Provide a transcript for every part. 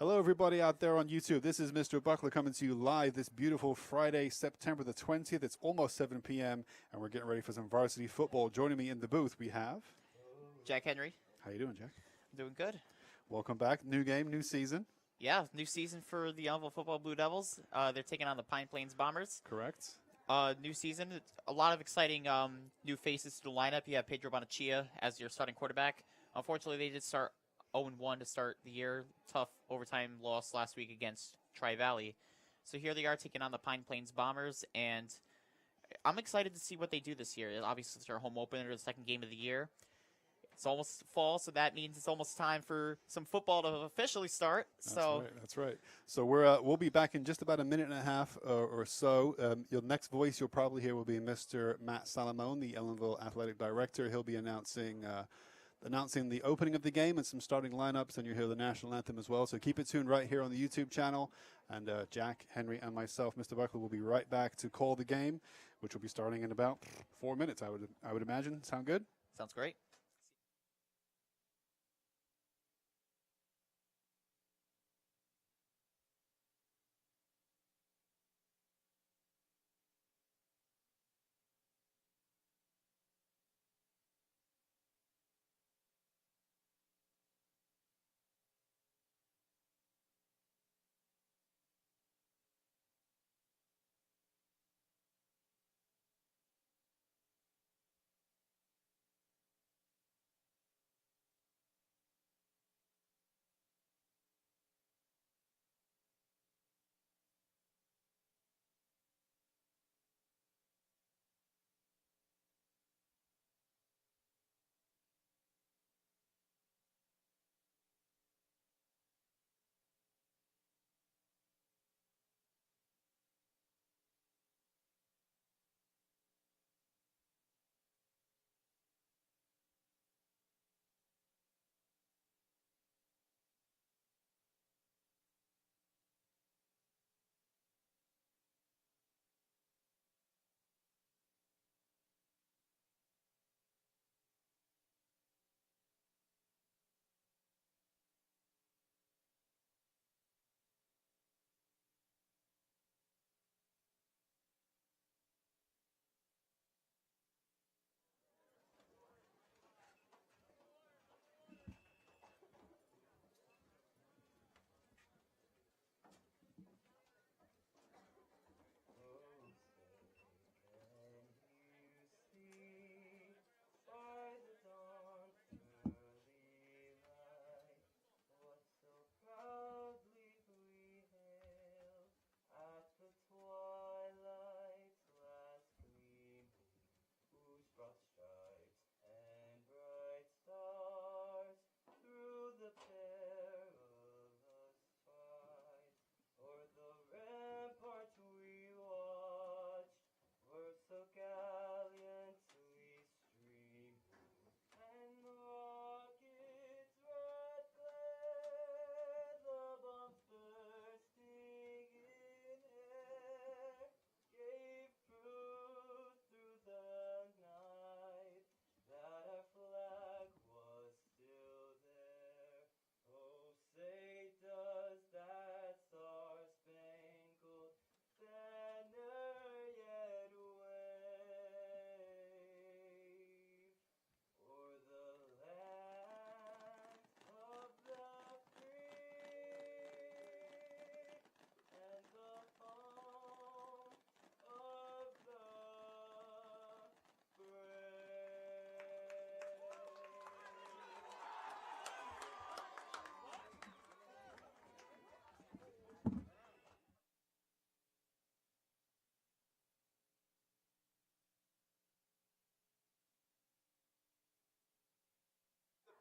Hello, everybody out there on YouTube. This is Mr. Buckler coming to you live this beautiful Friday, September the 20th. It's almost 7 p.m., and we're getting ready for some varsity football. Joining me in the booth, we have... Jack Henry. How you doing, Jack? Doing good. Welcome back. New game, new season. Yeah, new season for the Ellenville football Blue Devils. They're taking on the Pine Plains Bombers. Correct. New season, a lot of exciting new faces to the lineup. You have Pedro Bonachia as your starting quarterback. Unfortunately, they did start 0-1 to start the year. Tough overtime loss last week against Tri-Valley. So here they are taking on the Pine Plains Bombers, and I'm excited to see what they do this year. Obviously, it's their home opener, the second game of the year. It's almost fall, so that means it's almost time for some football to officially start. That's right. So we'll be back in just about a minute and a half or so. Your next voice you'll probably hear will be Mr. Matt Salamone, the Ellenville athletic director. He'll be announcing the opening of the game and some starting lineups, and you'll hear the national anthem as well. So keep it tuned right here on the YouTube channel. And Jack, Henry, and myself, Mr. Buckler, will be right back to call the game, which will be starting in about 4 minutes, I would imagine. Sound good? Sounds great.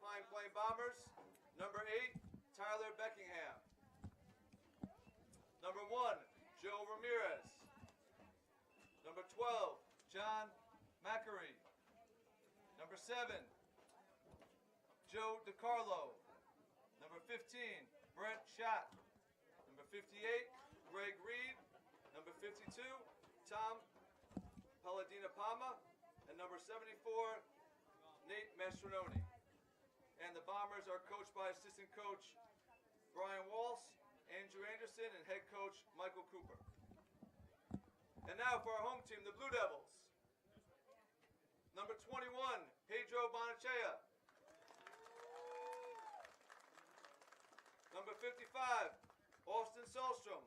Pine Plain Bombers, number 8, Tyler Beckingham. Number 1, Joe Ramirez. Number 12, John Macari. Number 7, Joe DiCarlo. Number 15, Brent Schott. Number 58, Greg Reed. Number 52, Tom Palladina Palma. And number 74, Nate Mastrononi. And the Bombers are coached by assistant coach Brian Walsh, Andrew Anderson, and head coach Michael Cooper. And now for our home team, the Blue Devils. Number 21, Pedro Bonachea. Number 55, Austin Selstrom.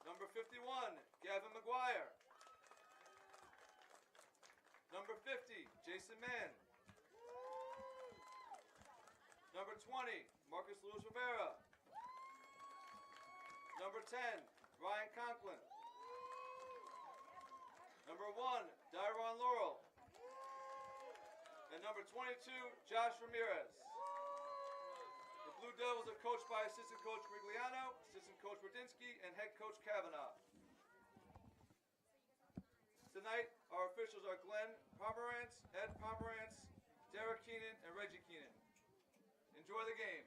Number 51, Gavin McGuire. Number 50, Jason Mann. Number 20, Marcus Luis Rivera. Number 10, Ryan Conklin. Number 1, Dyron Laurel. And number 22, Josh Ramirez. The Blue Devils are coached by assistant coach Grigliano, assistant coach Radinsky, and head coach Kavanaugh. Tonight, our officials are Glenn Pomerantz, Ed Pomerantz, Derek Keenan, and Reggie Keenan. Enjoy the game.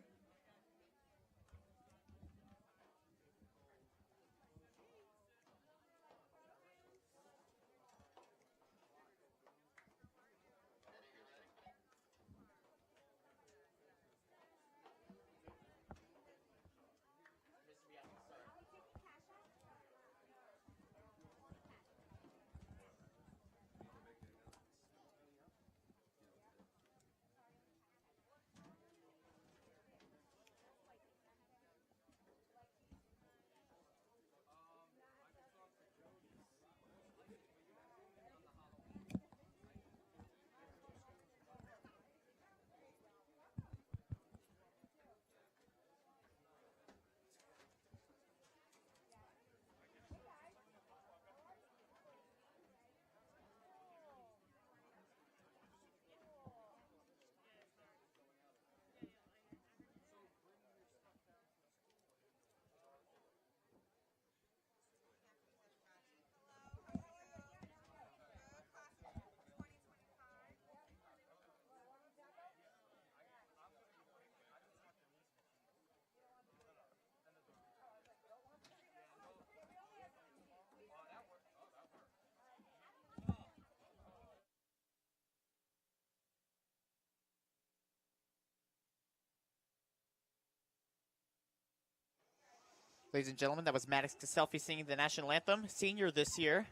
Ladies and gentlemen, that was Maddox Caselfi singing the national anthem, senior this year.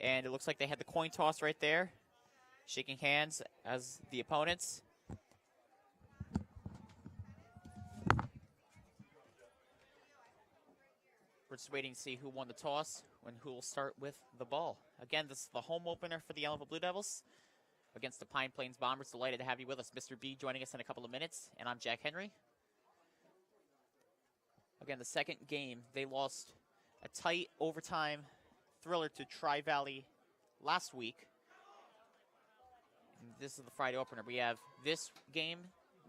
And it looks like they had the coin toss right there, shaking hands as the opponents. We're just waiting to see who won the toss and who will start with the ball. Again, this is the home opener for the Ellenville Blue Devils against the Pine Plains Bombers. Delighted to have you with us, Mr. B, joining us in a couple of minutes. And I'm Jack Henry. Again, the second game, they lost a tight overtime thriller to Tri-Valley last week. And this is the Friday opener. We have this game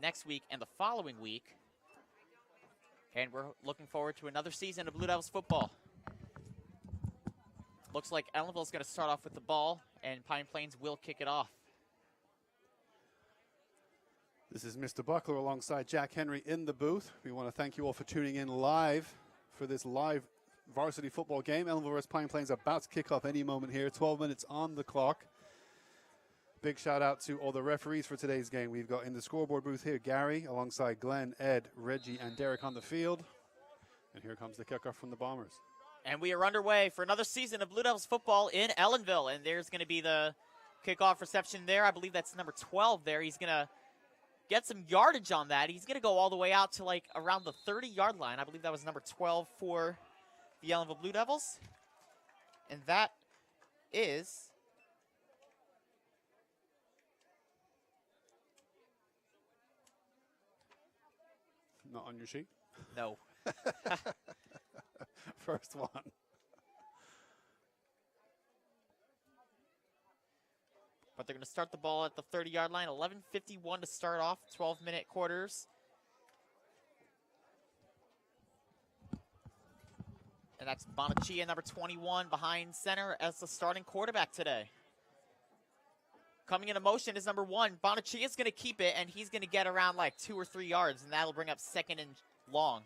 next week and the following week. And we're looking forward to another season of Blue Devils football. Looks like Ellenville is going to start off with the ball, and Pine Plains will kick it off. This is Mr. Buckler alongside Jack Henry in the booth. We want to thank you all for tuning in live for this live varsity football game. Ellenville vs. Pine Plains about to kick off any moment here. 12 minutes on the clock. Big shout out to all the referees for today's game. We've got in the scoreboard booth here Gary alongside Glenn, Ed, Reggie, and Derek on the field. And here comes the kickoff from the Bombers. And we are underway for another season of Blue Devils football in Ellenville. And there's going to be the kickoff reception there. I believe that's number 12 there. He's going to get some yardage on that. He's going to go all the way out to like around the 30-yard line. I believe that was number 12 for the Ellenville Blue Devils. And that is not on your sheet? No. First one. But they're going to start the ball at the 30-yard line. 11:51 to start off, 12-minute quarters. And that's Bonachia, number 21, behind center as the starting quarterback today. Coming into motion is number 1. Bonachia is going to keep it, and he's going to get around like 2 or 3 yards, and that'll bring up second and long.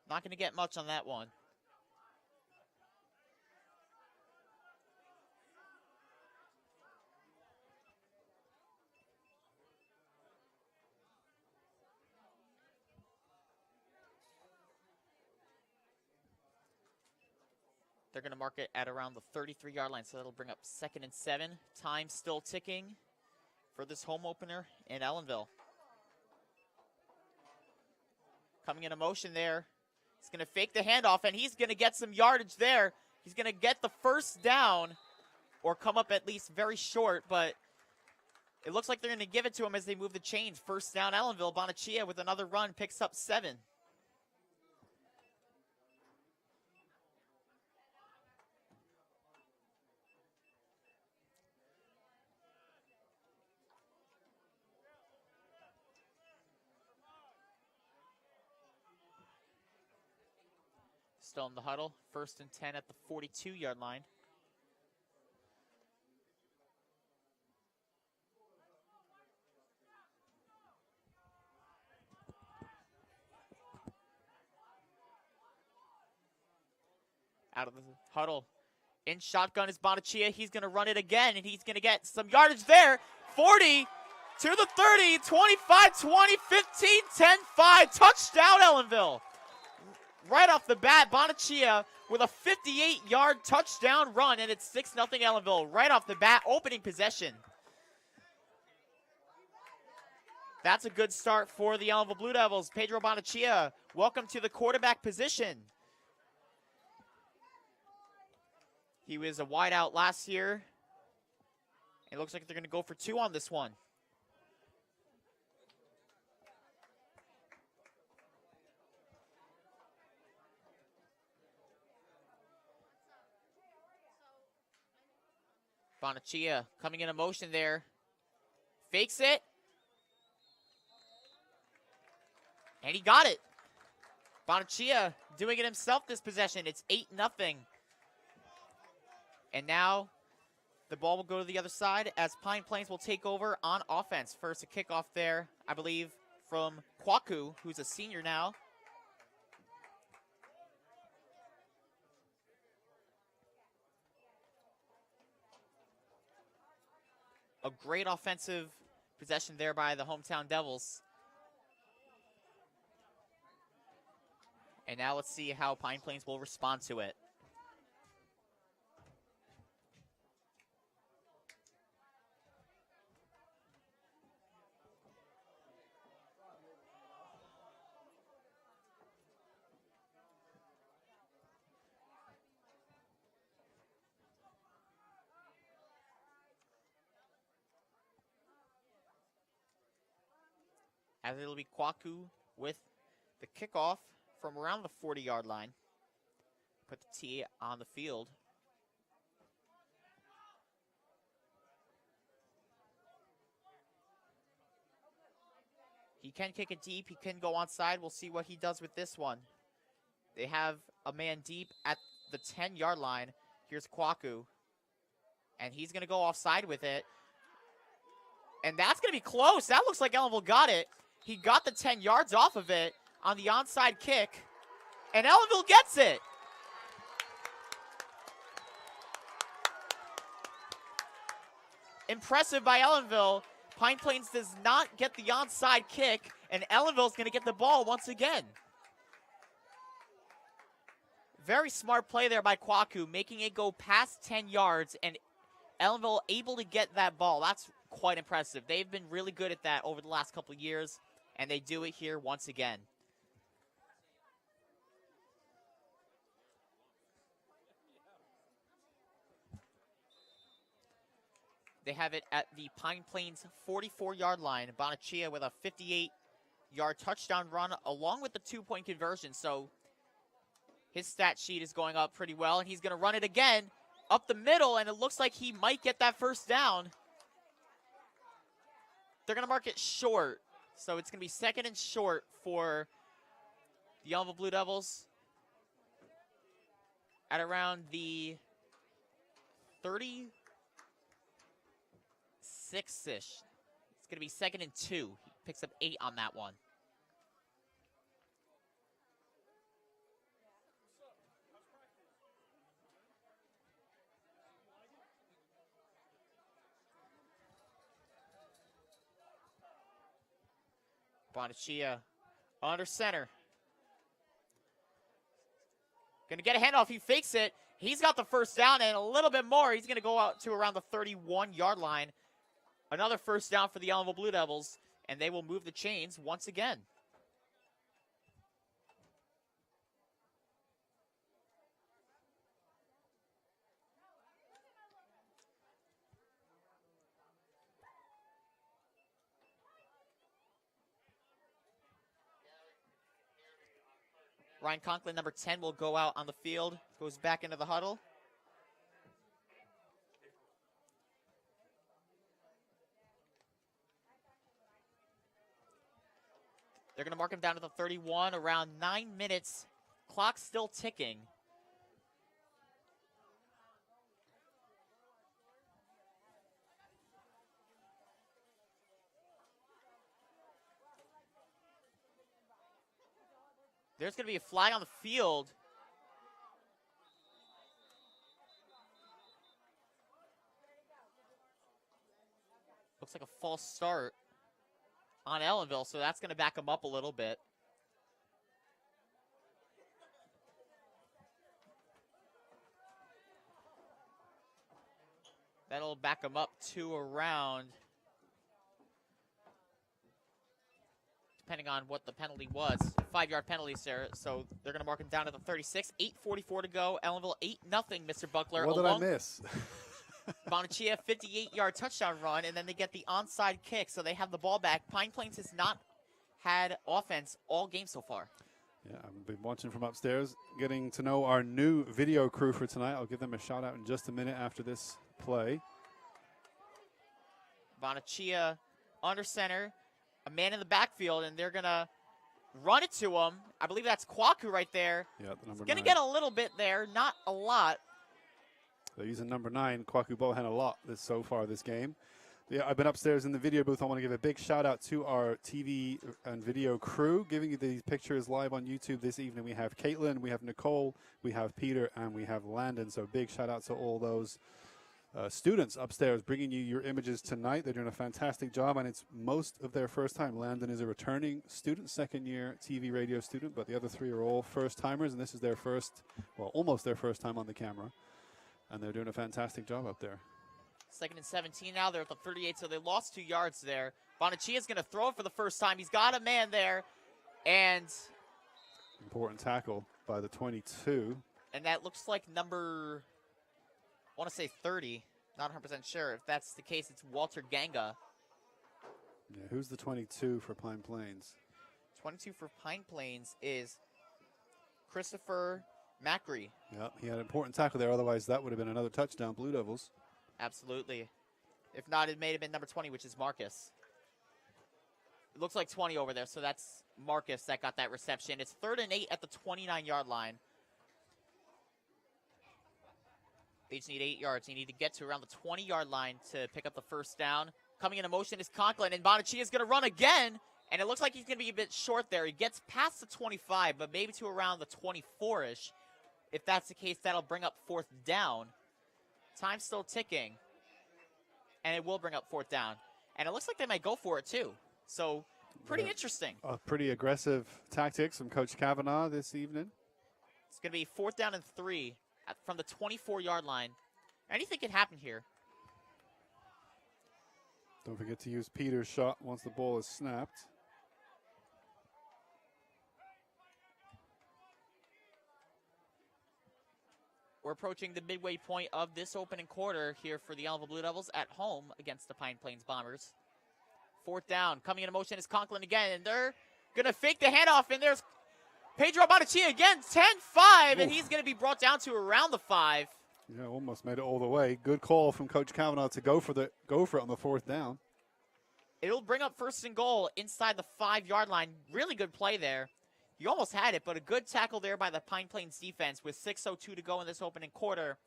Not going to get much on that one. They're going to mark it at around the 33-yard line, so that'll bring up 2nd and 7. Time still ticking for this home opener in Ellenville. Coming into motion there. He's going to fake the handoff, and he's going to get some yardage there. He's going to get the first down or come up at least very short, but it looks like they're going to give it to him as they move the chains. First down, Ellenville. Bonachia with another run picks up 7. Still in the huddle. 1st and 10 at the 42-yard line. Out of the huddle. In shotgun is Bonachia. He's going to run it again, and he's going to get some yardage there. 40 to the 30, 25, 20, 15, 10, 5. Touchdown, Ellenville. Right off the bat, Bonachia with a 58-yard touchdown run, and it's 6-0 Ellenville. Right off the bat, opening possession. That's a good start for the Ellenville Blue Devils. Pedro Bonachia, welcome to the quarterback position. He was a wideout last year. It looks like they're going to go for 2 on this one. Bonachia coming into motion there. Fakes it. And he got it. Bonachia doing it himself this possession. It's 8-0. And now the ball will go to the other side as Pine Plains will take over on offense. First, a kickoff there, I believe, from Kwaku, who's a senior now. A great offensive possession there by the hometown Devils. And now let's see how Pine Plains will respond to it. As it'll be Kwaku with the kickoff from around the 40-yard line. Put the tee on the field. He can kick it deep. He can go onside. We'll see what he does with this one. They have a man deep at the 10-yard line. Here's Kwaku. And he's going to go offside with it. And that's going to be close. That looks like Ellenville got it. He got the 10 yards off of it on the onside kick. And Ellenville gets it. Impressive by Ellenville. Pine Plains does not get the onside kick, and Ellenville's going to get the ball once again. Very smart play there by Kwaku, making it go past 10 yards, and Ellenville able to get that ball. That's quite impressive. They've been really good at that over the last couple of years, and they do it here once again. They have it at the Pine Plains 44-yard line. Bonachia with a 58-yard touchdown run along with the 2-point conversion. So his stat sheet is going up pretty well, and he's going to run it again up the middle, and it looks like he might get that first down. They're going to mark it short. So it's going to be 2nd and short for the Ellenville Blue Devils at around the 36-ish. It's going to be 2nd and 2. He picks up 8 on that one. Bonachia under center. Gonna get a handoff. He fakes it. He's got the first down and a little bit more. He's going to go out to around the 31-yard line. Another first down for the Ellenville Blue Devils, and they will move the chains once again. Ryan Conklin, number 10, will go out on the field, goes back into the huddle. They're going to mark him down to the 31, around 9 minutes. Clock still ticking. There's going to be a flag on the field. Looks like a false start on Ellenville, so that's going to back them up a little bit. That'll back them up to around, depending on what the penalty was, 5-yard penalty, sir. So they're going to mark him down to the 36. 8:44 to go. Ellenville 8-0, Mr. Buckler. What did I miss? Bonachia, 58-yard touchdown run, and then they get the onside kick, so they have the ball back. Pine Plains has not had offense all game so far. Yeah, I've been watching from upstairs, getting to know our new video crew for tonight. I'll give them a shout out in just a minute after this play. Bonachia under center, a man in the backfield, and they're going to run it to him. I believe that's Kwaku right there. Yeah, the number 9. Going to get a little bit there, not a lot. They're using number 9, Kwaku Bohan, a lot so far this game. Yeah, I've been upstairs in the video booth. I want to give a big shout out to our TV and video crew, giving you these pictures live on YouTube this evening. We have Caitlin, we have Nicole, we have Peter, and we have Landon. So big shout out to all those students upstairs bringing you your images tonight. They're doing a fantastic job, and it's most of their first time. Landon is a returning student, second-year TV radio student, but the other 3 are all first-timers, and this is their first, well, almost their first time on the camera. And they're doing a fantastic job up there. 2nd and 17 now. They're at the 38, so they lost 2 yards there. Bonachia is going to throw it for the first time. He's got a man there, and important tackle by the 22. And that looks like number, I want to say 30. Not 100% sure. If that's the case, it's Walter Ganga. Yeah, who's the 22 for Pine Plains? 22 for Pine Plains is Christopher Macri. Yeah, he had an important tackle there. Otherwise, that would have been another touchdown, Blue Devils. Absolutely. If not, it may have been number 20, which is Marcus. It looks like 20 over there, so that's Marcus that got that reception. It's 3rd and 8 at the 29-yard line. They just need 8 yards. They need to get to around the 20-yard line to pick up the first down. Coming into motion is Conklin, and Bonachia is going to run again, and it looks like he's going to be a bit short there. He gets past the 25, but maybe to around the 24-ish. If that's the case, that'll bring up 4th down. Time's still ticking, and it will bring up 4th down. And it looks like they might go for it, too. So, pretty interesting. Pretty aggressive tactics from Coach Kavanaugh this evening. It's going to be 4th down and 3 from the 24-yard line. Anything can happen here. Don't forget to use Peter's shot once the ball is snapped. We're approaching the midway point of this opening quarter here for the Ellenville Blue Devils at home against the Pine Plains Bombers. 4th down. Coming into motion is Conklin again, and they're going to fake the handoff, and there's Pedro Bonachia again, 10-5, and he's going to be brought down to around the 5. Yeah, almost made it all the way. Good call from Coach Kavanaugh to go for it on the 4th down. It'll bring up 1st and goal inside the 5-yard line. Really good play there. You almost had it, but a good tackle there by the Pine Plains defense with 6:02 to go in this opening quarter.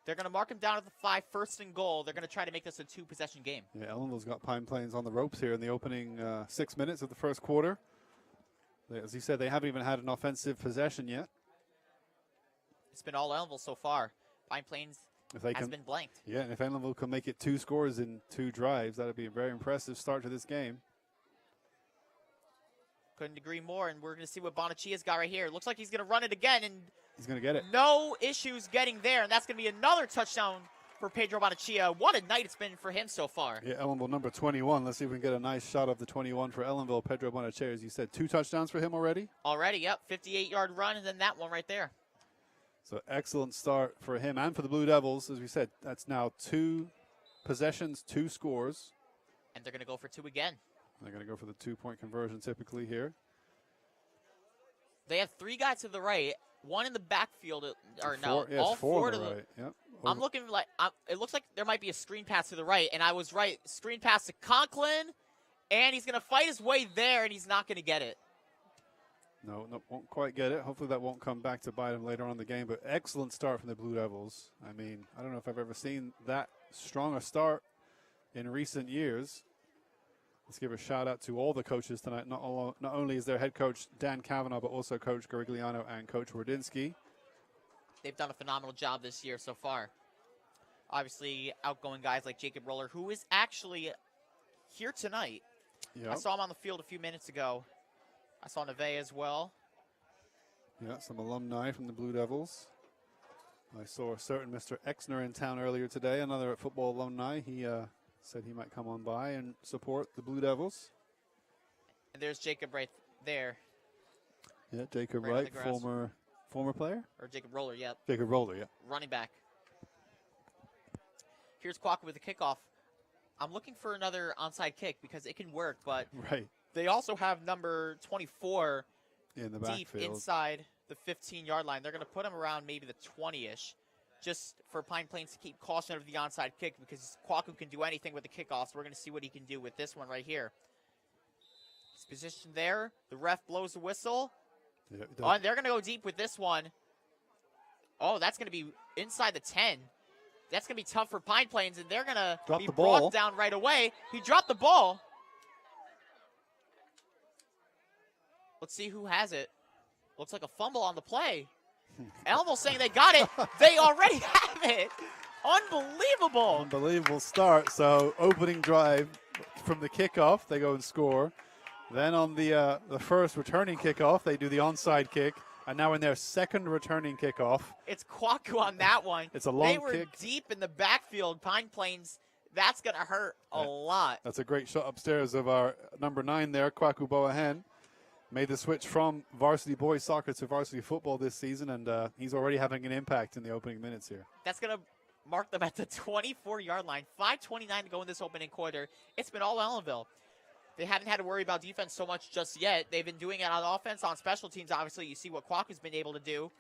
They're going to mark him down at the 5, 1st and goal. They're going to try to make this a 2-possession game. Yeah, Ellenville's got Pine Plains on the ropes here in the opening 6 minutes of the first quarter. As he said, they haven't even had an offensive possession yet. It's been all Ellenville so far. Pine Plains has been blanked. Yeah, and if Ellenville can make it 2 scores in 2 drives, that would be a very impressive start to this game. Couldn't agree more, and we're going to see what Bonachia's got right here. Looks like he's going to run it again, and He's going to get it. No issues getting there, and that's going to be another touchdown for Pedro Bonachia. What a night it's been for him so far. Yeah, Ellenville number 21. Let's see if we can get a nice shot of the 21 for Ellenville. Pedro Bonachea, as you said, 2 touchdowns for him already. Already, yep. 58-yard run, and then that one right there. So excellent start for him and for the Blue Devils. As we said, that's now 2 possessions, 2 scores. And they're going to go for 2 again. They're going to go for the 2-point conversion typically here. They have 3 guys to the right, 1 in the backfield, or Four, no, yeah, all 4 to on the the right. Yep. I'm looking like it looks like there might be a screen pass to the right, and I was right. Screen pass to Conklin, and he's going to fight his way there, and he's not going to get it. No, won't quite get it. Hopefully that won't come back to bite him later on in the game. But excellent start from the Blue Devils. I mean, I don't know if I've ever seen that strong a start in recent years. Let's give a shout out to all the coaches tonight. Not only is their head coach Dan Cavanaugh, but also Coach Garigliano and Coach Wardinski. They've done a phenomenal job this year so far. Obviously, outgoing guys like Jacob Roller, who is actually here tonight. Yep. I saw him on the field a few minutes ago. I saw Neve as well. Yeah, some alumni from the Blue Devils. I saw a certain Mr. Exner in town earlier today, another football alumni. He said he might come on by and support the Blue Devils. And there's Jacob right there. Yeah, Jacob Right on Wright, the grass. former player? Or Jacob Roller, yep. Jacob Roller, yeah. Running back. Here's Quack with the kickoff. I'm looking for another onside kick because it can work, but Right, they also have number 24 in the deep backfield. inside the 15-yard line. They're going to put him around maybe the 20-ish just for Pine Plains to keep caution of the onside kick because Kwaku can do anything with the kickoff, so we're going to see what he can do with this one right here. He's positioned there. The ref blows the whistle. Yeah, Oh, and they're going to go deep with this one. Oh, that's going to be inside the 10. That's going to be tough for Pine Plains, and they're going to Drop be the ball. brought down right away. He dropped the ball. Let's see who has it. Looks like a fumble on the play. Elmo saying they got it. They already have it. Unbelievable. Unbelievable start. So opening drive from the kickoff, they go and score. Then on the first returning kickoff, they do the onside kick. And now in their second returning kickoff, It's Kwaku on that one. It's a long They were kick. deep in the backfield. Pine Plains, that's going to hurt a lot. that's a great shot upstairs of our number 9 there, Kwaku Boahen. Made the switch from varsity boys soccer to varsity football this season, and he's already having an impact in the opening minutes here. That's going to mark them at the 24-yard line. 5:29 to go in this opening quarter. It's been all Ellenville. They haven't had to worry about defense so much just yet. They've been doing it on offense, on special teams. Obviously, you see what Kwaku's been able to do.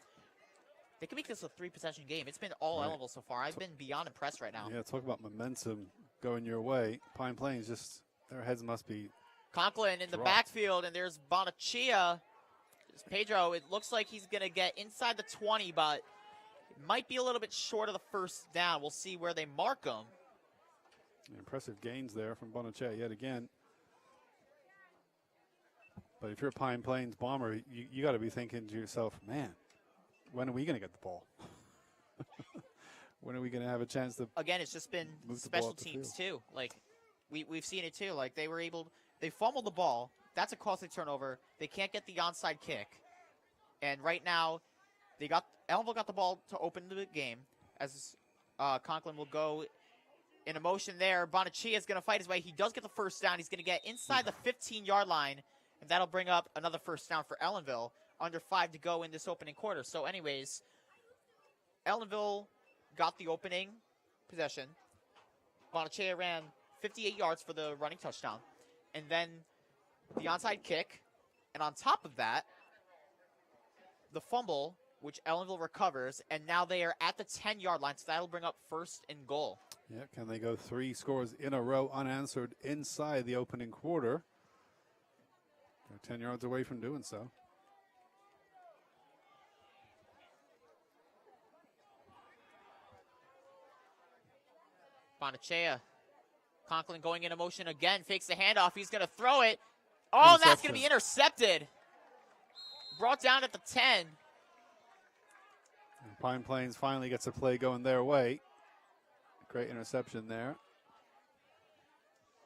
They can make this a 3-possession game. It's been all Right. Ellenville so far. I've been beyond impressed right now. Yeah, talk about momentum going your way. Pine Plains, just their heads must be. Conklin in the Dropped. backfield, and there's Bonachia. There's Pedro. It looks like he's going to get inside the 20, but it might be a little bit short of the first down. We'll see where they mark him. Impressive gains there from Bonaccia yet again. But if you're a Pine Plains Bomber, you got to be thinking to yourself, man, when are we going to get the ball? When are we going to have a chance to? Again, it's just been Move the ball special up the teams too. Like we've seen it too. Like they fumbled the ball. That's a costly turnover. They can't get the onside kick. And right now, Ellenville got the ball to open the game as Conklin will go in a motion there. Bonachia is going to fight his way. He does get the first down. He's going to get inside the 15-yard line, and that'll bring up another first down for Ellenville. Under 5 to go in this opening quarter. So anyways, Ellenville got the opening possession. Bonachia ran 58 yards for the running touchdown. And then the onside kick. And on top of that, the fumble, which Ellenville recovers. And now they are at the 10-yard line, so that'll bring up first and goal. Yeah, can they go 3 scores in a row unanswered inside the opening quarter? They're 10 yards away from doing so. Bonachea. Conklin going into motion again. Fakes the handoff. He's going to throw it. Oh, and that's going to be intercepted. Brought down at the 10. And Pine Plains finally gets a play going their way. Great interception there.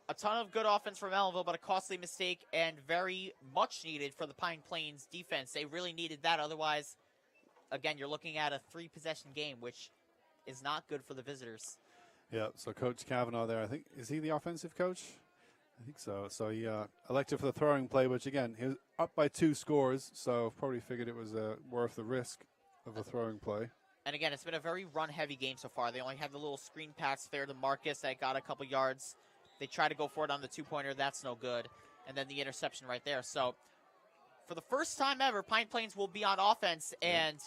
A ton of good offense from Ellenville, but a costly mistake and very much needed for the Pine Plains defense. They really needed that. Otherwise, again, you're looking at a 3-possession game, which is not good for the visitors. Yeah, so Coach Kavanaugh there, I think, is he the offensive coach? I think so. So he elected for the throwing play, which, again, he was up by 2 scores, so probably figured it was worth the risk of a throwing play. And again, it's been a very run-heavy game so far. They only had the little screen pass there to Marcus that got a couple yards. They try to go for it on the 2-pointer. That's no good. And then the interception right there. So for the first time ever, Pine Plains will be on offense, and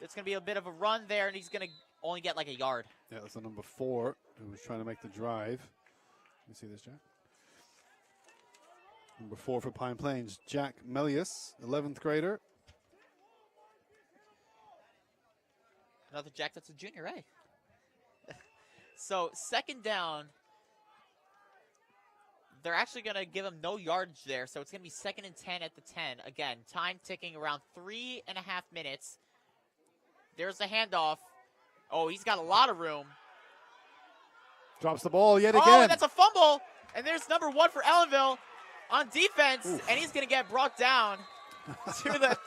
it's going to be a bit of a run there, and he's going to only get like a yard. Yeah, that's the number 4 who was trying to make the drive. Let me see this, Jack. Number 4 for Pine Plains, Jack Melius, 11th grader. Another Jack that's a junior, eh? So, second down. They're actually going to give him no yardage there, so it's going to be 2nd and 10 at the 10. Again, time ticking around 3.5 minutes. There's the handoff. Oh, he's got a lot of room. Drops the ball yet again. Oh, and that's a fumble. And there's number 1 for Ellenville on defense, Oof. and he's going to get brought down to the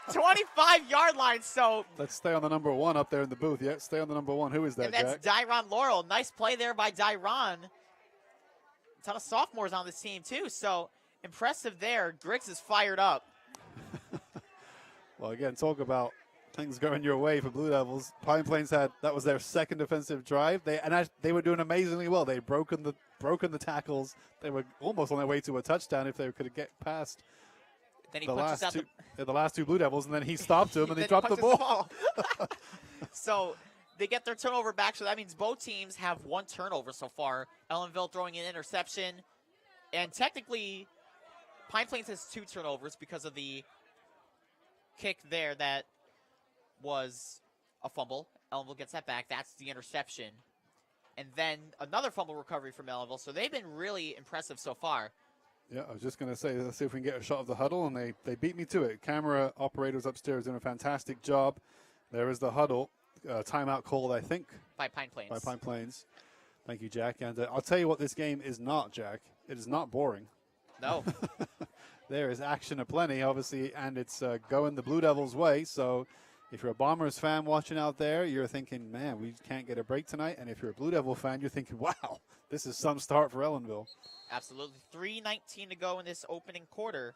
25-yard line. So let's stay on the number 1 up there in the booth. Yeah, stay on the number 1. Who is that, and that's Jack? Dyron Laurel. Nice play there by Dyron. A ton of sophomores on this team, too. So impressive there. Griggs is fired up. Well, again, talk about things going your way for Blue Devils. Pine Plains that was their 2nd defensive drive. They were doing amazingly well. They'd broken the tackles. They were almost on their way to a touchdown if they could get past Then he the punches out last two Blue Devils, and then he stopped him and then he dropped the punches ball. So they get their turnover back, so that means both teams have 1 turnover so far. Ellenville throwing an interception. And technically, Pine Plains has 2 turnovers because of the kick there that was a fumble. Ellenville gets that back. That's the interception. And then another fumble recovery from Ellenville. So they've been really impressive so far. Yeah, I was just going to say, let's see if we can get a shot of the huddle, and they beat me to it. Camera operators upstairs doing a fantastic job. There is the huddle. Timeout called, I think. By Pine Plains. By Pine Plains. Thank you, Jack. And I'll tell you what this game is not, Jack. It is not boring. No. There is action aplenty, obviously, and it's going the Blue Devils' way. So if you're a Bombers fan watching out there, you're thinking, man, we can't get a break tonight. And if you're a Blue Devil fan, you're thinking, wow, this is some start for Ellenville. Absolutely. 3:19 to go in this opening quarter.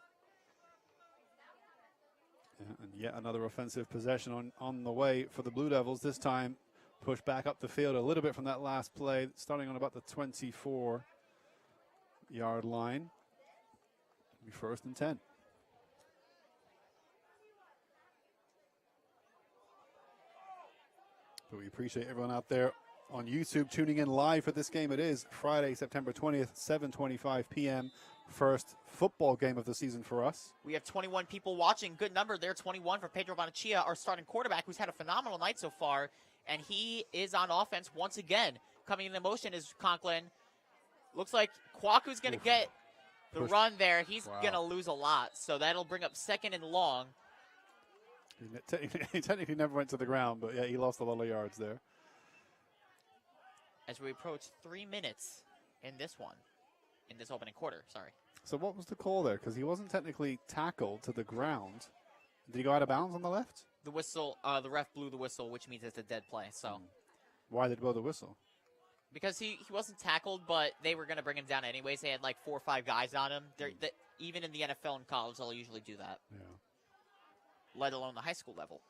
Yeah, and yet another offensive possession on the way for the Blue Devils. This time pushed back up the field a little bit from that last play, starting on about the 24-yard line. It'll be 1st and 10. But we appreciate everyone out there on YouTube tuning in live for this game. It is Friday, September 20th, 7:25 p.m. First football game of the season for us. We have 21 people watching. Good number there, 21 for Pedro Bonachia, our starting quarterback, who's had a phenomenal night so far. And he is on offense once again. Coming in the motion is Conklin. Looks like Kwaku's going to get the run there. He's going to lose a lot. So that'll bring up 2nd and long. He technically never went to the ground, but yeah, he lost a lot of yards there. As we approach 3 minutes in this one, in this opening quarter, sorry. So what was the call there? Because he wasn't technically tackled to the ground. Did he go out of bounds on the left? The whistle, the ref blew the whistle, which means it's a dead play. So, why did he blow the whistle? Because he wasn't tackled, but they were going to bring him down anyways. They had like 4 or 5 guys on him. Even in the NFL and college, they'll usually do that. Yeah. Let alone the high school level.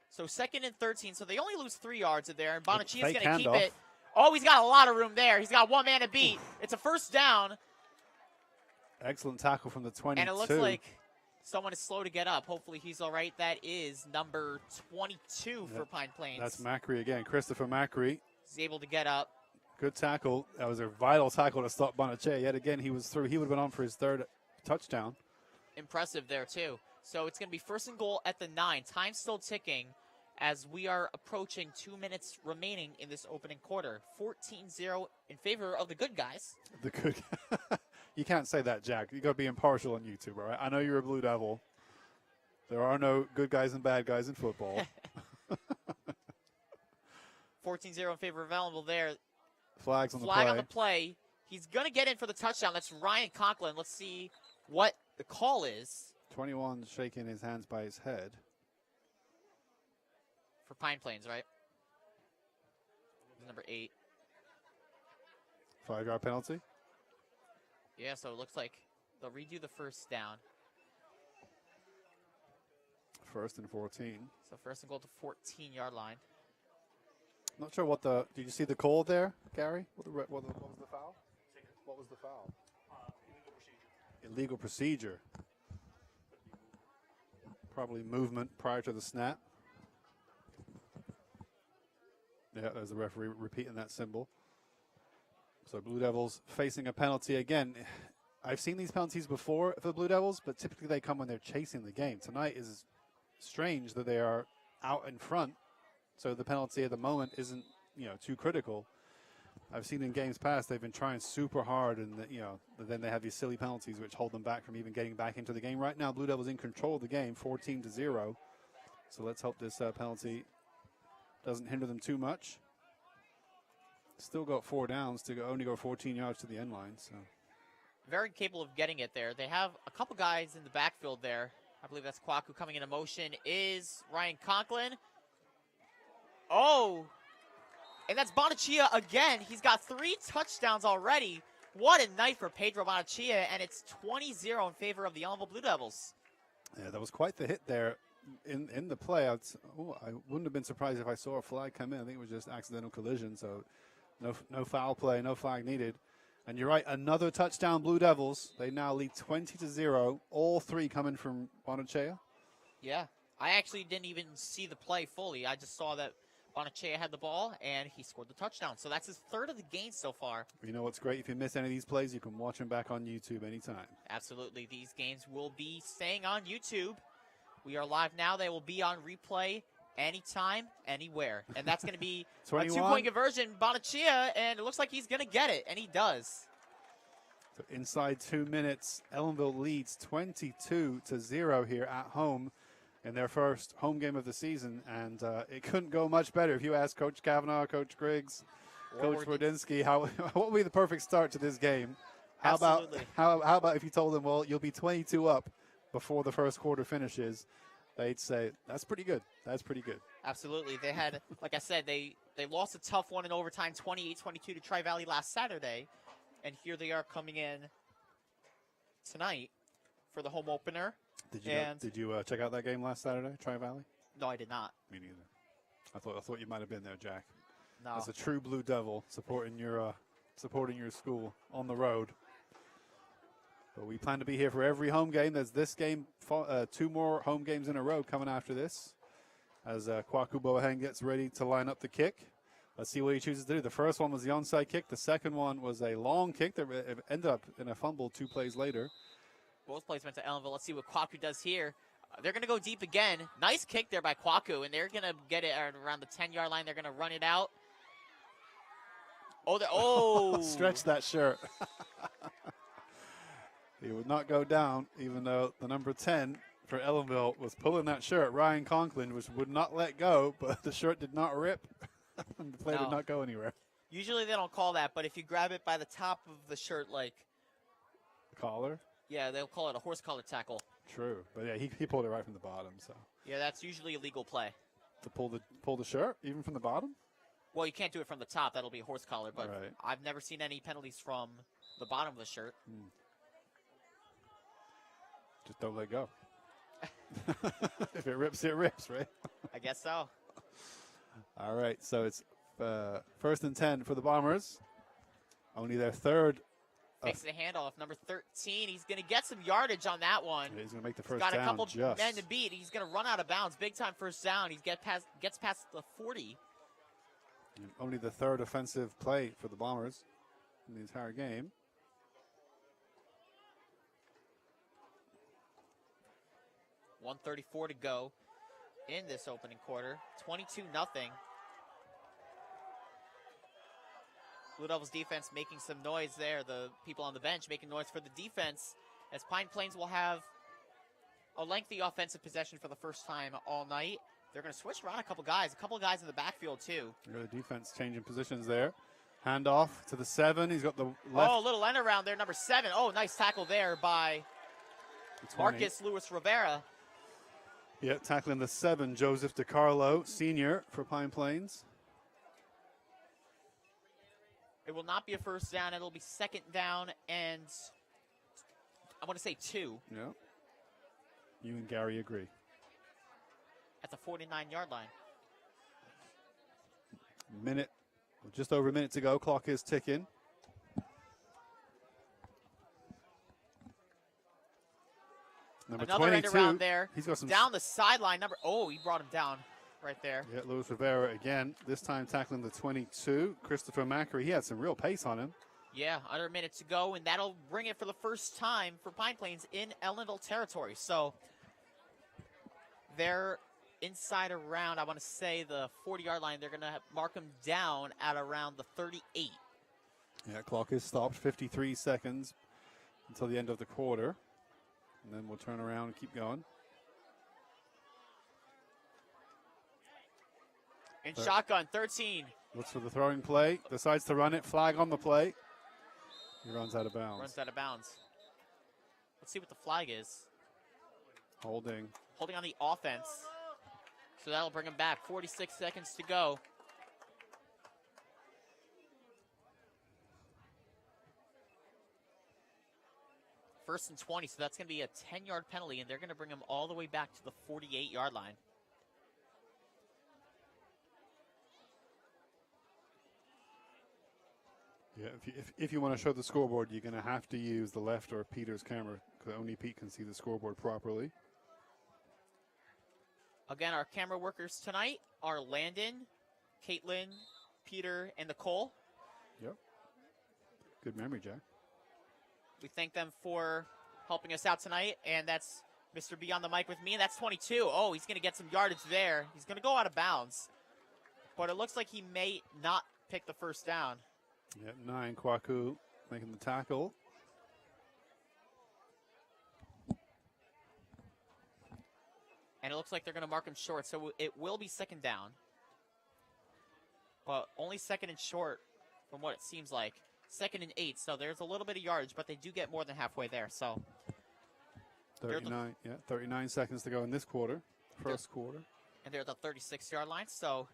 So 2nd and 13. So they only lose 3 yards in there, and Bonachia's going to keep it. Oh, he's got a lot of room there. He's got 1 man to beat. It's a 1st down. Excellent tackle from the 22. And it looks like someone is slow to get up. Hopefully he's all right. That is number 22 for Pine Plains. That's Macri again. Christopher Macri. He's able to get up. Good tackle. That was a vital tackle to stop Bonachia. Yet again, he was through. He would have been on for his 3rd touchdown. Impressive there, too. So it's going to be 1st and goal at the 9. Time still ticking as we are approaching 2 minutes remaining in this opening quarter. 14-0 in favor of the good guys. The good You can't say that, Jack. You got to be impartial on YouTube, all right? I know you're a Blue Devil. There are no good guys and bad guys in football. 14-0 in favor of Ellenville there. Flags on the play. Flag on the play. He's going to get in for the touchdown. That's Ryan Conklin. Let's see what the call is. 21 shaking his hands by his head. Pine Plains, right? Number 8. 5-yard penalty. Yeah, so it looks like they'll redo the first down. 1st and 14. So first and goal to 14-yard line. Not sure what the. Did you see the call there, Gary? What was the foul? What was the foul? Illegal procedure. Probably movement prior to the snap. Yeah, there's the referee repeating that symbol. So Blue Devils facing a penalty again. I've seen these penalties before for the Blue Devils, but typically they come when they're chasing the game. Tonight is strange that they are out in front, so the penalty at the moment isn't, too critical. I've seen in games past they've been trying super hard, and then they have these silly penalties which hold them back from even getting back into the game. Right now, Blue Devils in control of the game, 14-0. So let's hope this penalty doesn't hinder them too much. Still got 4 downs to only go 14 yards to the end line. So Very capable of getting it there. They have a couple guys in the backfield there. I believe that's Kwaku coming into motion. Is Ryan Conklin. Oh, and that's Bonachia again. He's got 3 touchdowns already. What a night for Pedro Bonachia, and it's 20-0 in favor of the Ellenville Blue Devils. yeah, that was quite the hit there in the play. I wouldn't have been surprised if I saw a flag come in. I think it was just accidental collision, so no foul play, no flag needed. And you're right, another touchdown Blue Devils. They now lead 20-0, all 3 coming from Bonachea. Yeah, I actually didn't even see the play fully. I just saw that Bonachea had the ball, and he scored the touchdown. So that's his 3rd of the game so far. You know what's great? If you miss any of these plays, you can watch them back on YouTube anytime. Absolutely. These games will be staying on YouTube. We are live now. They will be on replay anytime, anywhere. And that's going to be a 2-point conversion. Bonachia, and it looks like he's going to get it, and he does. So inside 2 minutes, Ellenville leads 22-0 here at home in their first home game of the season, and it couldn't go much better. If you ask Coach Kavanaugh, Coach Griggs, Coach Bordinsky, what would be the perfect start to this game? How about if you told them, well, you'll be 22 up before the first quarter finishes? They'd say, that's pretty good. That's pretty good. Absolutely. They had, like I said, they lost a tough one in overtime, 28-22 to Tri-Valley last Saturday, and here they are coming in tonight for the home opener. Did you check out that game last Saturday, Tri-Valley? No, I did not. Me neither. I thought you might have been there, Jack. No. As a true Blue Devil, supporting your school on the road. But we plan to be here for every home game. There's this game, 2 more home games in a row coming after this, as Kwaku Boahen gets ready to line up the kick. Let's see what he chooses to do. The first one was the onside kick. The second one was a long kick that ended up in a fumble 2 plays later. Both plays went to Ellenville. Let's see what Kwaku does here. They're going to go deep again. Nice kick there by Kwaku, and they're going to get it around the 10-yard line. They're going to run it out. Oh, stretch that shirt. He would not go down, even though the number 10 for Ellenville was pulling that shirt. Ryan Conklin, which would not let go, but the shirt did not rip. The play did not go anywhere. Usually they don't call that, but if you grab it by the top of the shirt, like collar. Yeah, they'll call it a horse collar tackle. True, but yeah, he pulled it right from the bottom. So yeah, that's usually a legal play. To pull the shirt even from the bottom. Well, you can't do it from the top. That'll be a horse collar. But right. I've never seen any penalties from the bottom of the shirt. Just don't let go. If it rips, right? I guess so. All right, so it's 1st and 10 for the Bombers. Only their 3rd. Takes the handoff. Number 13. He's going to get some yardage on that one. Yeah, he's going to make the first down. down. Got a couple men to beat. He's going to run out of bounds. Big time first down. He gets past the 40. And only the 3rd offensive play for the Bombers in the entire game. .134 to go in this opening quarter. 22-0. Blue Devils defense making some noise there. The people on the bench making noise for the defense, as Pine Plains will have a lengthy offensive possession for the first time all night. They're going to switch around a couple guys in the backfield too. The defense changing positions there. Handoff to the 7. He's got the left. Oh, a little end around there, number 7. Oh, nice tackle there by Marcus Lewis Rivera. Yeah, tackling the 7, Joseph DiCarlo, senior for Pine Plains. It will not be a first down. It'll be second down, and I want to say 2. Yeah. You and Gary agree. At the 49-yard line. Just over a minute to go. Clock is ticking. Number Another 22. end around there. He's got some down the sideline. He brought him down right there. Yeah, Luis Rivera again. This time tackling the 22. Christopher Macri. He had some real pace on him. Yeah, under a minute to go, and that'll bring it for the first time for Pine Plains in Ellenville territory. So they're inside around, I want to say, the 40-yard line. They're going to mark him down at around the 38. Yeah, clock is stopped. 53 seconds until the end of the quarter. And then we'll turn around and keep going. In shotgun, 13. Looks for the throwing play. Decides to run it. Flag on the play. He runs out of bounds. Runs out of bounds. Let's see what the flag is. Holding. Holding on the offense. So that'll bring him back. 46 seconds to go. First and 20, so that's going to be a 10-yard penalty, and they're going to bring him all the way back to the 48-yard line. Yeah, if you want to show the scoreboard, you're going to have to use the left or Peter's camera, because only Pete can see the scoreboard properly. Again, our camera workers tonight are Landon, Caitlin, Peter, and Nicole. Yep. Good memory, Jack. We thank them for helping us out tonight, and that's Mr. B on the mic with me, and that's 22. Oh, he's going to get some yardage there. He's going to go out of bounds, but it looks like he may not pick the first down. Yeah, 9, Kwaku making the tackle. And it looks like they're going to mark him short, so it will be second down. But only second and short from what it seems like. Second and 8, so there's a little bit of yardage, but they do get more than halfway there. So 39 seconds to go in this quarter, first quarter. And they're at the 36-yard line, so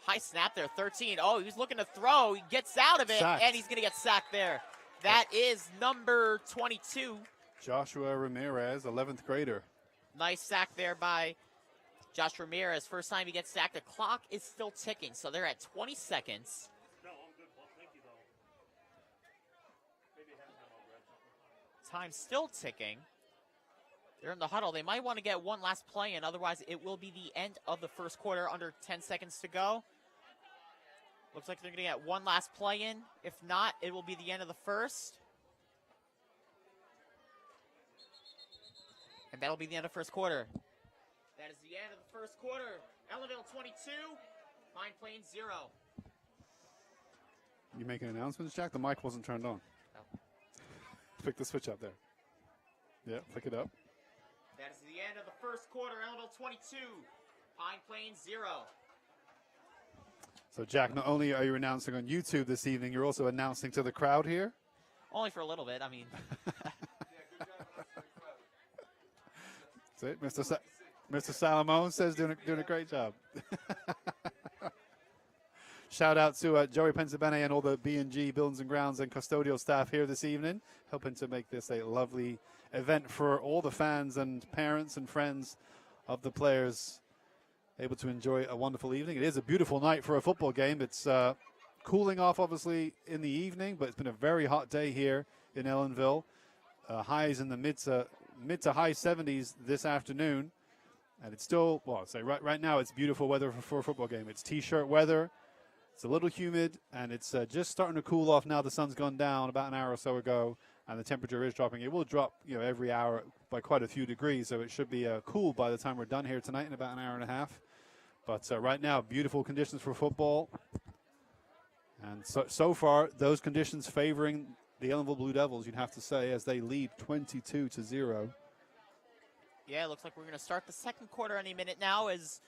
high snap there, 13. Oh, he's looking to throw. He gets out of it, Sacked. and he's going to get sacked there. That is number 22. Joshua Ramirez, 11th grader. Nice sack there by Josh Ramirez. First time he gets sacked. The clock is still ticking, so they're at 20 seconds. No, I'm good. Well, thank you, though. Maybe it hasn't come out red. Time still ticking. They're in the huddle. They might want to get one last play in. Otherwise, it will be the end of the first quarter. Under 10 seconds to go. Looks like they're going to get one last play in. If not, it will be the end of the first. And that'll be the end of first quarter. That is the end of the first quarter. Ellenville 22, Pine Plains 0. You making announcements, Jack? The mic wasn't turned on. Oh. Pick the switch up there. Yeah, pick it up. That is the end of the first quarter. Ellenville 22, Pine Plains 0. So, Jack, not only are you announcing on YouTube this evening, you're also announcing to the crowd here. Only for a little bit. I mean, See, Mr. Salamone says doing a great job. Shout out to Joey Pensabene and all the B&G Buildings and Grounds and custodial staff here this evening, helping to make this a lovely event for all the fans and parents and friends of the players, able to enjoy a wonderful evening. It is a beautiful night for a football game. It's cooling off, obviously, in the evening, but it's been a very hot day here in Ellenville. Highs in the mid to high 70s this afternoon, and it's still, well, I'd say right now it's beautiful weather for a football game. It's T-shirt weather. It's a little humid, and it's just starting to cool off now. The sun's gone down about an hour or so ago, and the temperature is dropping. It will drop, every hour by quite a few degrees, so it should be cool by the time we're done here tonight in about an hour and a half. But right now, beautiful conditions for football, and so far those conditions favoring the Ellenville Blue Devils, you'd have to say, as they lead 22-0. yeah, it looks like we're going to start the second quarter any minute now. As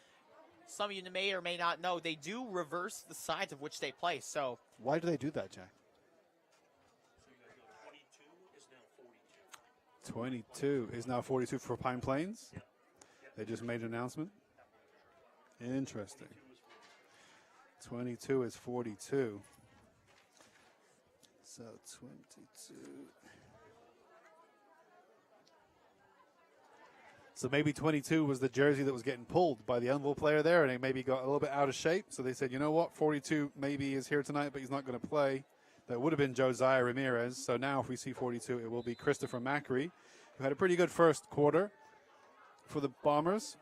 some of you may or may not know, they do reverse the sides of which they play. So Why do they do that, Jack? So you gotta go 22 is now 42. 22 is now 42 for Pine Plains. They just made an announcement. Interesting. 22 is 42. So 22. So maybe 22 was the jersey that was getting pulled by the Ellenville player there, and he maybe got a little bit out of shape. So they said, you know what, 42 maybe is here tonight, but he's not going to play. That would have been Josiah Ramirez. So now if we see 42, it will be Christopher Macri, who had a pretty good first quarter for the Bombers.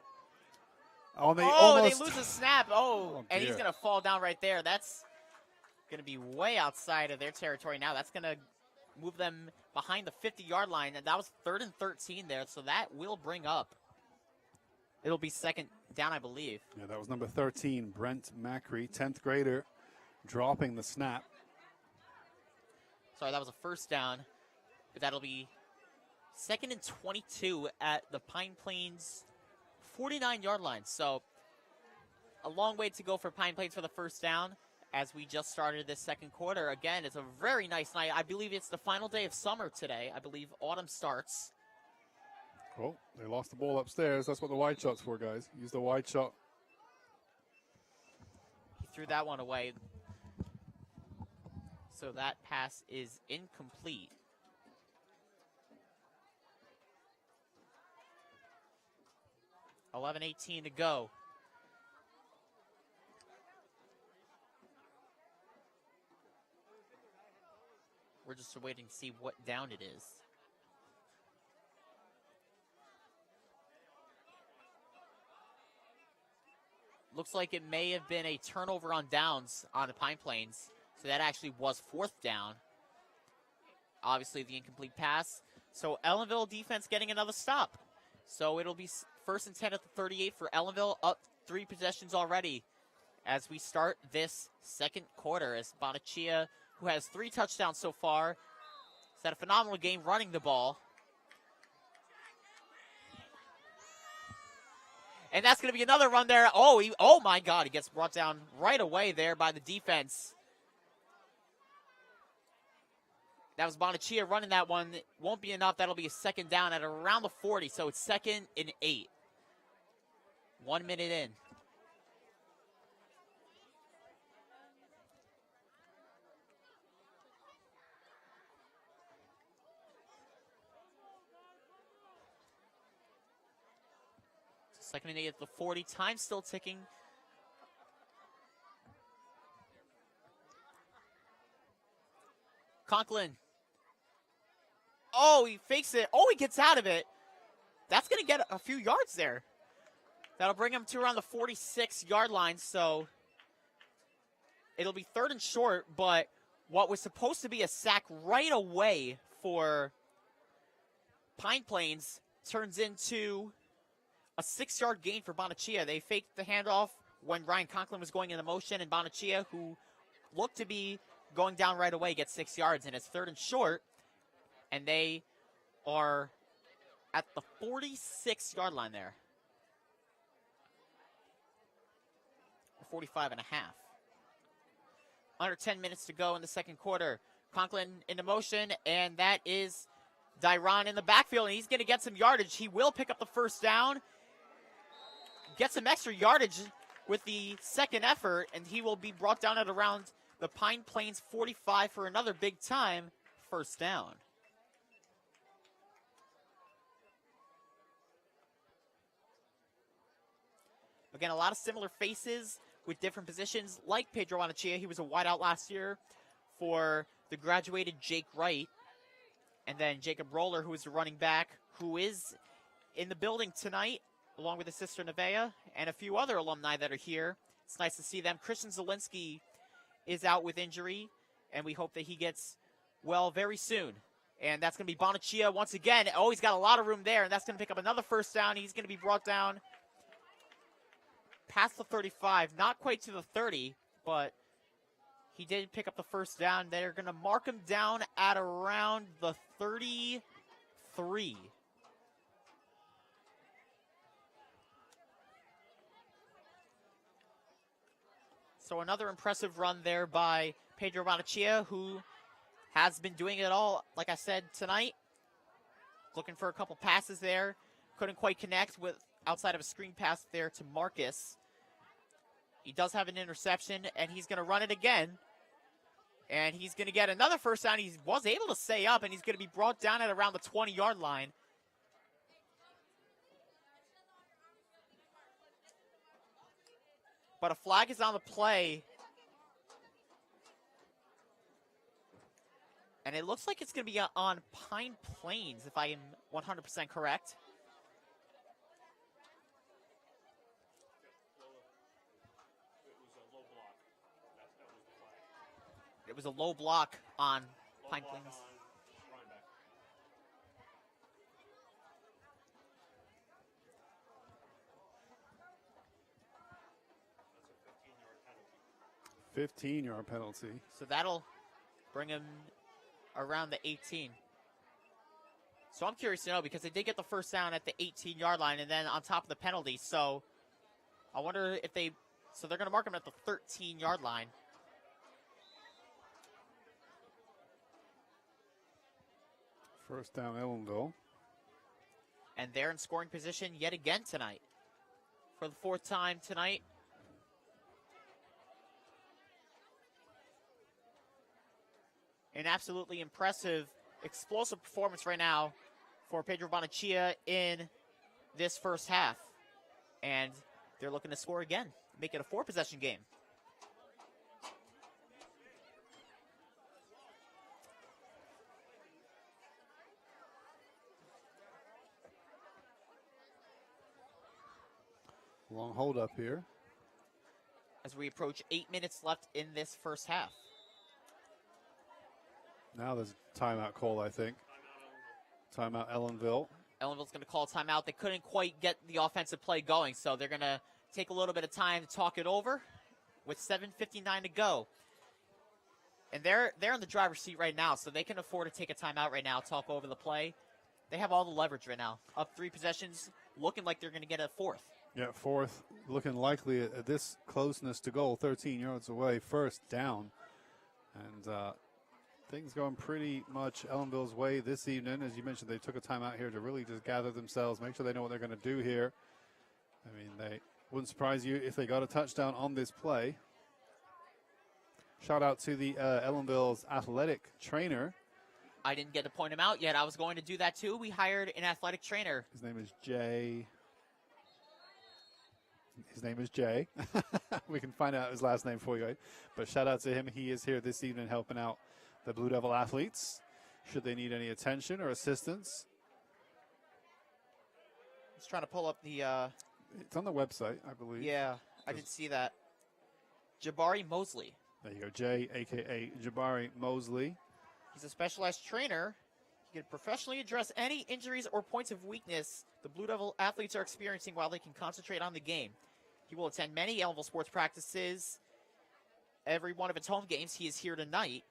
Oh, they lose a snap. Oh, And he's dear. going to fall down right there. That's going to be way outside of their territory now. That's going to move them behind the 50-yard line. And that was 3rd and 13 there, so that will bring up. It'll be 2nd down, I believe. Yeah, that was number 13, Brent Macri, 10th grader, dropping the snap. Sorry, that was a 1st down. But that'll be 2nd and 22 at the Pine Plains 49-yard line. So a long way to go for Pine Plains for the 1st down as we just started this 2nd quarter. Again, it's a very nice night. I believe it's the final day of summer today. I believe autumn starts. Oh, they lost the ball upstairs. That's what the wide shot's for, guys. Use the wide shot. He threw that one away. So that pass is incomplete. $11:18 to go. We're just waiting to see what down it is. Looks like it may have been a turnover on downs on the Pine Plains. So that actually was 4th down. Obviously the incomplete pass. So Ellenville defense getting another stop. So it'll be 1st and 10 at the 38 for Ellenville, up 3 possessions already as we start this 2nd quarter. As Bonaccia, who has 3 touchdowns so far, has had a phenomenal game running the ball. And that's going to be another run there. Oh my God, he gets brought down right away there by the defense. That was Bonaccia running that one. It won't be enough. That'll be a 2nd down at around the 40. So it's 2nd and 8. 1 minute in. So 2nd and 8 at the 40. Time still ticking. Conklin. Oh, he fakes it. Oh, he gets out of it. That's going to get a few yards there. That'll bring him to around the 46-yard line. So it'll be 3rd and short, but what was supposed to be a sack right away for Pine Plains turns into a 6-yard gain for Bonaccia. They faked the handoff when Ryan Conklin was going into motion, and Bonaccia, who looked to be going down right away, gets 6 yards, and it's 3rd and short. And they are at the 46-yard line there. 45 and a half. Under 10 minutes to go in the 2nd quarter. Conklin into motion, and that is Dyron in the backfield, and he's going to get some yardage. He will pick up the 1st down, get some extra yardage with the 2nd effort, and he will be brought down at around the Pine Plains 45 for another big time 1st down. Again, a lot of similar faces with different positions, like Pedro Bonaccia. He was a wideout last year for the graduated Jake Wright. And then Jacob Roller, who is the running back, who is in the building tonight, along with his sister Nevaeh, and a few other alumni that are here. It's nice to see them. Christian Zielinski is out with injury, and we hope that he gets well very soon. And that's going to be Bonaccia once again. Oh, he's got a lot of room there, and that's going to pick up another 1st down. He's going to be brought down past the 35, not quite to the 30, but he did pick up the 1st down. They're going to mark him down at around the 33. So another impressive run there by Pedro Bonaccia, who has been doing it all, like I said, tonight. Looking for a couple passes there. Couldn't quite connect with outside of a screen pass there to Marcus. He does have an interception, and he's going to run it again. And he's going to get another first down. He was able to stay up, and he's going to be brought down at around the 20-yard line. But a flag is on the play. And it looks like it's going to be on Pine Plains, if I am 100% correct. It was a low block on Pine Plains. That's a 15-yard penalty. So that'll bring him around the 18. So I'm curious to know, because they did get the first down at the 18-yard line and then on top of the penalty. So I wonder if they, so they're going to mark him at the 13-yard line. First down, Ellenville. And they're in scoring position yet again tonight. For the fourth time tonight. An absolutely impressive, explosive performance right now for Pedro Bonachia in this first half. And they're looking to score again, make it a 4-possession game. Long hold up here. As we approach 8 minutes left in this first half. Now there's a timeout call, I think. Timeout Ellenville. Ellenville's going to call timeout. They couldn't quite get the offensive play going, so they're going to take a little bit of time to talk it over with 7:59 to go. And they're in the driver's seat right now, so they can afford to take a timeout right now, talk over the play. They have all the leverage right now. Up 3 possessions, looking like they're going to get a fourth. Yeah, fourth, looking likely at this closeness to goal, 13 yards away, first down. And things going pretty much Ellenville's way this evening. As you mentioned, they took a timeout here to really just gather themselves, make sure they know what they're going to do here. I mean, they wouldn't surprise you if they got a touchdown on this play. Shout out to the Ellenville's athletic trainer. I didn't get to point him out yet. I was going to do that too. We hired an athletic trainer. His name is Jay. His name is Jay. We can find out his last name for you. But shout out to him. He is here this evening helping out the Blue Devil athletes, should they need any attention or assistance. Just trying to pull up the... It's on the website, I believe. Yeah, I did see that. Jabari Mosley. There you go, Jay, a.k.a. Jabari Mosley. He's a specialized trainer. He can professionally address any injuries or points of weakness the Blue Devil athletes are experiencing while they can concentrate on the game. He will attend many Ellenville sports practices. Every one of its home games, he is here tonight.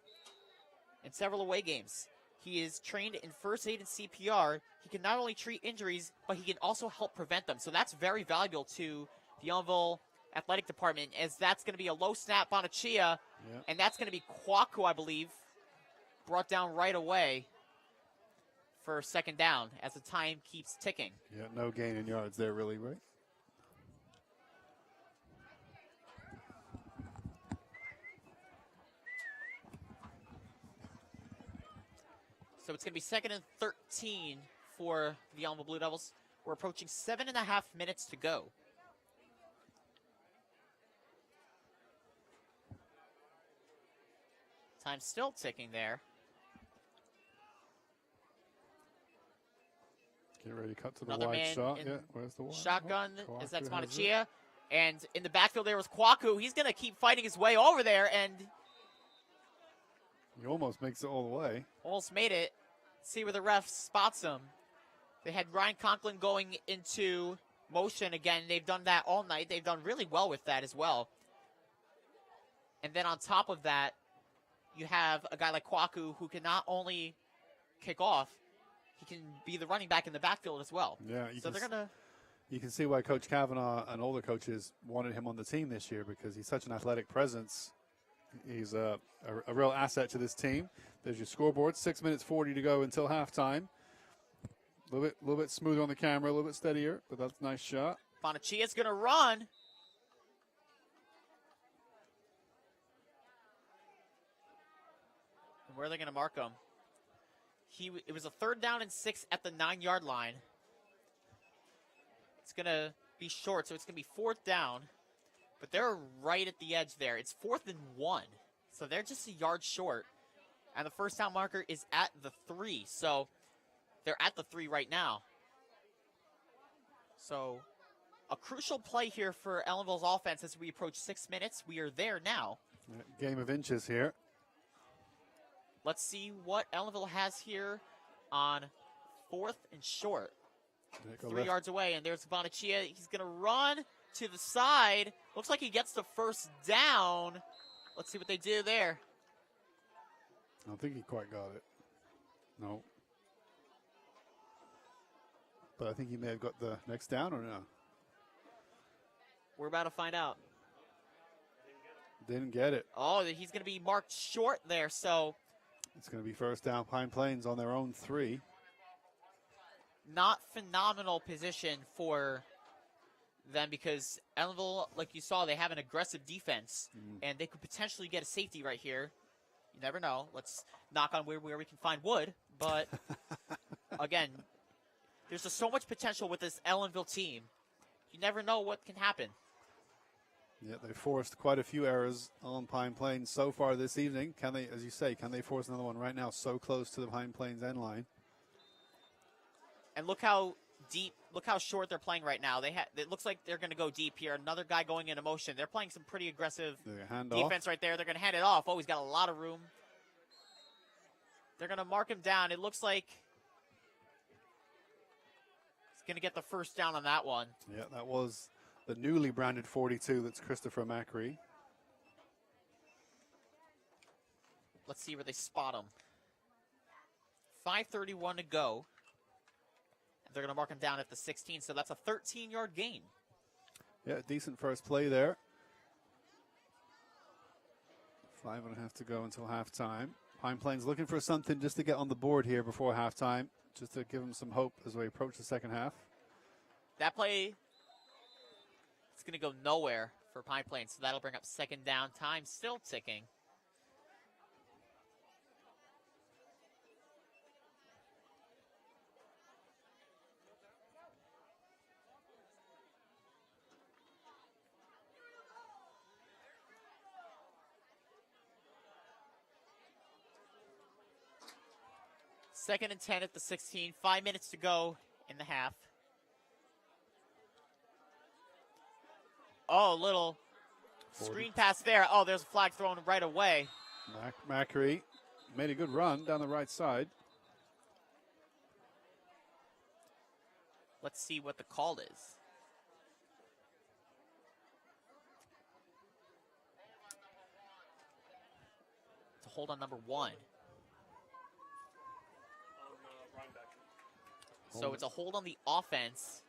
And several away games. He is trained in first aid and CPR. He can not only treat injuries, but he can also help prevent them. So that's very valuable to the Ellenville athletic department, as that's going to be a low snap on Bonachia. And that's going to be Kwaku, I believe, brought down right away for second down as the time keeps ticking. Yeah, no gain in yards there, really, right? So it's going to be 2nd and 13 for the Ellenville Blue Devils. We're approaching 7.5 minutes to go. Time still ticking there. Get ready to cut to the Another wide man shot. in Yeah, where's the wide? shotgun, Oh, as that's Kwaku has it. Bonachia. And in the backfield there was Kwaku. He's going to keep fighting his way over there and He almost makes it all the way. almost made it. See where the ref spots him. They had Ryan Conklin going into motion again. They've done that all night. They've done really well with that as well. And then on top of that, you have a guy like Kwaku who can not only kick off, he can be the running back in the backfield as well. Yeah, So they're going to... You can see why Coach Kavanaugh and older coaches wanted him on the team this year, because he's such an athletic presence. He's a real asset to this team. There's your scoreboard. 6 minutes 40 to go until halftime. A little bit smoother on the camera, a little bit steadier, but that's a nice shot. Bonacia's going to run. And where are they going to mark him? It was a 3rd down and 6 at the 9-yard line. It's going to be short, so it's going to be 4th down. But they're right at the edge there. It's 4th and 1. So they're just a yard short. And the first down marker is at the 3. So they're at the 3 right now. So a crucial play here for Ellenville's offense as we approach 6 minutes. We are there now. Game of inches here. Let's see what Ellenville has here on 4th and short. 3 yards away, and there's Bonachia. He's going to run to the side. Looks like he gets the first down. Let's see what they do there. I don't think he quite got it. No. But I think he may have got the next down or no. We're about to find out. Didn't get it. Oh, he's going to be marked short there, so. It's going to be first down. Pine Plains on their own 3. Not phenomenal position for them because Ellenville, like you saw, they have an aggressive defense, and they could potentially get a safety right here. You never know. Let's knock on where we can find wood. But, again, there's just so much potential with this Ellenville team. You never know what can happen. Yeah, they forced quite a few errors on Pine Plains so far this evening. Can they, as you say, can they force another one right now so close to the Pine Plains end line? And look how deep, look how short they're playing right now. It looks like they're going to go deep here. Another guy going into motion. They're playing some pretty aggressive defense right there. They're going to hand it off. Oh, he's got a lot of room. They're going to mark him down. It looks like he's going to get the first down on that one. Yeah, that was the newly branded 42. That's Christopher Macri. Let's see where they spot him. 5:31 to go. They're going to mark him down at the 16, so that's a 13-yard gain. Yeah, decent first play there. 5.5 to go until halftime. Pine Plains looking for something just to get on the board here before halftime, just to give them some hope as we approach the second half. That play, it's going to go nowhere for Pine Plains, so that'll bring up second down. Time still ticking. Second and 10 at the 16. 5 minutes to go in the half. Oh, little 40. Screen pass there. Oh, there's a flag thrown right away. Macri made a good run down the right side. Let's see what the call is. It's a hold on number 1. So it's a hold on the offense.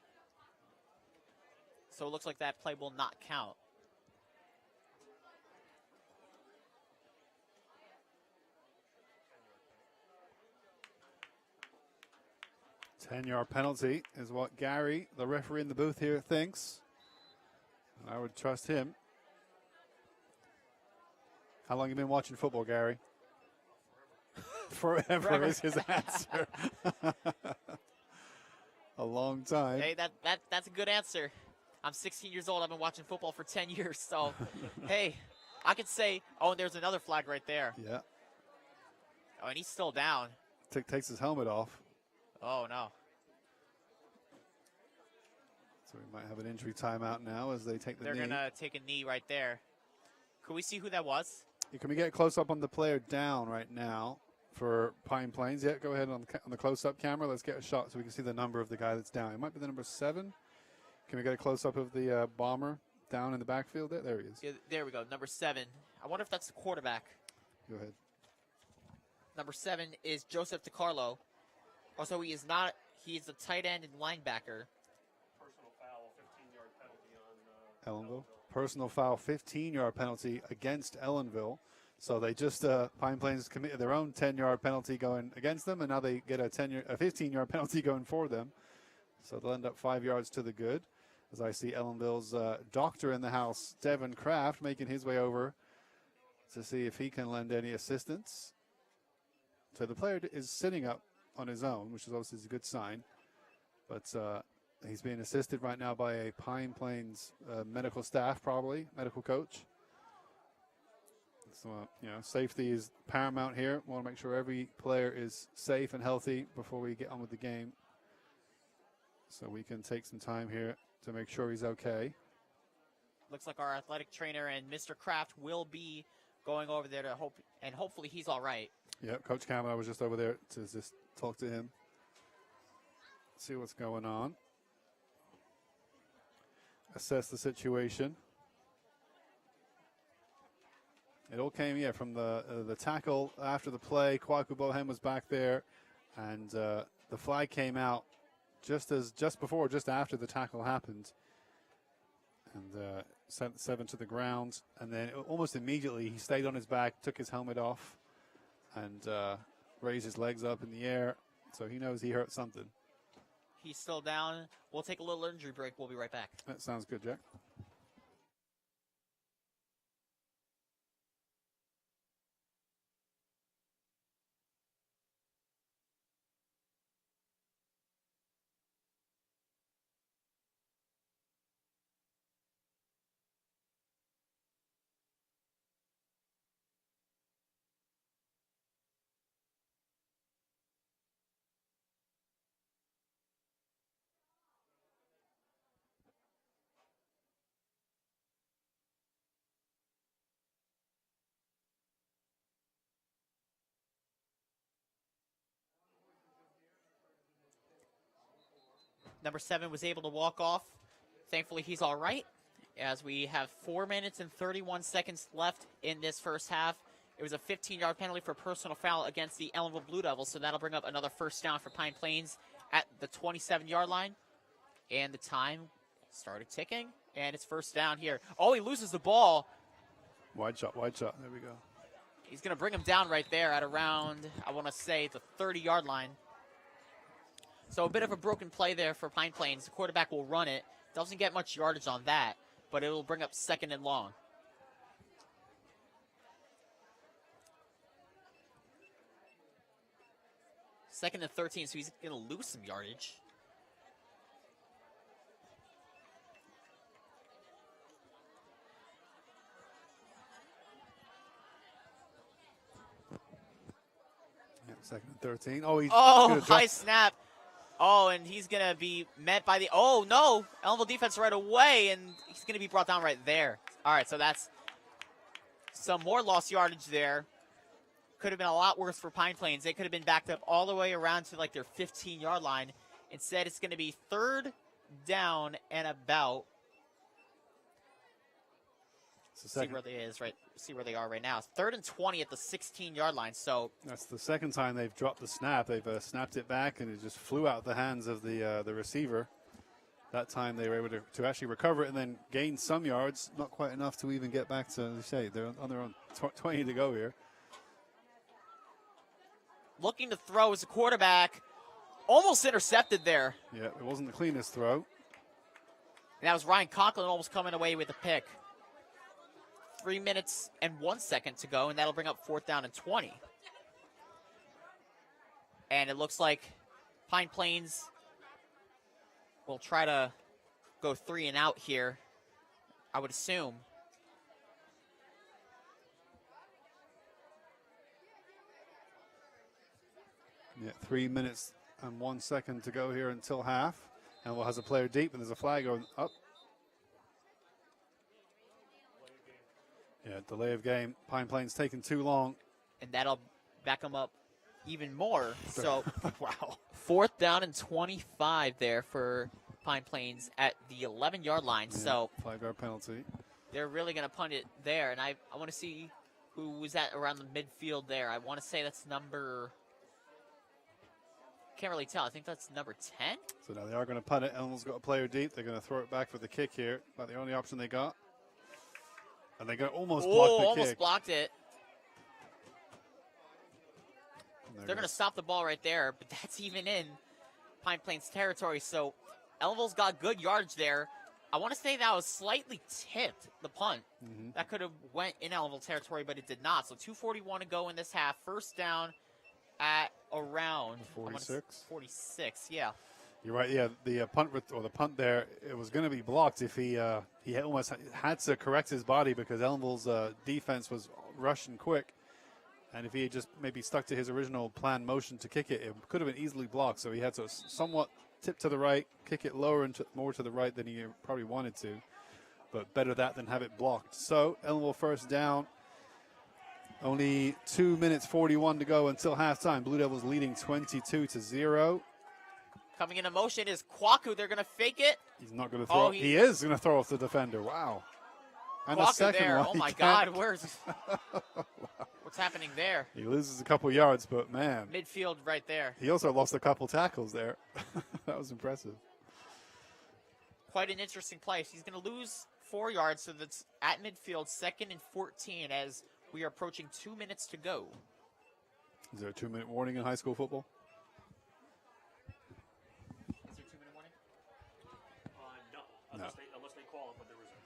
So it looks like that play will not count. Ten-yard penalty is what Gary, the referee in the booth here, thinks. And I would trust him. How long have you been watching football, Gary? Forever is his answer. A long time. Hey, that's a good answer. I'm 16 years old. I've been watching football for 10 years. So, hey, I could say, oh, and there's another flag right there. Yeah. Oh, and he's still down. Takes his helmet off. Oh, no. So we might have an injury timeout now as they take the knee. They're going to take a knee right there. Could we see who that was? Can we get a close-up on the player down right now for Pine Plains? Yeah, go ahead on the close-up camera. Let's get a shot so we can see the number of the guy that's down. It might be the number 7. Can we get a close-up of the bomber down in the backfield? There he is. Yeah, there we go, number 7. I wonder if that's the quarterback. Go ahead. Number 7 is Joseph DiCarlo. Also, he is not. He is a tight end and linebacker. Personal foul, 15-yard penalty on Ellenville. Personal foul, 15-yard penalty against Ellenville. So they just, Pine Plains committed their own 10-yard penalty going against them, and now they get a 15-yard penalty going for them. So they'll end up 5 yards to the good. As I see Ellenville's doctor in the house, Devin Kraft, making his way over to see if he can lend any assistance. So the player is sitting up on his own, which is obviously a good sign. But he's being assisted right now by a Pine Plains medical staff, probably, medical coach. So, safety is paramount here. We want to make sure every player is safe and healthy before we get on with the game. So we can take some time here to make sure he's okay. Looks like our athletic trainer and Mr. Kraft will be going over there to hopefully he's all right. Yep, Coach Campbell, I was just over there to just talk to him, see what's going on, assess the situation. It all came, from the tackle after the play. Kwaku Bohem was back there, and the flag came out just after the tackle happened, and sent 7 to the ground. And then almost immediately he stayed on his back, took his helmet off, and raised his legs up in the air. So he knows he hurt something. He's still down. We'll take a little injury break. We'll be right back. That sounds good, Jack. Number 7 was able to walk off. Thankfully, he's all right, as we have 4 minutes and 31 seconds left in this first half. It was a 15-yard penalty for personal foul against the Ellenville Blue Devils, so that'll bring up another first down for Pine Plains at the 27-yard line. And the time started ticking, and it's first down here. Oh, he loses the ball. Wide shot. There we go. He's going to bring him down right there at around, I want to say, the 30-yard line. So a bit of a broken play there for Pine Plains. The quarterback will run it. Doesn't get much yardage on that, but it will bring up 2nd and long. Second and 13, so he's going to lose some yardage. Yeah, 2nd and 13. Oh, he's high snap. Oh, and he's going to be met by the... Oh, no. Ellenville defense right away, and he's going to be brought down right there. All right, so that's some more lost yardage there. Could have been a lot worse for Pine Plains. They could have been backed up all the way around to, like, their 15-yard line. Instead, it's going to be 3rd down and about... See where they are right now. 3rd and 20 at the 16-yard line. So that's the second time they've dropped the snap. They've snapped it back, and it just flew out the hands of the receiver. That time they were able to actually recover it and then gain some yards. Not quite enough to even get back to, as you say, they're on their own 20 to go here. Looking to throw as a quarterback. Almost intercepted there. Yeah, it wasn't the cleanest throw. And that was Ryan Conklin almost coming away with a pick. 3 minutes and 1 second to go, and that'll bring up 4th down and 20. And it looks like Pine Plains will try to go 3 and out here, I would assume. Yeah, 3 minutes and 1 second to go here until half. Ellenville has a player deep, and there's a flag going up. Yeah, delay of game. Pine Plains taking too long. And that'll back them up even more. So, wow. 4th down and 25 there for Pine Plains at the 11-yard line. Yeah, so 5-yard penalty. They're really going to punt it there. And I want to see who was at around the midfield there. I want to say that's number... Can't really tell. I think that's number 10. So now they are going to punt it. Ellenville's got a player deep. They're going to throw it back for the kick here. About the only option they got. And they're going to almost block the kick. Almost blocked it. They're going to stop the ball right there, but that's even in Pine Plains territory. So Ellenville's got good yardage there. I want to say that was slightly tipped, the punt. That could have went in Ellenville territory, but it did not. So 2:41 to go in this half. First down at around 46. 46, yeah. You're right. Yeah, the punt there, it was going to be blocked if he almost had to correct his body because Ellenville's defense was rushing quick, and if he had just maybe stuck to his original planned motion to kick it, it could have been easily blocked. So he had to somewhat tip to the right, kick it lower and more to the right than he probably wanted to, but better that than have it blocked. So Ellenville first down. Only 2 minutes 41 to go until halftime. Blue Devils leading 22-0. Coming into motion is Kwaku. They're going to fake it. He's not going to throw. He is going to throw off the defender. Wow. And Kwaku a second there. one. Oh my God, what's happening there? He loses a couple yards, but man, Midfield right there. he also lost a couple tackles there. That was impressive. Quite an interesting play. He's going to lose 4 yards, so that's at midfield, 2nd and 14 as we are approaching 2 minutes to go. Is there a 2-minute warning in high school football? Is there a 2-minute warning? No, unless they call it, but there isn't.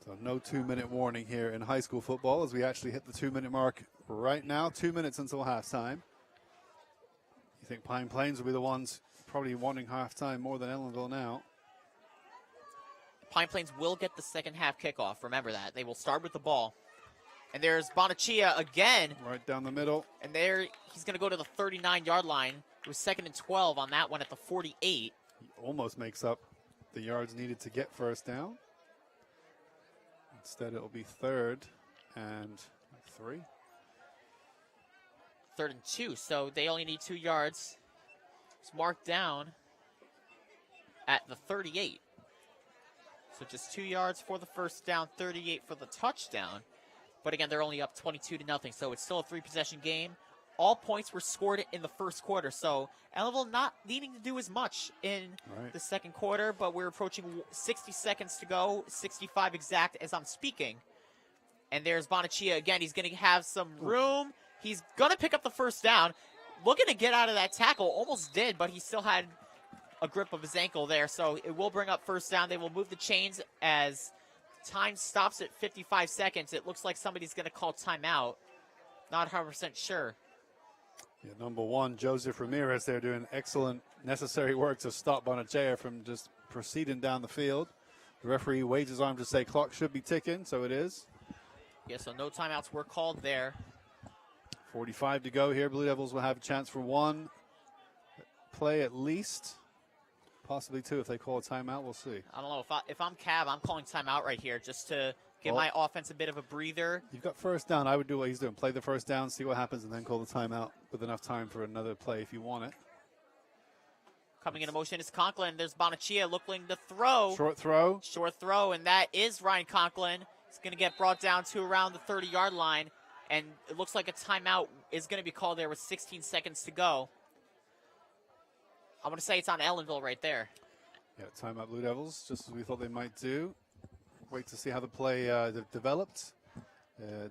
So no 2-minute warning here in high school football as we actually hit the 2-minute mark right now. 2 minutes until halftime. You think Pine Plains will be the ones probably wanting halftime more than Ellenville now? Pine Plains will get the second half kickoff. Remember that. They will start with the ball. And there's Bonachia again. Right down the middle. And there he's going to go to the 39-yard line. It was 2nd and 12 on that one at the 48. He almost makes up the yards needed to get first down. Instead, it'll be 3rd and 3. 3rd and 2, so they only need 2 yards. It's marked down at the 38. So just 2 yards for the first down, 38 for the touchdown. But again, they're only up 22-0, so it's still a 3-possession game. All points were scored in the first quarter, so Ellenville not needing to do as much in the second quarter, but we're approaching 60 seconds to go, 65 exact as I'm speaking. And there's Bonachia again. He's going to have some room. He's going to pick up the first down. Looking to get out of that tackle. Almost did, but he still had a grip of his ankle there, so it will bring up first down. They will move the chains as time stops at 55 seconds. It looks like somebody's going to call timeout. Not 100% sure. Yeah, number 1, Joseph Ramirez there doing excellent necessary work to stop Bonachea from just proceeding down the field. The referee waves his arm to say clock should be ticking, so it is. Yeah, so no timeouts were called there. 45 to go here. Blue Devils will have a chance for 1 play at least. Possibly 2 if they call a timeout. We'll see. I don't know. If I'm Cab, I'm calling timeout right here just to give my offense a bit of a breather. You've got first down. I would do what he's doing. Play the first down, see what happens, and then call the timeout with enough time for another play if you want it. Coming into motion is Conklin. There's Bonachia looking to throw. Short throw. Short throw, and that is Ryan Conklin. He's going to get brought down to around the 30-yard line, and it looks like a timeout is going to be called there with 16 seconds to go. I'm going to say it's on Ellenville right there. Yeah, timeout Blue Devils, just as we thought they might do. Wait to see how the play developed.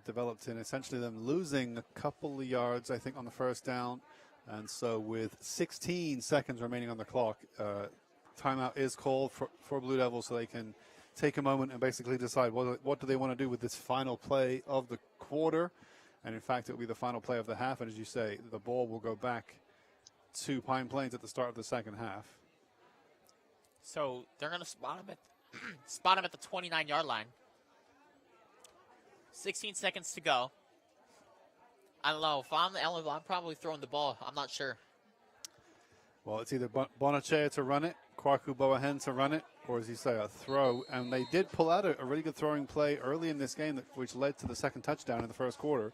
Developed in essentially them losing a couple of yards, I think, on the first down. And so with 16 seconds remaining on the clock, timeout is called for Blue Devils so they can take a moment and basically decide what do they want to do with this final play of the quarter. And in fact, it will be the final play of the half. And as you say, the ball will go back to Pine Plains at the start of the second half. So they're going to spot him at the 29-yard line. 16 seconds to go. I don't know. If I'm Ellenville, I'm probably throwing the ball. I'm not sure. Well, it's either Bonachea to run it, Kwaku Boahen to run it, or as you say, a throw. And they did pull out a really good throwing play early in this game, which led to the second touchdown in the first quarter.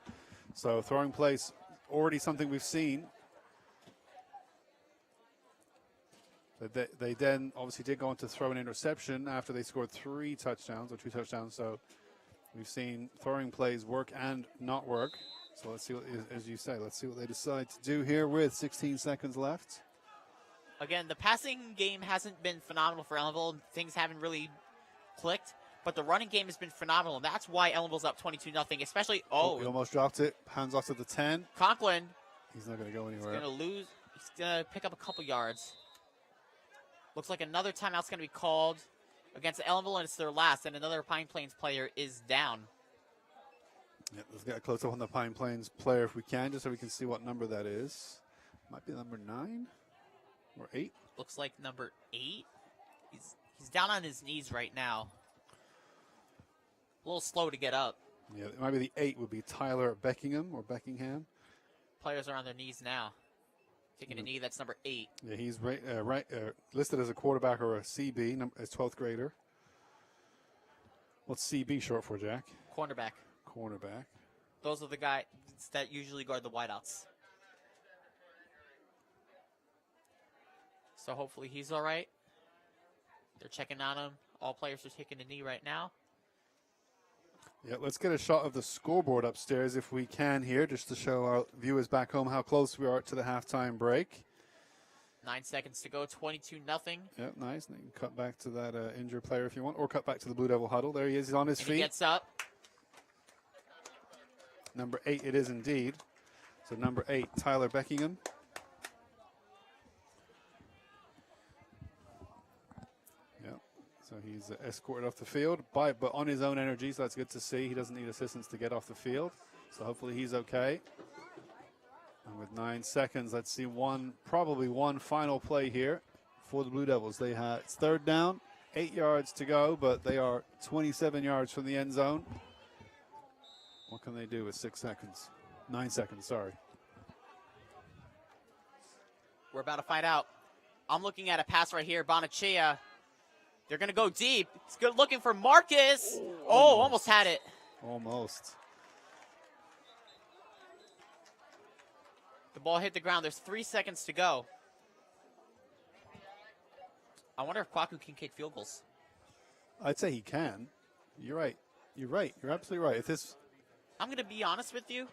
So throwing plays already something we've seen. They then obviously did go on to throw an interception after they scored 2 touchdowns. So we've seen throwing plays work and not work. So let's see what, as you say, let's see what they decide to do here with 16 seconds left. Again, the passing game hasn't been phenomenal for Ellenville. Things haven't really clicked, but the running game has been phenomenal, and that's why Ellenville's up 22-0, especially, He almost dropped it. Hands off to the 10. Conklin He's not going to go He's anywhere. going to lose. He's going to pick up a couple yards. Looks like another timeout's going to be called against Ellenville, and it's their last, and another Pine Plains player is down. Yeah, let's get a close up on the Pine Plains player if we can, just so we can see what number that is. Might be number 9 or 8. Looks like number 8. He's down on his knees right now. A little slow to get up. Yeah, it might be the 8 would be Tyler Beckingham. Players are on their knees now. Taking a knee, that's number 8. Yeah, he's listed as a quarterback or a CB, as 12th grader. What's CB short for, Jack? Cornerback. Cornerback. Those are the guys that usually guard the wideouts. So hopefully he's all right. They're checking on him. All players are taking a knee right now. Yeah, let's get a shot of the scoreboard upstairs if we can here, just to show our viewers back home how close we are to the halftime break. 9 seconds to go, 22-0. Yep, nice. And you can cut back to that injured player if you want, or cut back to the Blue Devil huddle. There he is. He's on his feet. He gets up. Number 8 it is indeed. So number 8, Tyler Beckingham. Yep. So he's escorted off the field, but on his own energy, so that's good to see. He doesn't need assistance to get off the field. So hopefully he's okay. And with 9 seconds, let's see probably one final play here for the Blue Devils. It's 3rd down, 8 yards to go, but they are 27 yards from the end zone. What can they do with 6 seconds? 9 seconds, sorry. We're about to find out. I'm looking at a pass right here. Bonaccia. They're going to go deep. He's good looking for Marcus. Almost had it. Almost. The ball hit the ground. There's 3 seconds to go. I wonder if Kwaku can kick field goals. I'd say he can. You're right. You're absolutely right. I'm going to be honest with you.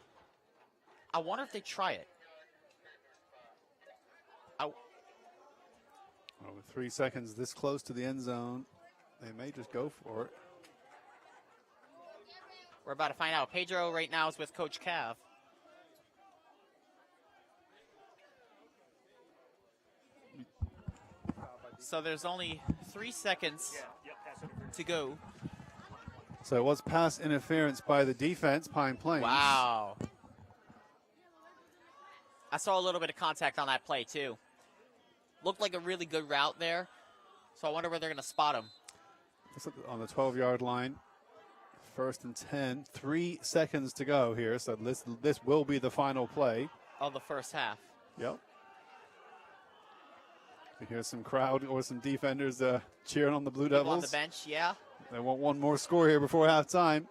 I wonder if they try it. With 3 seconds this close to the end zone, they may just go for it. We're about to find out. Pedro right now is with Coach Cav. So there's only 3 seconds to go. So it was pass interference by the defense, Pine Plains. Wow. I saw a little bit of contact on that play, too. Looked like a really good route there. So I wonder where they're going to spot him. On the 12-yard line. 1st and 10. 3 seconds to go here. So this will be the final play of the first half. Yep. We hear some crowd or some defenders cheering on the Blue Devils. On the bench, yeah. They want one more score here before halftime.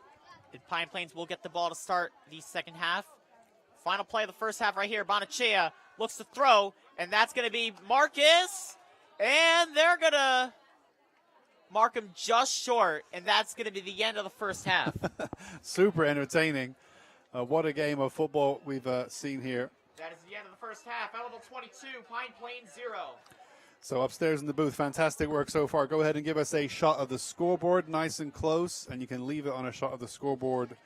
And Pine Plains will get the ball to start the second half. Final play of the first half right here. Bonaccia looks to throw, and that's going to be Marcus. And they're going to mark him just short, and that's going to be the end of the first half. Super entertaining. What a game of football we've seen here. That is the end of the first half. Ellenville 22, Pine Plains 0. So upstairs in the booth, fantastic work so far. Go ahead and give us a shot of the scoreboard, nice and close, and you can leave it on a shot of the scoreboard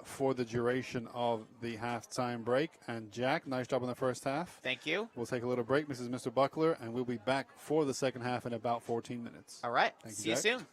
for the duration of the halftime break. And Jack, nice job on the first half. Thank you. We'll take a little break, Mr. Buckler, and we'll be back for the second half in about 14 minutes. All right. Thank you, See you Jack. soon.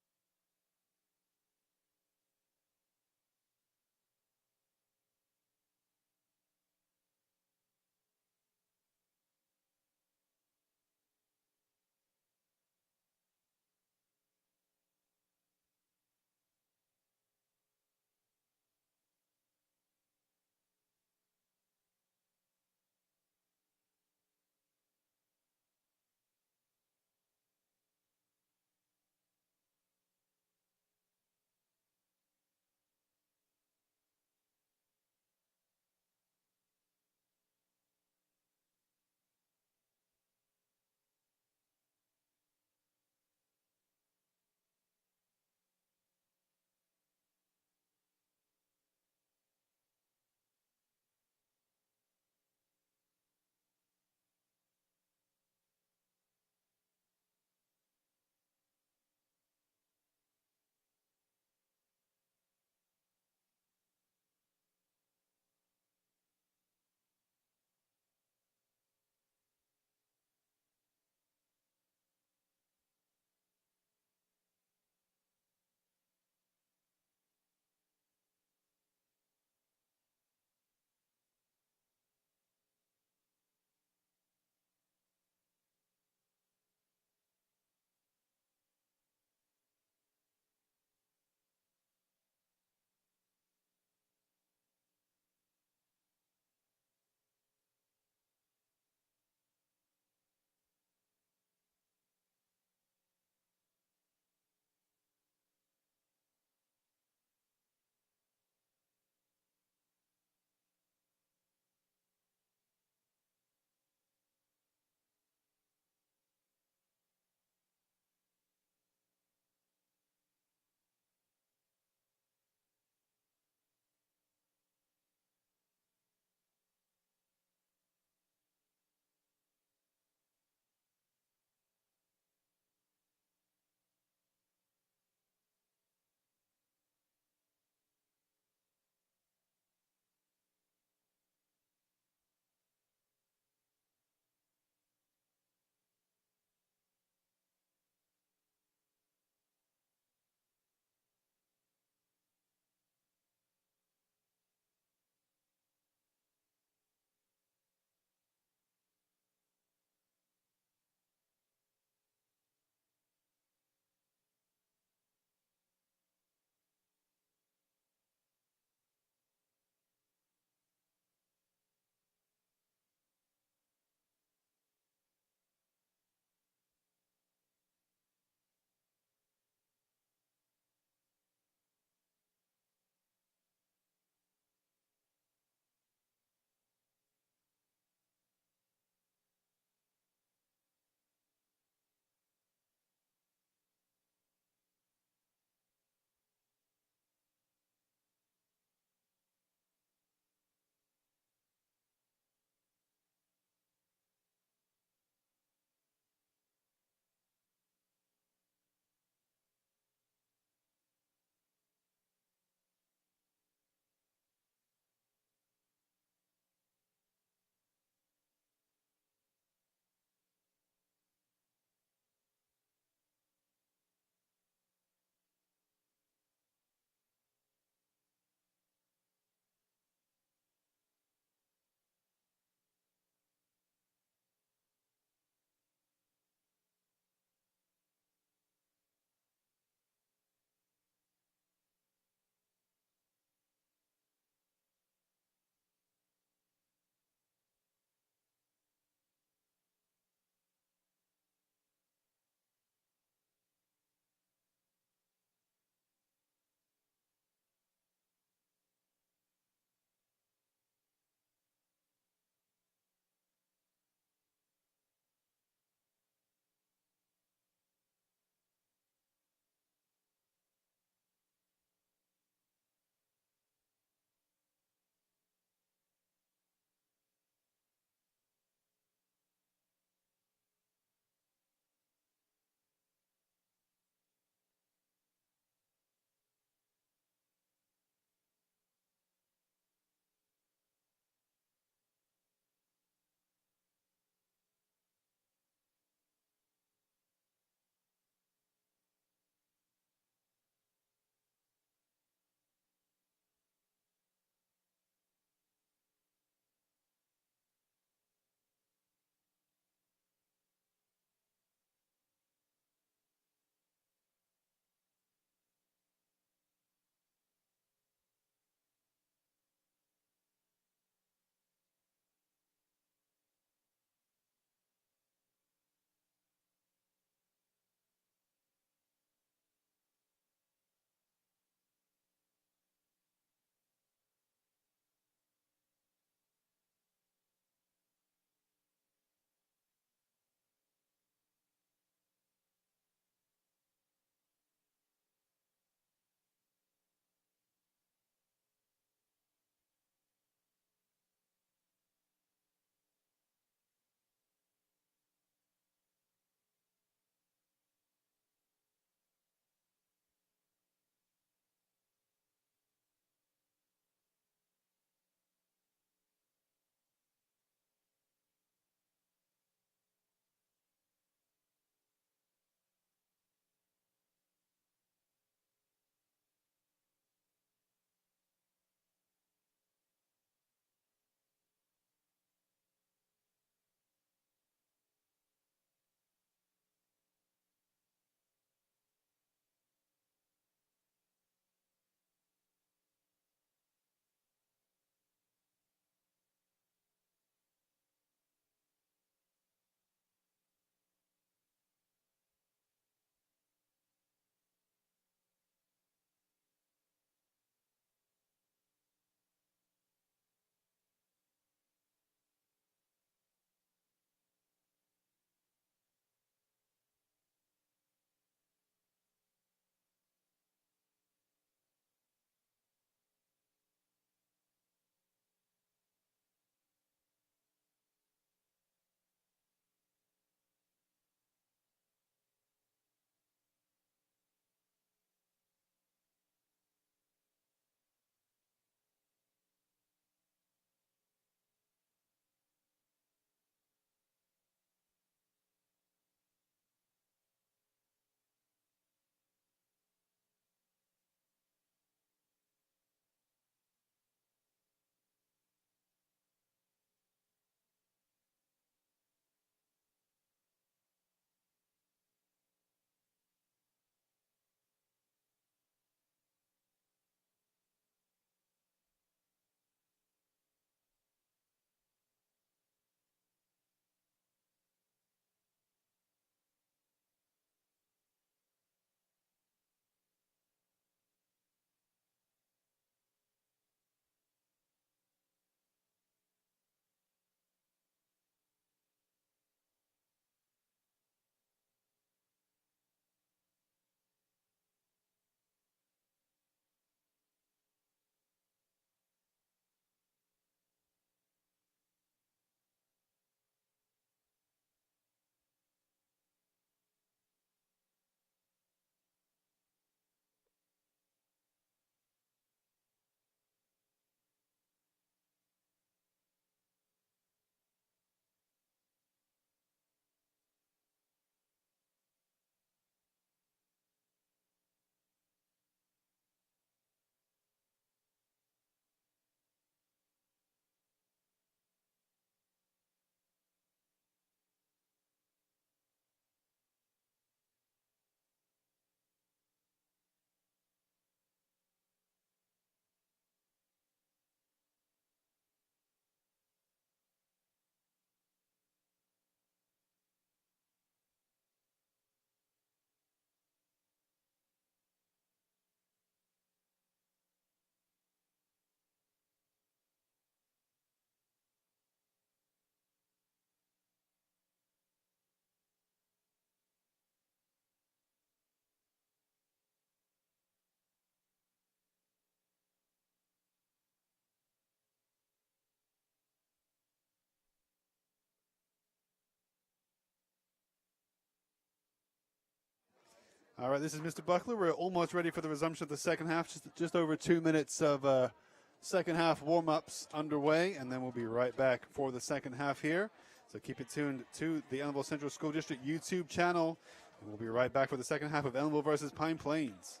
All right, this is Mr. Buckler. We're almost ready for the resumption of the second half. Just over 2 minutes of second half warm-ups underway, and then we'll be right back for the second half here. So keep it tuned to the Ellenville Central School District YouTube channel, and we'll be right back for the second half of Ellenville versus Pine Plains.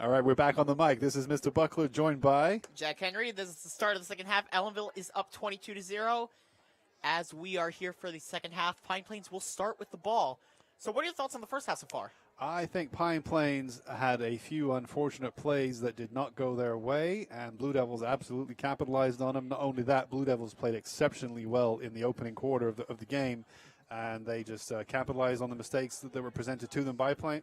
All right, we're back on the mic. This is Mr. Buckler, joined by Jack Henry. This is the start of the second half. Ellenville is up 22-0. As we are here for the second half, Pine Plains will start with the ball. So what are your thoughts on the first half so far? I think Pine Plains had a few unfortunate plays that did not go their way, and Blue Devils absolutely capitalized on them. Not only that, Blue Devils played exceptionally well in the opening quarter of the game, and they just capitalized on the mistakes that were presented to them by Pine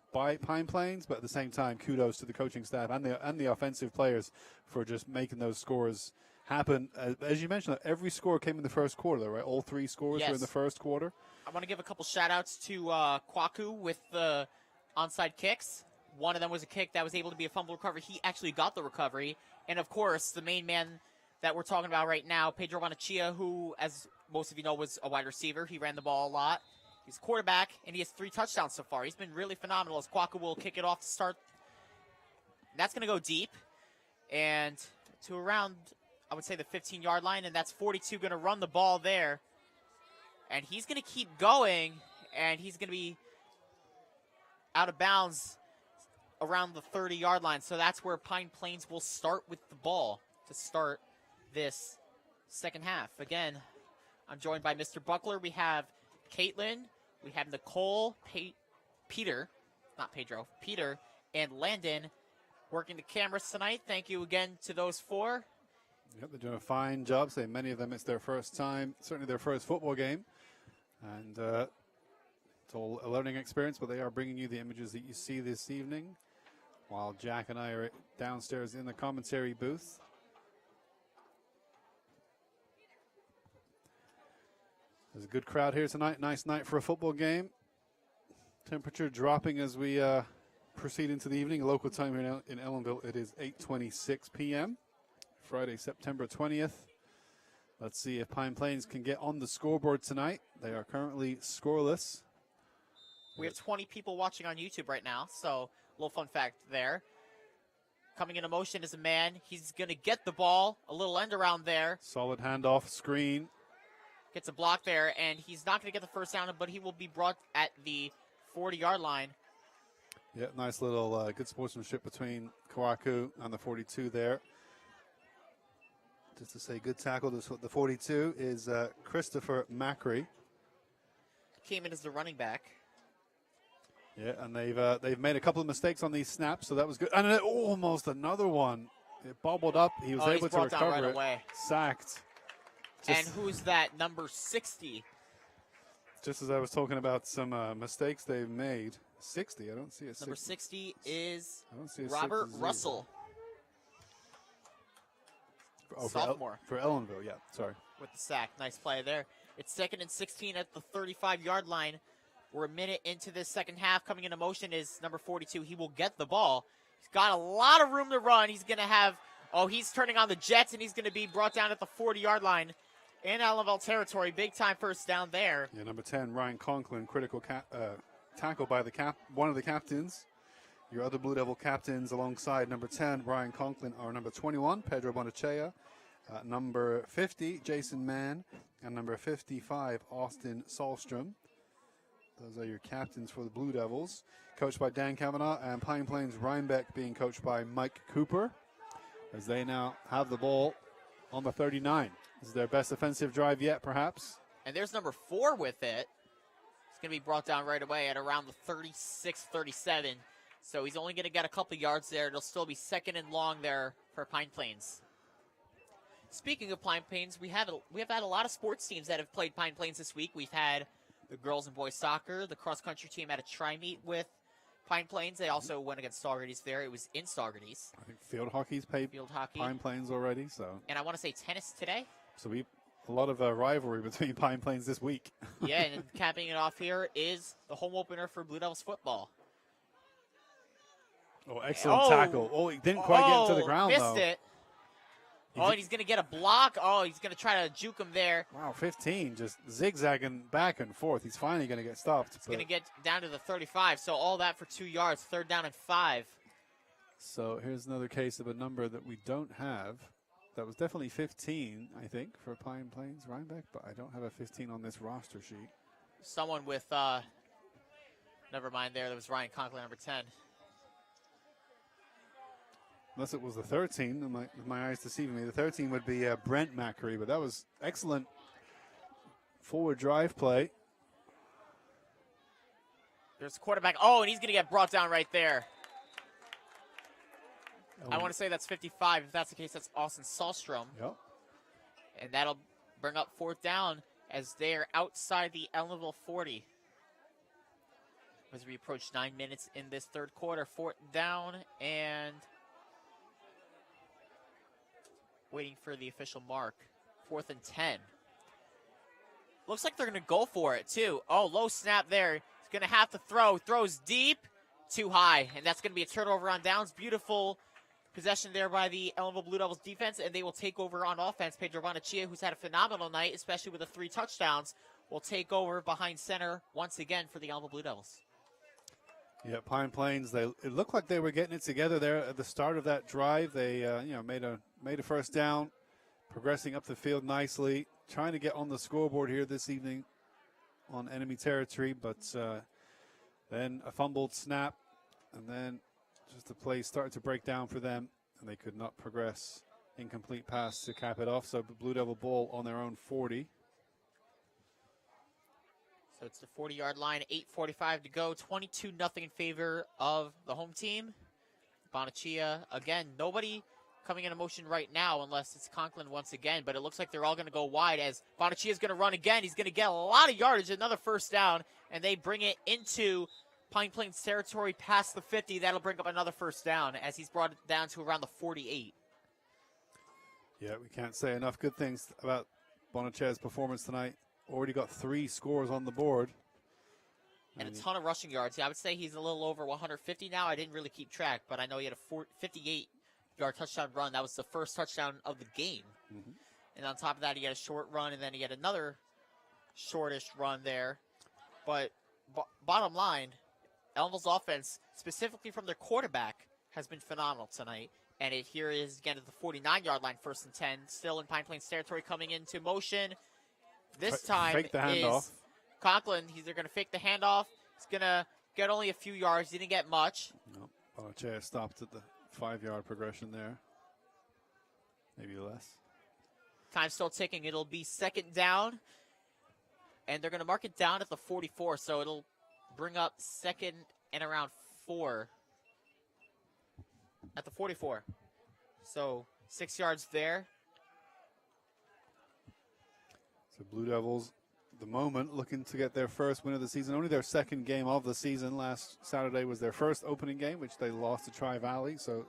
Plains. But at the same time, kudos to the coaching staff and the offensive players for just making those scores happen. As you mentioned, every score came in the first quarter, right? All three scores were in the first quarter. I want to give a couple shout-outs to Kwaku with the onside kicks. One of them was a kick that was able to be a fumble recovery. He actually got the recovery. And, of course, the main man that we're talking about right now, Pedro Bonachia, who, as most of you know, was a wide receiver. He ran the ball a lot. He's a quarterback, and he has 3 touchdowns so far. He's been really phenomenal as Kwaku will kick it off to start. That's going to go deep and to around, I would say, the 15-yard line, and that's 42 going to run the ball there. And he's going to keep going, and he's going to be out of bounds around the 30-yard line. So that's where Pine Plains will start with the ball to start this second half. Again, I'm joined by Mr. Buckler. We have Caitlin, we have Nicole, Peter, and Landon working the cameras tonight. Thank you again to those 4. Yep, they're doing a fine job. Say many of them, it's their first time, certainly their first football game. And it's all a learning experience, but they are bringing you the images that you see this evening while Jack and I are downstairs in the commentary booth. There's a good crowd here tonight. Nice night for a football game. Temperature dropping as we proceed into the evening. Local time here in Ellenville, it is 8:26 p.m. Friday, September 20th. Let's see if Pine Plains can get on the scoreboard tonight. They are currently scoreless. We have 20 people watching on YouTube right now, so a little fun fact there. Coming into motion is a man. He's going to get the ball. A little end around there. Solid handoff screen. Gets a block there, and he's not going to get the first down, but he will be brought at the 40-yard line. Yeah, nice little good sportsmanship between Kawaku and the 42 there. Just to say, good tackle. The 42 is Christopher Macri. Came in as the running back. Yeah, and they've made a couple of mistakes on these snaps, so that was good. And almost another one. It bobbled up. He was able to recover right it. Away. Sacked. And who's that? Number 60. Just as I was talking about some mistakes they've made. 60. I don't see a 60. Number 60 is I don't see a Robert 60. Russell. Sophomore. For Ellenville, yeah. Sorry. With the sack. Nice play there. It's 2nd and 16 at the 35-yard line. We're a minute into this second half. Coming into motion is number 42. He will get the ball. He's got a lot of room to run. He's going to have, he's turning on the Jets, and he's going to be brought down at the 40-yard line in Ellenville territory. Big time first down there. Yeah, number 10, Ryan Conklin, critical tackle by one of the captains. Your other Blue Devil captains alongside number 10, Ryan Conklin, are number 21, Pedro Bonachea, number 50, Jason Mann, and number 55, Austin Sahlstrom. Those are your captains for the Blue Devils. Coached by Dan Kavanaugh, and Pine Plains Rhinebeck being coached by Mike Cooper, as they now have the ball on the 39. This is their best offensive drive yet, perhaps. And there's number 4 with it. It's going to be brought down right away at around the 36, 37. So he's only going to get a couple yards there. It'll still be 2nd and long there for Pine Plains. Speaking of Pine Plains, we have had a lot of sports teams that have played Pine Plains this week. We've had the girls and boys soccer. The cross-country team had a tri-meet with Pine Plains. They also went against Saugerties there. It was in Saugerties. I think field hockey's paid Field hockey. Pine Plains already. So. And I want to say tennis today. So a lot of rivalry between Pine Plains this week. Yeah, and capping it off here is the home opener for Blue Devils football. Oh, excellent tackle. Oh, he didn't quite get into the ground, missed it. And he's going to get a block. He's going to try to juke him there. Wow, 15, just zigzagging back and forth. He's finally going to get stopped. He's going to get down to the 35, so all that for 2 yards, 3rd down and 5. So here's another case of a number that we don't have. That was definitely 15, I think, for Pine Plains Rhinebeck, but I don't have a 15 on this roster sheet. Someone with, never mind there, that was Ryan Conklin, number 10. Unless it was the 13, my eyes deceiving me. The 13 would be Brent Macri, but that was excellent forward drive play. There's the quarterback. And he's going to get brought down right there. I want to say that's 55. If that's the case, that's Austin Sahlstrom. Yep. And that'll bring up 4th down as they're outside the Ellenville 40. As we approach 9 minutes in this 3rd quarter, 4th down and waiting for the official mark. 4th and 10. Looks like they're going to go for it, too. Low snap there. He's going to have to throw. Throws deep, too high. And that's going to be a turnover on downs. Beautiful possession there by the Ellenville Blue Devils defense, and they will take over on offense. Pedro Bonachia, who's had a phenomenal night, especially with the 3 touchdowns, will take over behind center once again for the Ellenville Blue Devils. Yeah, Pine Plains, it looked like they were getting it together there at the start of that drive. They made a first down, progressing up the field nicely, trying to get on the scoreboard here this evening on enemy territory, but then a fumbled snap, and then just the play started to break down for them, and they could not progress. Incomplete pass to cap it off, so Blue Devil ball on their own 40. So it's the 40-yard line, 8:45 to go, 22-0 in favor of the home team. Bonachia, again, nobody coming into motion right now unless it's Conklin once again, but it looks like they're all going to go wide as Bonachia is going to run again. He's going to get a lot of yardage, another first down, and they bring it into Pine Plains territory past the 50. That'll bring up another first down as he's brought it down to around the 48. Yeah, we can't say enough good things about Bonachia's performance tonight. Already got 3 scores on the board. And a ton of rushing yards. I would say he's a little over 150 now. I didn't really keep track, but I know he had a 58-yard touchdown run. That was the first touchdown of the game. Mm-hmm. And on top of that, he had a short run, and then he had another shortish run there. But bottom line, Ellenville's offense, specifically from their quarterback, has been phenomenal tonight. And here is again at the 49-yard line, 1st and 10. Still in Pine Plains territory, coming into motion. This time Fake the handoff. is Conklin. They're going to fake the handoff. He's going to get only a few yards. Didn't get much. No, Bonacea stopped at the 5-yard progression there. Maybe less. Time still ticking. It'll be 2nd down. And they're going to mark it down at the 44. So it'll bring up 2nd and around 4. At the 44. So 6 yards there. So Blue Devils, at the moment, looking to get their first win of the season. Only their 2nd game of the season. Last Saturday was their first opening game, which they lost to Tri-Valley. So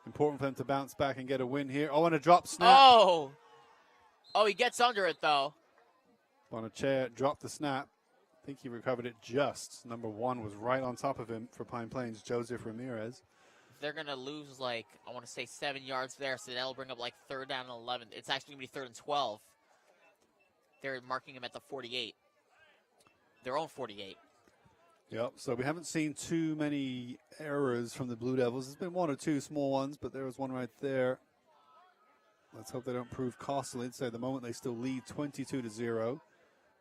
important for them to bounce back and get a win here. Oh, and a drop snap. Oh, he gets under it, though. Bonacea dropped the snap. I think he recovered it just. Number 1 was right on top of him for Pine Plains, Joseph Ramirez. They're going to lose, like, I want to say 7 yards there, so that'll bring up, like, 3rd down and 11. It's actually going to be 3rd and 12. They're marking him at the 48. Their own 48. Yep, so we haven't seen too many errors from the Blue Devils. There's been 1 or 2 small ones, but there was one right there. Let's hope they don't prove costly. So at the moment, they still lead 22-0.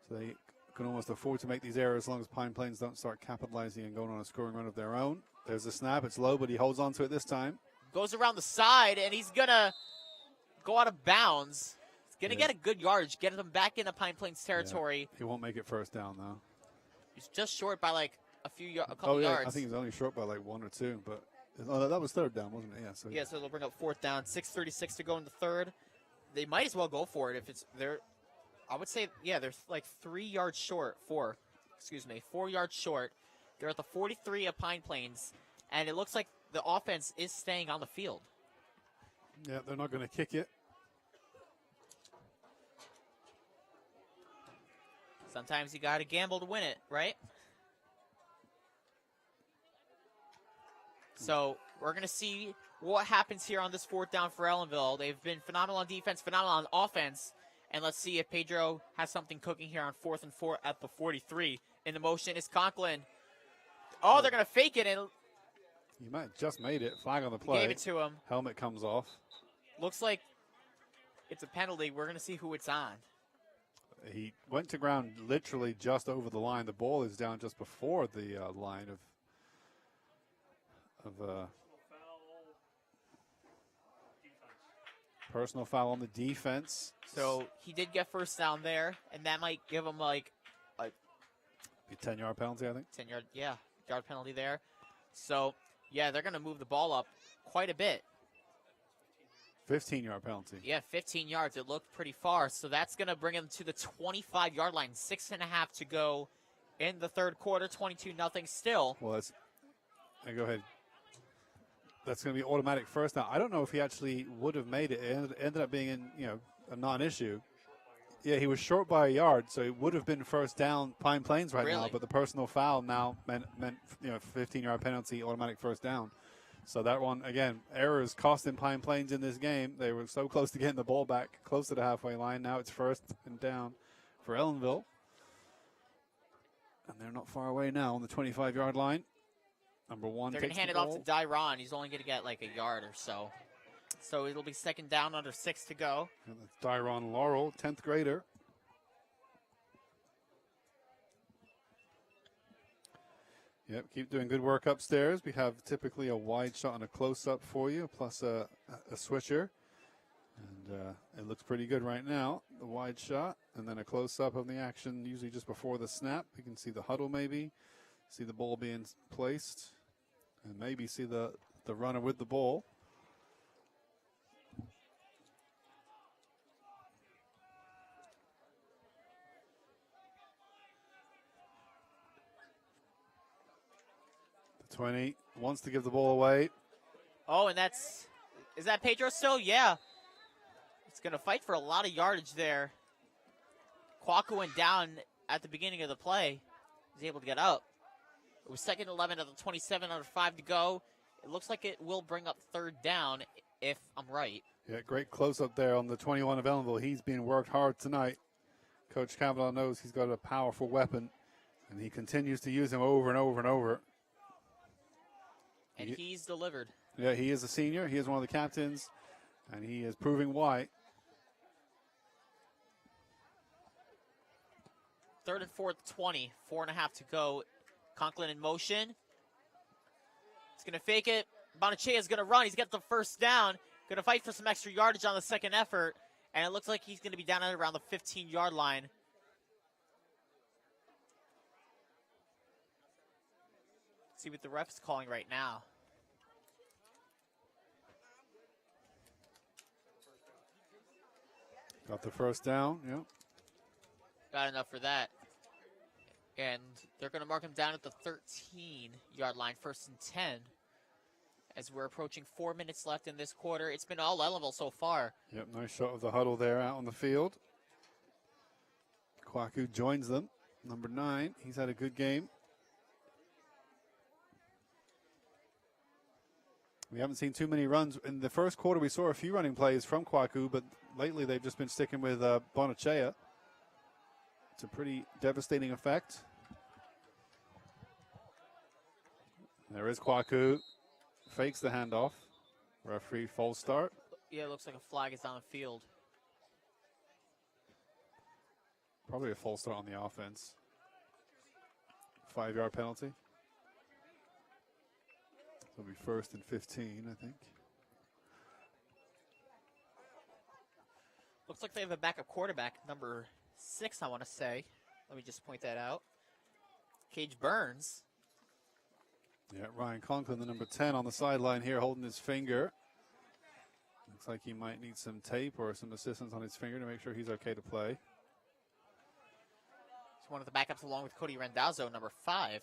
So they can almost afford to make these errors as long as Pine Plains don't start capitalizing and going on a scoring run of their own. There's a snap. It's low, but he holds on to it this time. Goes around the side, and he's going to go out of bounds. Going to get a good yardage, get him back into Pine Plains territory. Yeah. He won't make it first down, though. He's just short by like a couple yards. I think he's only short by like 1 or 2, but that was 3rd down, wasn't it? Yeah, so they'll bring up 4th down. 6:36 to go in the 3rd. They might as well go for it if it's there. I would say, they're like 3 yards short. 4 yards short. They're at the 43 of Pine Plains, and it looks like the offense is staying on the field. Yeah, they're not going to kick it. Sometimes you got to gamble to win it, right? So we're going to see what happens here on this 4th down for Ellenville. They've been phenomenal on defense, phenomenal on offense. And let's see if Pedro has something cooking here on 4th and 4 at the 43. In the motion is Conklin. Oh, they're going to fake it. And you might have just made it. Flag on the play. Gave it to him. Helmet comes off. Looks like it's a penalty. We're going to see who it's on. He went to ground literally just over the line. The ball is down just before the line of personal foul on the defense. So he did get 1st down there, and that might give him like a 10-yard penalty, I think. 10-yard, yard penalty there. So, they're going to move the ball up quite a bit. 15-yard penalty. Yeah, 15 yards. It looked pretty far. So that's going to bring him to the 25-yard line. 6.5 to go in the 3rd quarter. 22-0 still. Well, go ahead. That's going to be automatic first down. I don't know if he actually would have made it. It ended up being a non-issue. Yeah, he was short by a yard, so it would have been 1st down Pine Plains right now. But the personal foul now meant 15-yard penalty, automatic 1st down. So that one, again, errors costing Pine Plains in this game. They were so close to getting the ball back, close to the halfway line. Now it's 1st and down for Ellenville. And they're not far away now on the 25-yard line. Number 1 They're takes going to hand it off to Dyron. He's only going to get like a yard or so. So it'll be 2nd down under 6 to go. And that's Dyron Laurel, 10th grader. Yep, keep doing good work upstairs. We have typically a wide shot and a close-up for you, plus a switcher. And it looks pretty good right now, the wide shot. And then a close-up of the action, usually just before the snap. You can see the huddle maybe, see the ball being placed, and maybe see the runner with the ball. The 20 wants to give the ball away. Oh, and is that Pedro still? Yeah. It's going to fight for a lot of yardage there. Kwaku went down at the beginning of the play. He's able to get up. It was 2nd and 11 at the 27, under 5 to go. It looks like it will bring up 3rd down, if I'm right. Yeah, great close-up there on the 21 of Ellenville. He's being worked hard tonight. Coach Cavanaugh knows he's got a powerful weapon, and he continues to use him over and over and over. And he's delivered. Yeah, he is a senior. He is one of the captains, and he is proving why. 3rd and 4th, 20. 4.5 to go. Conklin in motion. He's going to fake it. Bonachea is going to run. He's got the first down. Going to fight for some extra yardage on the second effort. And it looks like he's going to be down at around the 15-yard line. See what the ref is calling right now. Got the first down, yep. Got enough for that. And they're going to mark him down at the 13-yard line, 1st and 10. As we're approaching 4 minutes left in this quarter. It's been all Ellenville so far. Yep, nice shot of the huddle there out on the field. Kwaku joins them, number 9. He's had a good game. We haven't seen too many runs. In the first quarter, we saw a few running plays from Kwaku, but lately they've just been sticking with Bonachea. It's a pretty devastating effect. There is Kwaku. Fakes the handoff. Referee, false start. Yeah, it looks like a flag is on the field. Probably a false start on the offense. 5-yard penalty. It'll be 1st and 15, I think. Looks like they have a backup quarterback, number 6, I want to say. Let me just point that out. Cage Burns. Yeah, Ryan Conklin, the number 10 on the sideline here, holding his finger. Looks like he might need some tape or some assistance on his finger to make sure he's okay to play. He's one of the backups along with Cody Randazzo, number 5.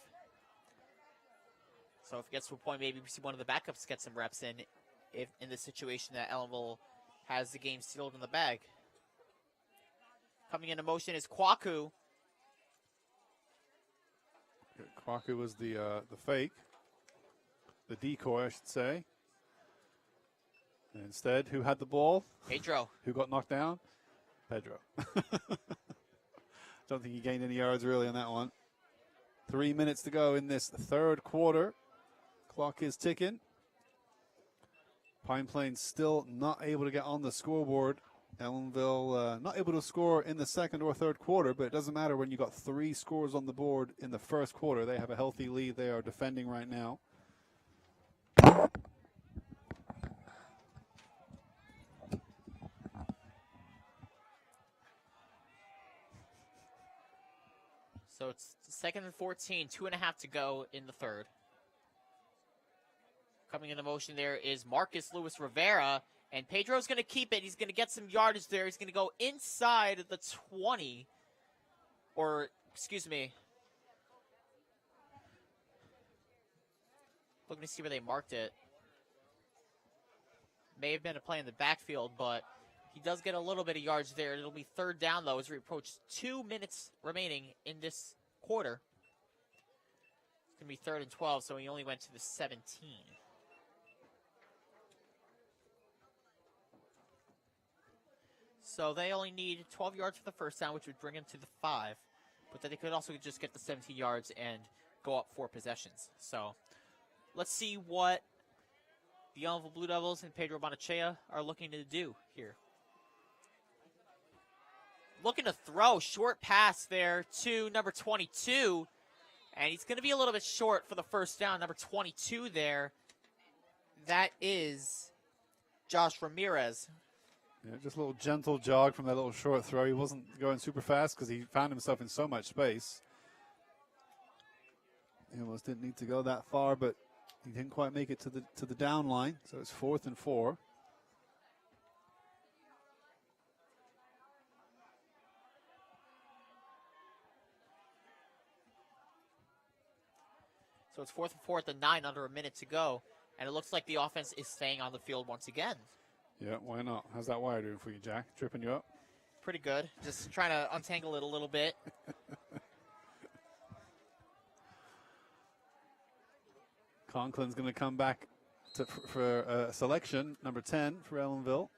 So if it gets to a point, maybe we see one of the backups get some reps in, if in the situation that Ellenville has the game sealed in the bag. Coming into motion is Kwaku. Kwaku was the fake, the decoy, I should say. And instead, who had the ball? Pedro. Who got knocked down? Pedro. Don't think he gained any yards really on that one. 3 minutes to go in this third quarter. Clock is ticking. Pine Plains still not able to get on the scoreboard. Ellenville not able to score in the second or third quarter, but it doesn't matter when you got 3 scores on the board in the first quarter. They have a healthy lead. They are defending right now. So it's 2nd and 14, 2.5 to go in the third. Coming into motion there is Marcus Lewis Rivera, and Pedro's going to keep it. He's going to get some yardage there. He's going to go inside the 20, or excuse me. Looking to see where they marked it. May have been a play in the backfield, but he does get a little bit of yards there. It'll be 3rd down, though, as we approach 2 minutes remaining in this quarter. It's going to be 3rd and 12, so he only went to the 17. So they only need 12 yards for the first down, which would bring him to the 5. But then they could also just get the 17 yards and go up 4 possessions. So let's see what the Ellenville Blue Devils and Pedro Bonachea are looking to do here. Looking to throw, short pass there to number 22. And he's going to be a little bit short for the first down. Number 22 there. That is Josh Ramirez. Yeah, just a little gentle jog from that little short throw. He wasn't going super fast because he found himself in so much space. He almost didn't need to go that far, but he didn't quite make it to the down line. So it's 4th and 4. So it's 4th and 4 at the 9, under a minute to go. And it looks like the offense is staying on the field once again. Yeah, why not? How's that wire doing for you, Jack? Tripping you up? Pretty good. Just trying to untangle it a little bit. Conklin's going to come back for selection, number 10 for Ellenville.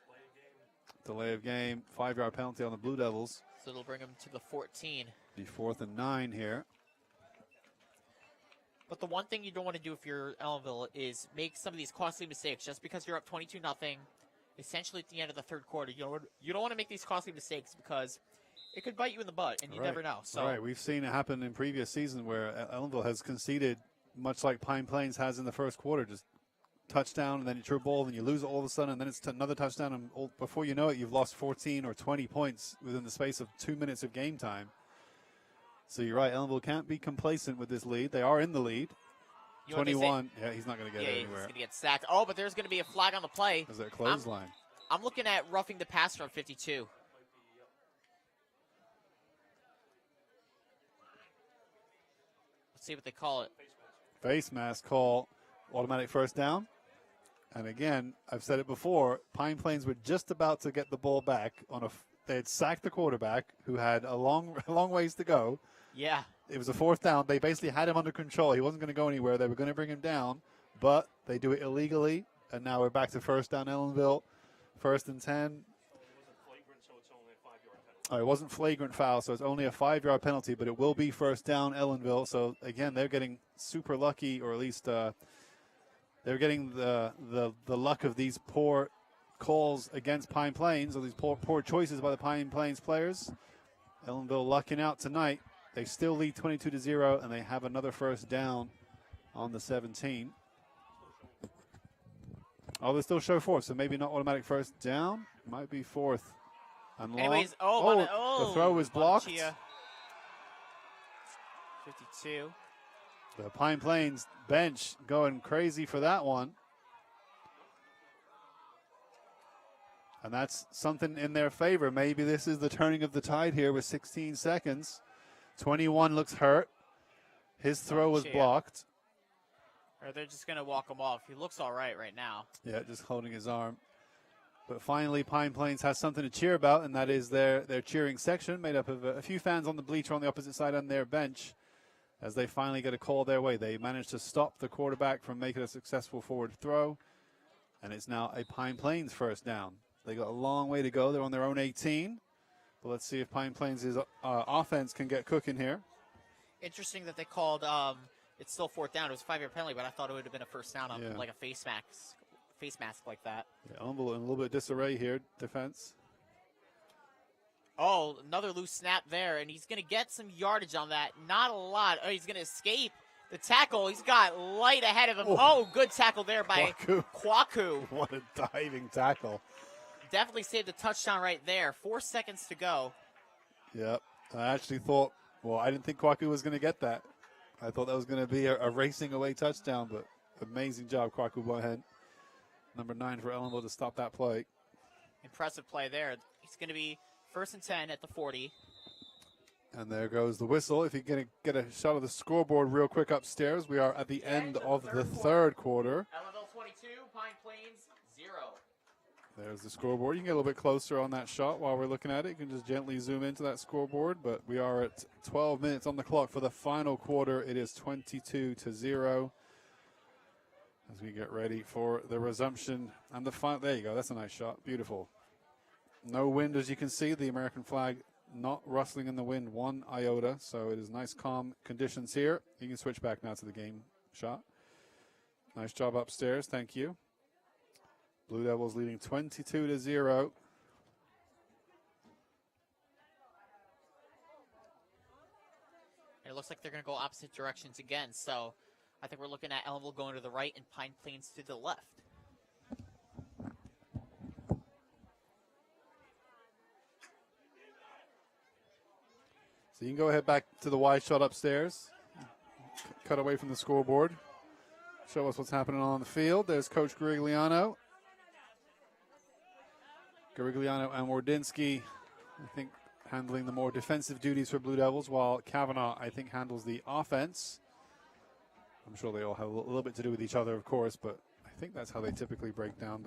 Delay of game, 5-yard penalty on the Blue Devils. So it'll bring him to the 14. Be 4th and 9 here. But the one thing you don't want to do if you're Ellenville is make some of these costly mistakes. Just because you're up 22-0, essentially at the end of the third quarter, you don't want to make these costly mistakes because it could bite you in the butt, and you never know. So, right, we've seen it happen in previous seasons where Ellenville has conceded, much like Pine Plains has in the first quarter, just touchdown, and then it's your ball, and you lose it all of a sudden, and then it's another touchdown, and before you know it, you've lost 14 or 20 points within the space of 2 minutes of game time. So you're right, Ellenville can't be complacent with this lead. They are in the lead. 21. Yeah, he's not going to get it anywhere. He's going to get sacked. Oh, but there's going to be a flag on the play. Is there a clothesline? I'm looking at roughing the passer on 52. Let's see what they call it. Face mask call, automatic first down. And again, I've said it before, Pine Plains were just about to get the ball back they had sacked the quarterback who had a long ways to go. Yeah. It was a fourth down. They basically had him under control. He wasn't going to go anywhere. They were going to bring him down, but they do it illegally. And now we're back to first down Ellenville. 1st and 10. It wasn't flagrant foul, so it's only a 5-yard penalty, but it will be first down Ellenville. So again, they're getting super lucky, or at least they're getting the luck of these poor calls against Pine Plains, or these poor choices by the Pine Plains players. Ellenville lucking out tonight. They still lead 22-0, and they have another first down on the 17. Oh, they still show fourth, so maybe not automatic first down. Might be fourth. And Anyways, the throw is blocked. 52. The Pine Plains bench going crazy for that one. And that's something in their favor. Maybe this is the turning of the tide here with 16 seconds. 21 looks hurt. His throw was blocked. Or they're just going to walk him off. He looks all right now. Yeah, just holding his arm. But finally, Pine Plains has something to cheer about, and that is their cheering section, made up of a few fans on the bleacher on the opposite side on their bench, as they finally get a call their way. They managed to stop the quarterback from making a successful forward throw, and it's now a Pine Plains first down. They got a long way to go. They're on their own 18. But let's see if Pine Plains' offense can get cooking here. Interesting that they called it's still fourth down. It was a 5-yard penalty, but I thought it would have been a first down on like a face mask like that. Yeah, in a little bit of disarray here, defense. Oh, another loose snap there, and he's going to get some yardage on that. Not a lot. Oh, he's going to escape the tackle. He's got light ahead of him. Oh, good tackle there by Kwaku. What a diving tackle. Definitely saved a touchdown right there. 4 seconds to go. Yep. I actually thought, I didn't think Kwaku was going to get that. I thought that was going to be a racing away touchdown, but amazing job, Kwaku Bohen. Number 9 for Ellenville to stop that play. Impressive play there. He's going to be 1st and 10 at the 40. And there goes the whistle. If you can get a shot of the scoreboard real quick upstairs, we are at the end of the third quarter. Ellenville 22, Pine Plains 0. There's the scoreboard. You can get a little bit closer on that shot while we're looking at it. You can just gently zoom into that scoreboard. But we are at 12 minutes on the clock for the final quarter. It is 22-0 as we get ready for the resumption. And the final, there you go. That's a nice shot. Beautiful. No wind, as you can see. The American flag not rustling in the wind one iota. So it is nice, calm conditions here. You can switch back now to the game shot. Nice job upstairs. Thank you. Blue Devils leading 22-0. It looks like they're going to go opposite directions again. So I think we're looking at Ellenville going to the right and Pine Plains to the left. So you can go ahead back to the wide shot upstairs. Cut away from the scoreboard. Show us what's happening on the field. There's Coach Garigliano. Garigliano and Wardinsky, I think, handling the more defensive duties for Blue Devils, while Kavanaugh, I think, handles the offense. I'm sure they all have a little bit to do with each other, of course, but I think that's how they typically break down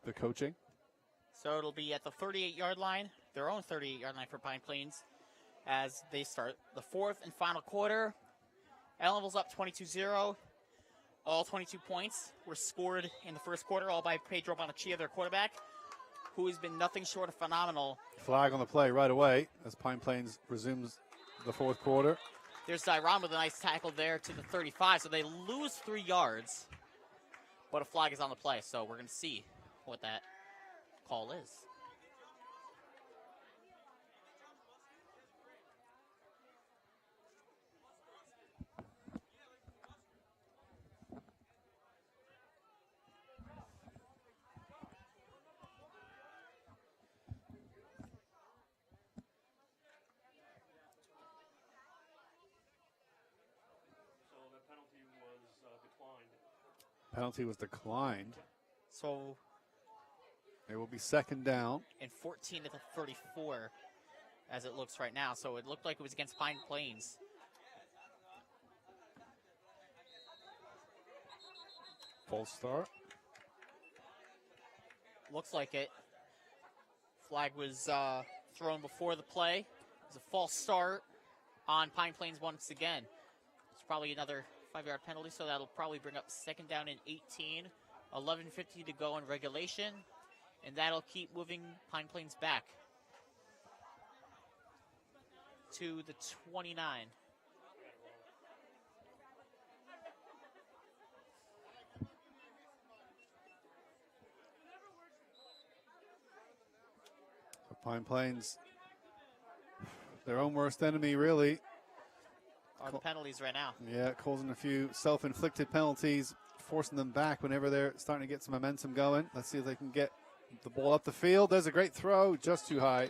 the coaching. So it'll be at the 38-yard line, their own 38-yard line for Pine Plains, as they start the fourth and final quarter. Ellenville's up 22-0. All 22 points were scored in the first quarter, all by Pedro Bonachia, their quarterback, who has been nothing short of phenomenal. Flag on the play right away as Pine Plains resumes the fourth quarter. There's Dyron with a nice tackle there to the 35, so they lose 3 yards. But a flag is on the play, so we're going to see what that call is. So that penalty was declined. Penalty was declined. So, It will be second down. in 14 to the 34, as it looks right now. So it looked like it was against Pine Plains. False start. Looks like it. Flag was thrown before the play. It was a false start on Pine Plains once again. It's probably another 5-yard penalty, so that'll probably bring up second down and 18. 11:50 to go in regulation, and that'll keep moving Pine Plains back to the 29. Pine Plains, their own worst enemy, really. Are the penalties right now. Yeah, causing a few self-inflicted penalties, forcing them back whenever they're starting to get some momentum going. Let's see if they can get the ball up the field. There's a great throw, just too high.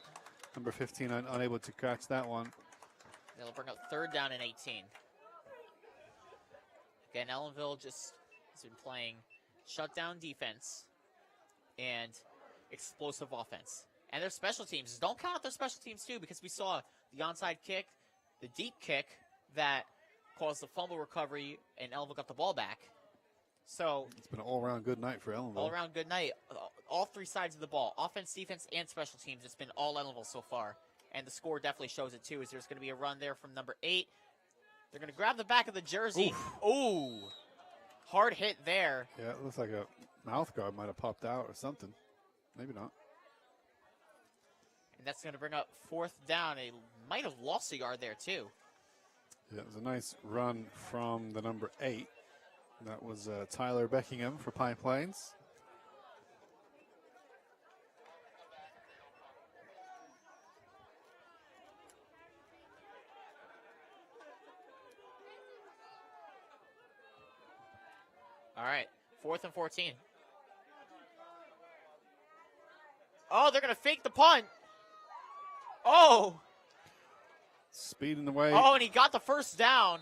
Number 15 unable to catch that one. That'll bring up third down and 18. Again, Ellenville just has been playing shutdown defense and explosive offense. And their special teams. Don't count out their special teams, too, because we saw the onside kick, the deep kick that caused the fumble recovery, and Ellenville got the ball back. So It's been an all-around good night for Ellenville. all-around good night. All 3 sides of the ball, offense, defense, and special teams. It's been all Ellenville so far. And the score definitely shows it, too, as there's going to be a run there from number 8. They're going to grab the back of the jersey. Ooh. Hard hit there. Yeah, it looks like a mouth guard might have popped out or something. Maybe not. And that's going to bring up fourth down. They might have lost a yard there, too. Yeah, it was a nice run from the number 8. That was Tyler Beckingham for Pine Plains. All right, 4th and 14. Oh, they're going to fake the punt. Oh. Speeding away. Oh, and he got the first down.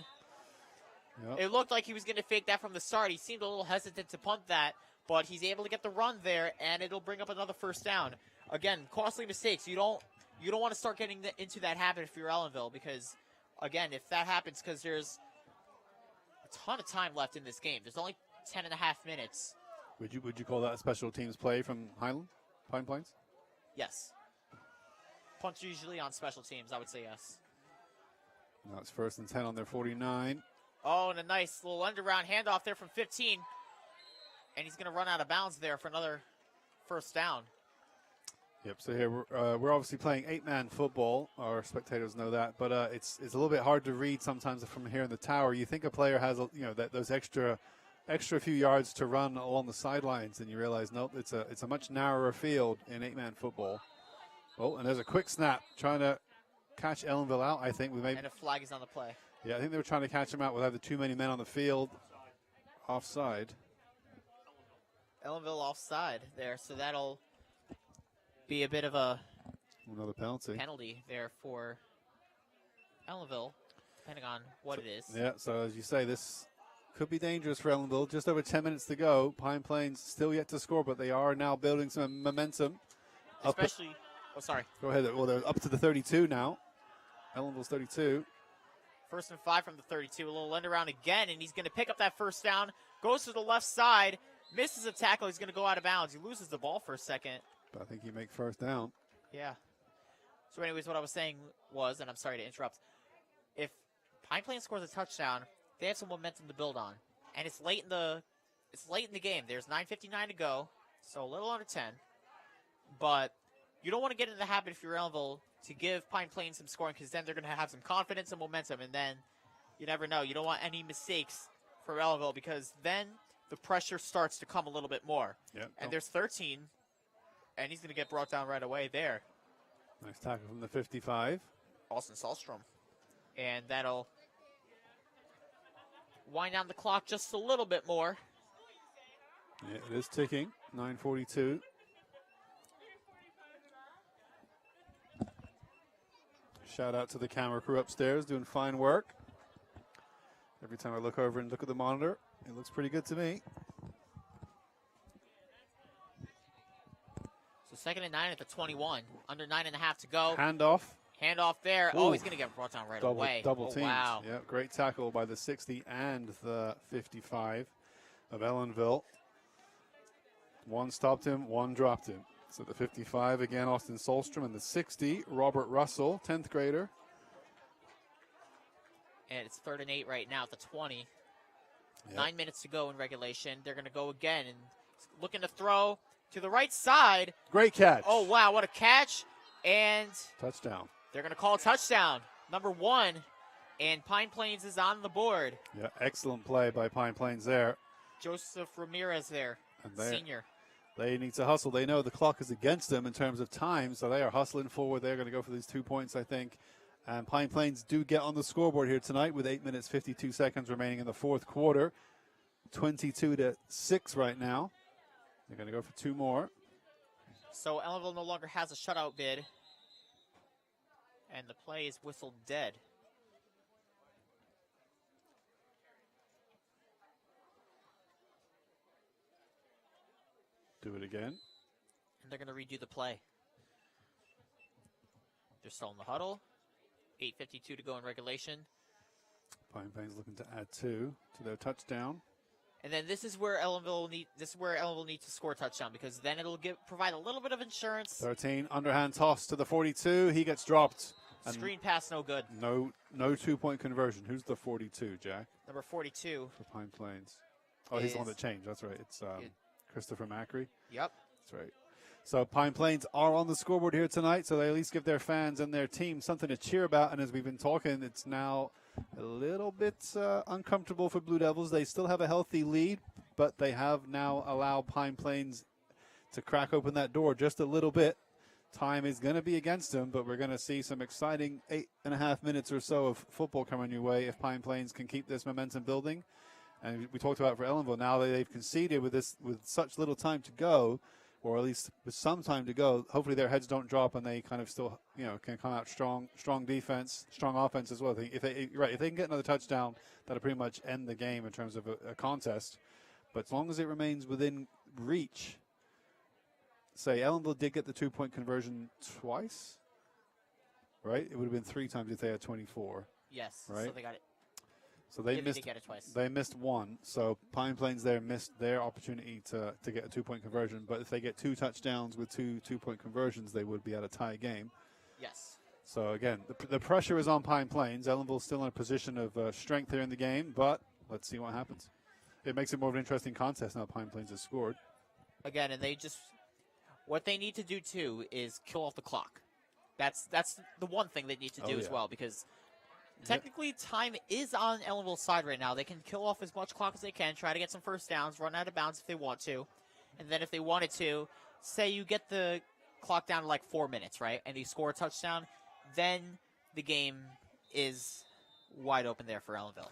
Yep. It looked like he was going to fake that from the start. He seemed a little hesitant to punt that, but he's able to get the run there, and it'll bring up another first down. Again, costly mistakes. You don't want to start getting into that habit if you're Ellenville, because, again, if that happens, because there's a ton of time left in this game. There's only 10 and a half minutes. Would you call that a special teams play from Highland, Pine Plains? Yes. Punts usually on special teams, I would say yes. Now it's 1st and 10 on their 49. Oh, and a nice little underground handoff there from 15. And he's going to run out of bounds there for another first down. Yep. So here we're obviously playing 8-man football. Our spectators know that, but it's a little bit hard to read sometimes from here in the tower. You think a player has those extra few yards to run along the sidelines, and you realize nope, it's a much narrower field in 8-man football. Oh, and there's a quick snap trying to catch Ellenville out. I think And a flag is on the play. Yeah, I think they were trying to catch him out with either too many men on the field. Offside. Ellenville offside there, so that'll be a bit of a Another penalty there for Ellenville, depending on what it is. Yeah, so as you say, this could be dangerous for Ellenville. Just over 10 minutes to go. Pine Plains still yet to score, but they are now building some momentum. Especially, sorry. Go ahead. Well, they're up to the 32 now. Ellenville's 32. 1st and 5 from the 32. A little end around again, and he's going to pick up that first down. Goes to the left side. Misses a tackle. He's going to go out of bounds. He loses the ball for a second. But I think he makes first down. Yeah. So anyways, what I was saying was, and I'm sorry to interrupt, if Pine Plains scores a touchdown, they have some momentum to build on. And it's late in the game. There's 9:59 to go, so a little under 10. But you don't want to get into the habit if you're Ellenville to give Pine Plains some scoring, because then they're going to have some confidence and momentum, and then you never know. You don't want any mistakes for Ellenville because then the pressure starts to come a little bit more. Yep. And there's 13, and he's going to get brought down right away there. Nice tackle from the 55. Austin Salstrom. And that'll wind down the clock just a little bit more. Yeah, it is ticking. 9:42. Shout out to the camera crew upstairs doing fine work. Every time I look over and look at the monitor, it looks pretty good to me. So 2nd and 9 at the 21. Under 9.5 to go. Handoff. Handoff there. Ooh. Oh, he's going to get brought down right away. Double oh, teamed. wow. Yeah, great tackle by the 60 and the 55 of Ellenville. One stopped him, one dropped him. So the 55, again, Austin Solstrom, and the 60, Robert Russell, 10th grader. And it's 3rd and 8 right now at the 20. Yep. 9 minutes to go in regulation. They're going to go again and looking to throw to the right side. Great catch. Oh, wow, what a catch. And Touchdown. they're going to call a touchdown. Number 1, and Pine Plains is on the board. Yeah, excellent play by Pine Plains there. Joseph Ramirez there, And senior. they need to hustle. They know the clock is against them in terms of time, so they are hustling forward. They're going to go for these 2 points, I think. And Pine Plains do get on the scoreboard here tonight with 8 minutes, 52 seconds remaining in the fourth quarter. 22-6 right now. They're going to go for 2 more. So Ellenville no longer has a shutout bid. And the play is whistled dead. Do it again. And they're going to redo the play. They're still in the huddle. 8:52 to go in regulation. Pine Plains looking to add 2 to their touchdown. And then this is where Ellenville needs to score a touchdown because then it'll provide a little bit of insurance. 13, underhand toss to the 42. He gets dropped. And Screen pass, no good. no 2-point conversion. Who's the 42, Jack? Number 42. For Pine Plains. Oh, he's the one that changed. That's right. It's Christopher Macri. Yep. That's right. So Pine Plains are on the scoreboard here tonight, so they at least give their fans and their team something to cheer about. And as we've been talking, it's now a little bit uncomfortable for Blue Devils. They still have a healthy lead, but they have now allowed Pine Plains to crack open that door just a little bit. Time is going to be against them, but we're going to see some exciting 8.5 minutes or so of football coming your way if Pine Plains can keep this momentum building. And we talked about for Ellenville, now that they've conceded with such little time to go, or at least with some time to go, hopefully their heads don't drop and they kind of still, can come out strong defense, strong offense as well. If they can get another touchdown, that'll pretty much end the game in terms of a contest. But as long as it remains within reach, say Ellenville did get the 2-point conversion twice, right? It would have been 3 times if they had 24. Yes. Right? So they got it. So they Did missed. get it twice. They missed 1. So Pine Plains there missed their opportunity to get a 2-point conversion. But if they get 2 touchdowns with 2-point conversions, they would be at a tie game. Yes. So again, the pressure is on Pine Plains. Ellenville's still in a position of strength here in the game, but let's see what happens. It makes it more of an interesting contest now. Pine Plains has scored. Again, and what they need to do too is kill off the clock. That's the one thing they need to do as well because. Technically, time is on Ellenville's side right now. They can kill off as much clock as they can, try to get some first downs, run out of bounds if they want to. And then if they wanted to, say you get the clock down to like 4 minutes, right? And you score a touchdown, then the game is wide open there for Ellenville.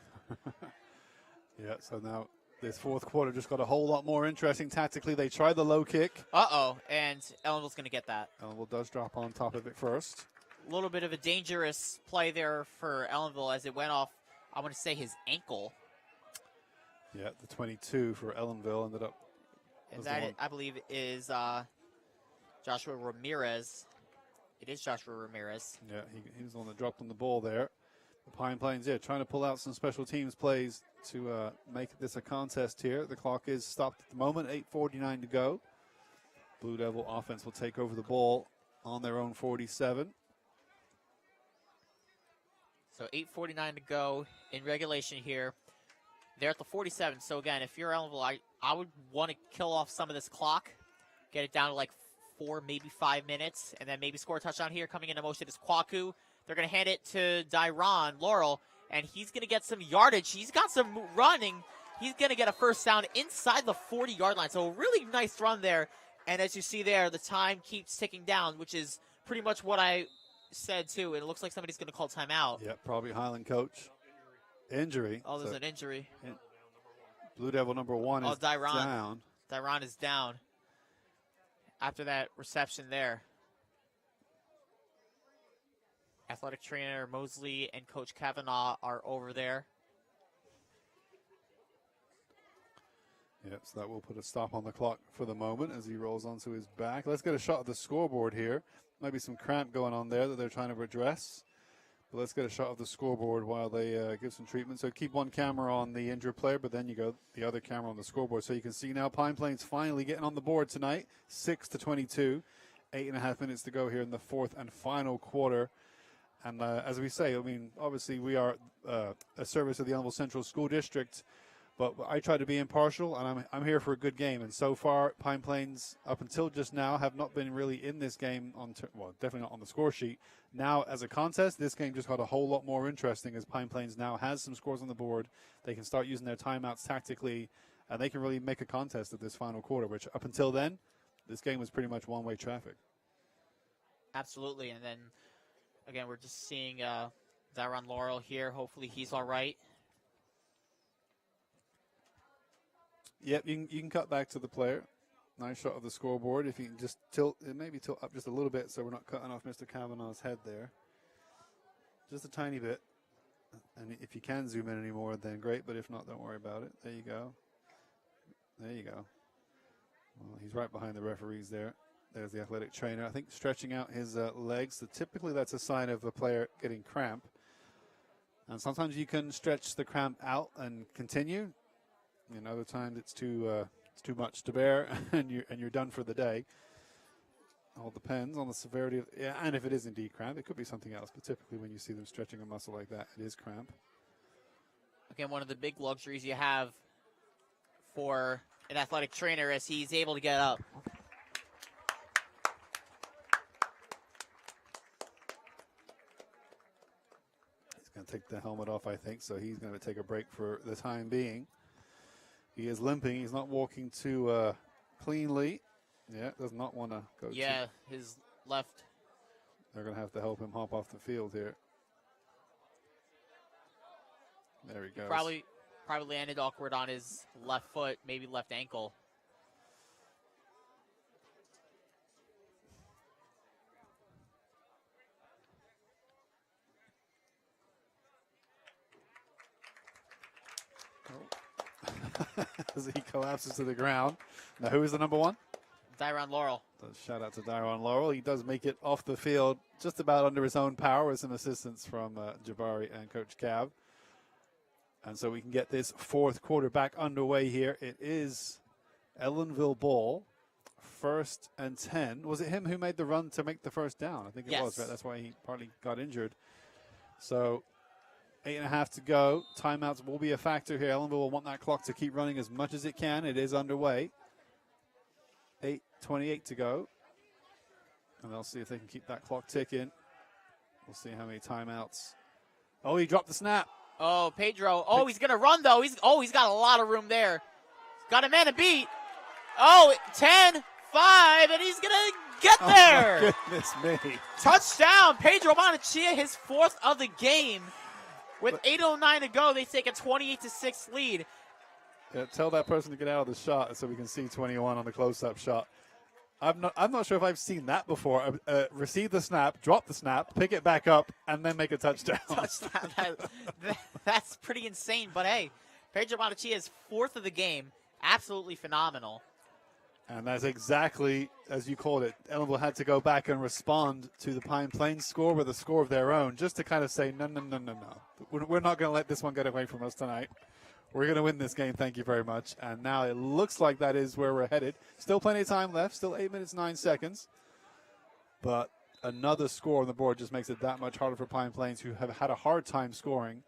Yeah, so now this fourth quarter just got a whole lot more interesting tactically. They tried the low kick. Uh-oh, and Ellenville's going to get that. Ellenville does drop on top of it first. A little bit of a dangerous play there for Ellenville as it went off, I want to say, his ankle. Yeah, the 22 for Ellenville ended up. And that, I believe, is Joshua Ramirez. It is Joshua Ramirez. Yeah, he was the one that dropped on the ball there. The Pine Plains, trying to pull out some special teams plays to make this a contest here. The clock is stopped at the moment, 8:49 to go. Blue Devil offense will take over the ball on their own 47. So 8:49 to go in regulation here. They're at the 47. So again, if you're Ellenville, I would want to kill off some of this clock, get it down to like 4, maybe 5 minutes, and then maybe score a touchdown here. Coming into motion is Kwaku. They're going to hand it to Dyron Laurel, and he's going to get some yardage. He's got some running. He's going to get a first down inside the 40-yard line. So a really nice run there. And as you see there, the time keeps ticking down, which is pretty much what I said too. And it looks like somebody's going to call timeout. Yeah, probably Highland coach. Injury. Oh, there's an injury. Blue Devil number 1 is Dyron. down. Dyron is down after that reception there. Athletic trainer Mosley and Coach Kavanaugh are over there. Yep, so that will put a stop on the clock for the moment as he rolls onto his back. Let's get a shot of the scoreboard here. Might be some cramp going on there that they're trying to address. But let's get a shot of the scoreboard while they give some treatment. So keep one camera on the injured player, but then you go the other camera on the scoreboard. So you can see now Pine Plains finally getting on the board tonight, 6-22. 8.5 minutes to go here in the fourth and final quarter. And as we say, I mean, obviously we are a service of the Ellenville Central School District, but I try to be impartial, and I'm here for a good game. And so far, Pine Plains, up until just now, have not been really in this game well, definitely not on the score sheet. Now, as a contest, this game just got a whole lot more interesting as Pine Plains now has some scores on the board. They can start using their timeouts tactically, and they can really make a contest of this final quarter, which up until then, this game was pretty much one-way traffic. Absolutely, and then, again, we're just seeing Dyron Laurel here. Hopefully he's all right. Yep, you can cut back to the player. Nice shot of the scoreboard. If you can just maybe tilt up just a little bit so we're not cutting off Mr. Kavanaugh's head there. Just a tiny bit. And if you can zoom in anymore, then great. But if not, don't worry about it. There you go. There you go. Well, he's right behind the referees there. There's the athletic trainer. I think stretching out his legs. So typically that's a sign of a player getting cramp. And sometimes you can stretch the cramp out and continue. And other times it's too much to bear, and you're done for the day. All depends on the severity of, and if it is indeed cramp, it could be something else. But typically, when you see them stretching a muscle like that, it is cramp. Again, one of the big luxuries you have for an athletic trainer is he's able to get up. He's going to take the helmet off, I think, so he's going to take a break for the time being. He is limping. He's not walking too cleanly. Yeah, does not want to go. Yeah, his left. They're going to have to help him hop off the field here. There he goes. Probably landed awkward on his left foot, maybe left ankle. As he collapses to the ground. Now, who is the number 1? Dyron Laurel. Shout out to Dyron Laurel. He does make it off the field just about under his own power with some assistance from Jabari and Coach Cav. And so we can get this fourth quarter back underway here. It is Ellenville ball, 1st and 10. Was it him who made the run to make the first down? I think it was, right? That's why he partly got injured. So 8.5 to go. Timeouts will be a factor here. Ellenville will want that clock to keep running as much as it can. It is underway. 8:28 to go. And they'll see if they can keep that clock ticking. We'll see how many timeouts. Oh, he dropped the snap. Oh, Pedro. Oh, he's going to run, though. He's got a lot of room there. Got a man to beat. Oh, 10, 5, and he's going to get there. Oh, my goodness me. Touchdown. Pedro Bonachia, his 4th of the game. With 8:09 to go, they take a 28-6 lead. Yeah, tell that person to get out of the shot so we can see 21 on the close-up shot. I'm not sure if I've seen that before. Receive the snap, drop the snap, pick it back up, and then make a touchdown. That's pretty insane. But, hey, Pedro Bonachia's 4th of the game. Absolutely phenomenal. And that's exactly, as you called it, Ellenville had to go back and respond to the Pine Plains score with a score of their own, just to kind of say, no. We're not going to let this one get away from us tonight. We're going to win this game, thank you very much. And now it looks like that is where we're headed. Still plenty of time left, still 8 minutes, 9 seconds. But another score on the board just makes it that much harder for Pine Plains, who have had a hard time scoring.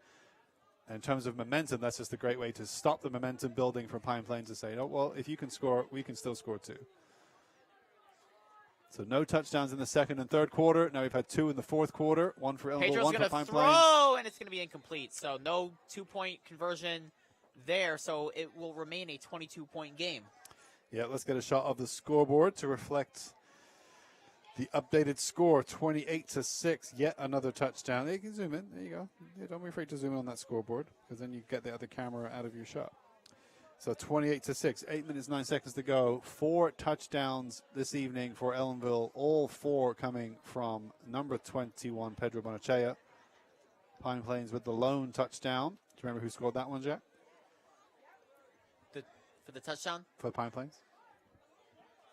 And in terms of momentum, that's just a great way to stop the momentum building for Pine Plains to say, oh, well, if you can score, we can still score too. So no touchdowns in the second and third quarter. Now we've had 2 in the fourth quarter. 1 for Ellenville, Pedro's 1 going for to Pine throw, Plains. and it's going to be incomplete. So no 2-point conversion there, so it will remain a 22-point game. Yeah, let's get a shot of the scoreboard to reflect the updated score, 28-6. Yet another touchdown. You can zoom in. There you go. Yeah, don't be afraid to zoom in on that scoreboard, because then you get the other camera out of your shot. So 28-6. 8 minutes 9 seconds to go. 4 touchdowns this evening for Ellenville. All 4 coming from number 21, Pedro Bonachea. Pine Plains with the lone touchdown. Do you remember who scored that one, Jack? For the touchdown? For Pine Plains?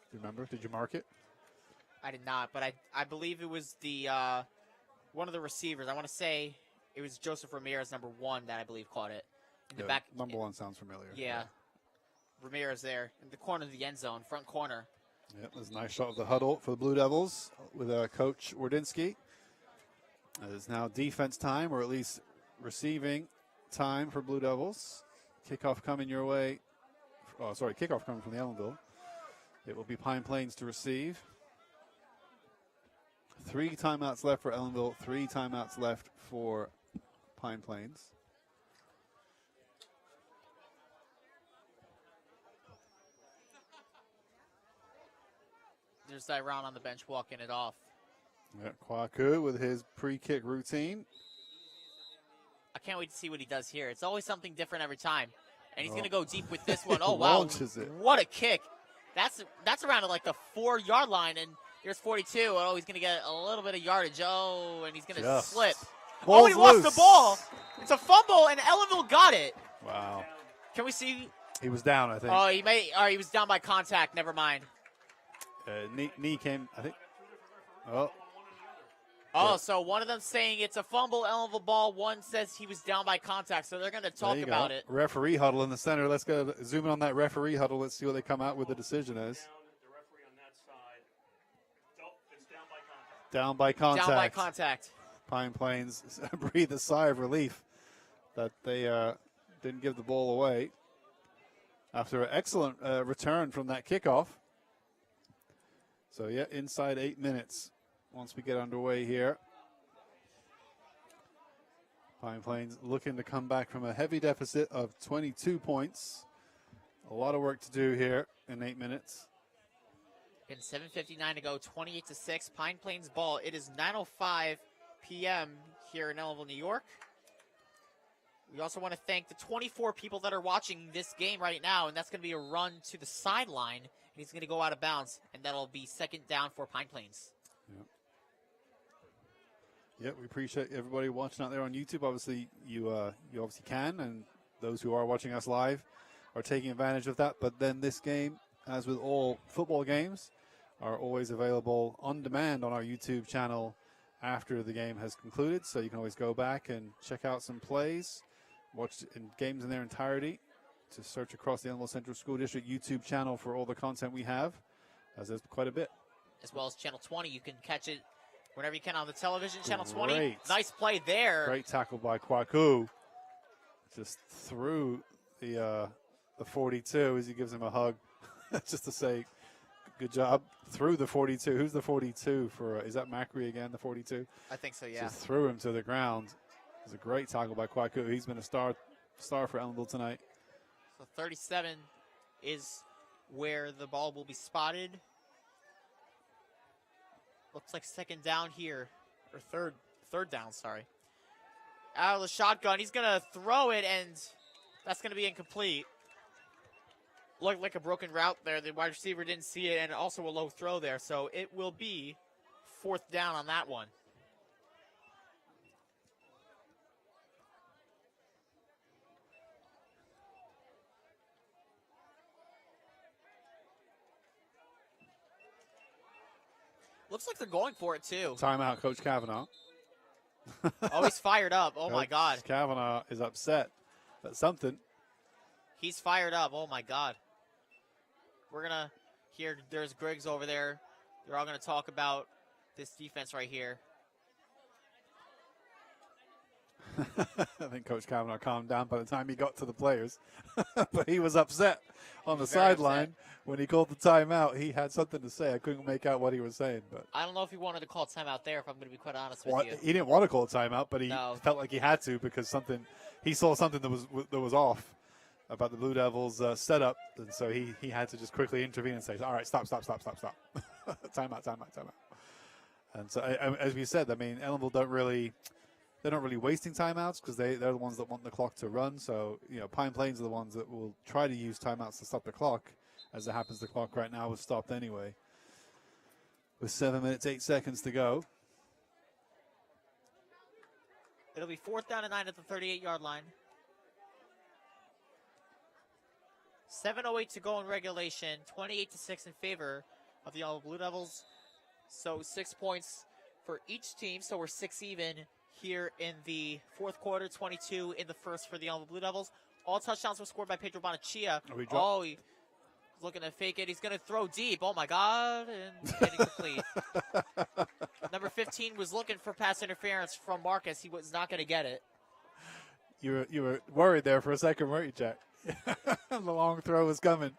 Do you remember? Did you mark it? I did not, but I believe it was the one of the receivers. I want to say it was Joseph Ramirez, number 1, that I believe caught it. In the back. Number 1 sounds familiar. Yeah. Ramirez there in the corner of the end zone, front corner. Yep, there's a nice shot of the huddle for the Blue Devils with Coach Wardinsky. It's now defense time, or at least receiving time for Blue Devils. Kickoff coming your way. Oh, sorry, kickoff coming from the Ellenville. It will be Pine Plains to receive. 3 timeouts left for Ellenville, 3 timeouts left for Pine Plains. There's Dyron on the bench walking it off. Yeah, Kwaku with his pre-kick routine. I can't wait to see what he does here. It's always something different every time. And he's going to go deep with this one. Oh, wow. Launches it. What a kick. That's around like the 4-yard line, and here's 42. Oh, he's going to get a little bit of yardage. Oh, and he's going to slip. Oh, he lost the ball. It's a fumble, and Ellenville got it. Wow. Can we see? He was down, I think. Oh, he was down by contact. Never mind. Knee came, I think. Oh. Oh, so one of them saying it's a fumble, Ellenville ball. One says he was down by contact, so they're going to talk about it. Referee huddle in the center. Let's go zoom in on that referee huddle. Let's see what they come out with the decision is. Down by contact. Down by contact. Pine Plains breathed a sigh of relief that they didn't give the ball away after an excellent return from that kickoff. So, yeah, inside 8 minutes once we get underway here. Pine Plains looking to come back from a heavy deficit of 22 points. A lot of work to do here in 8 minutes. In 7:59 to go, 28-6, Pine Plains ball. It is 9:05 p.m. here in Ellenville, New York. We also want to thank the 24 people that are watching this game right now, and that's going to be a run to the sideline, and he's going to go out of bounds, and that'll be second down for Pine Plains. Yep, we appreciate everybody watching out there on YouTube. Obviously, you obviously can, and those who are watching us live are taking advantage of that. But then this game, as with all football games, are always available on demand on our YouTube channel after the game has concluded. So you can always go back and check out some plays, watch games in their entirety. To search across the Ellenville Central School District YouTube channel for all the content we have, as there's quite a bit. As well as Channel 20, you can catch it whenever you can on the television. Channel 20, Great. nice play there. Great tackle by Kwaku. Just through the 42 as he gives him a hug. Just to say, good job. Through the 42. Who's the 42 for? Is that Macri again, the 42? I think so, yeah. Just threw him to the ground. It was a great tackle by Kwaku. He's been a star for Ellenville tonight. So 37 is where the ball will be spotted. Looks like second down here, or third down, sorry. Out of the shotgun, he's going to throw it, and that's going to be incomplete. Looked like a broken route there. The wide receiver didn't see it, and also a low throw there. So it will be fourth down on that one. Looks like they're going for it, too. Timeout, Coach Kavanaugh. Oh, he's fired up. Oh, my God. Kavanaugh is upset at something. He's fired up. Oh, my God. We're going to hear, there's Griggs over there. They're all going to talk about this defense right here. I think Coach Kavanaugh calmed down by the time he got to the players. But he was upset on the was very sideline upset. when he called the timeout. He had something to say. I couldn't make out what he was saying. But I don't know if he wanted to call timeout there, if I'm going to be quite honest with well, you. he didn't want to call a timeout, but he No. felt like he had to because he saw something that was off about the Blue Devils' setup. And so he had to just quickly intervene and say, all right, stop. Timeout. And so, as we said, I mean, Ellenville they're not really wasting timeouts because they're the ones that want the clock to run. So, Pine Plains are the ones that will try to use timeouts to stop the clock. As it happens, the clock right now was stopped anyway. With 7 minutes, 8 seconds to go. It'll be 4th down and 9 at the 38-yard line. 7:08 to go in regulation. 28-6 in favor of the Ellenville Blue Devils. So 6 points for each team. So we're 6 even here in the fourth quarter. 22 in the first for the Ellenville Blue Devils. All touchdowns were scored by Pedro Bonachia. He's looking to fake it. He's going to throw deep. Oh, my God. And getting complete. Number 15 was looking for pass interference from Marcus. He was not going to get it. You were worried there for a second, weren't you, Jack? The long throw was coming.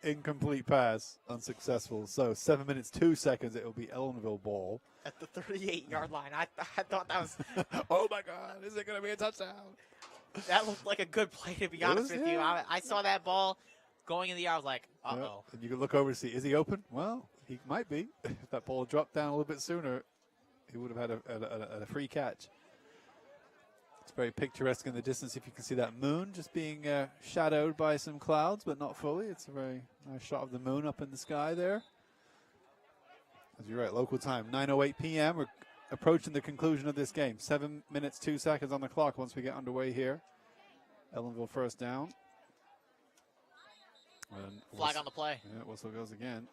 Incomplete pass. Unsuccessful. So 7 minutes, 2 seconds. It will be Ellenville ball. At the 38-yard line. I thought that was... Oh, my God. Is it going to be a touchdown? That looked like a good play, to be honest with you. I saw that ball going in the air. I was like, uh-oh. Yep. And you can look over to see, is he open? Well, he might be. If that ball dropped down a little bit sooner, he would have had a free catch. It's very picturesque in the distance if you can see that moon just being shadowed by some clouds, but not fully. It's a very nice shot of the moon up in the sky there. As you're right, local time, 9:08 p.m. We're approaching the conclusion of this game. 7 minutes, 2 seconds on the clock once we get underway here. Ellenville first down. And Flag on the play. Yeah, whistle goes again.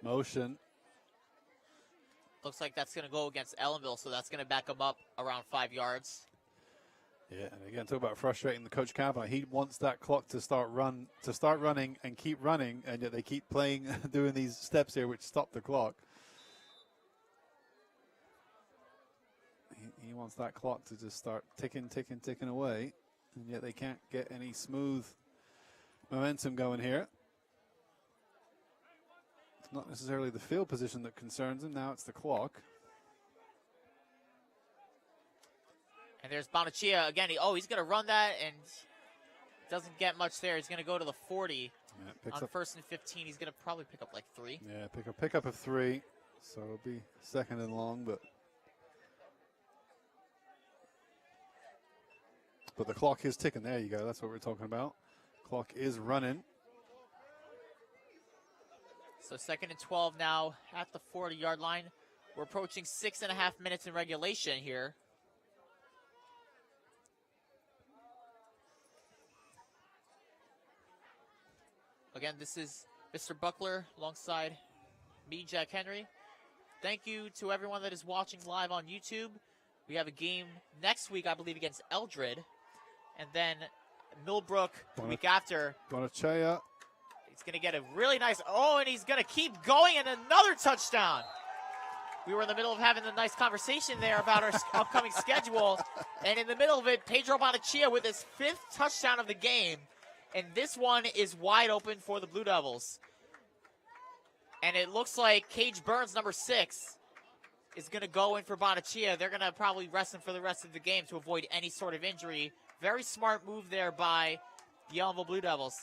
Motion. Looks like that's going to go against Ellenville, so that's going to back them up around 5 yards. Yeah, and again, talk about frustrating the Coach Kavanaugh. He wants that clock to start running and keep running, and yet they keep playing, doing these steps here which stop the clock. He wants that clock to just start ticking away, and yet they can't get any smooth momentum going here. It's not necessarily the field position that concerns him. Now it's the clock. And there's Bonachia again. He's going to run that, and doesn't get much there. He's going to go to the 40. Yeah, On 1st and 15, he's going to probably pick up like 3. Yeah, pick up of 3. So it'll be second and long, but the clock is ticking. There you go. That's what we're talking about. Clock is running. So 2nd and 12 now at the 40-yard line. We're approaching 6.5 minutes in regulation here. Again, this is Mr. Buckler alongside me, Jack Henry. Thank you to everyone that is watching live on YouTube. We have a game next week, I believe, against Eldred. And then Millbrook the week after. Bonachea. He's going to get a really nice, and he's going to keep going, and another touchdown. We were in the middle of having a nice conversation there about our upcoming schedule. And in the middle of it, Pedro Bonachia with his 5th touchdown of the game. And this one is wide open for the Blue Devils. And it looks like Cage Burns, number 6, is going to go in for Bonachia. They're going to probably rest him for the rest of the game to avoid any sort of injury. Very smart move there by the Ellenville Blue Devils.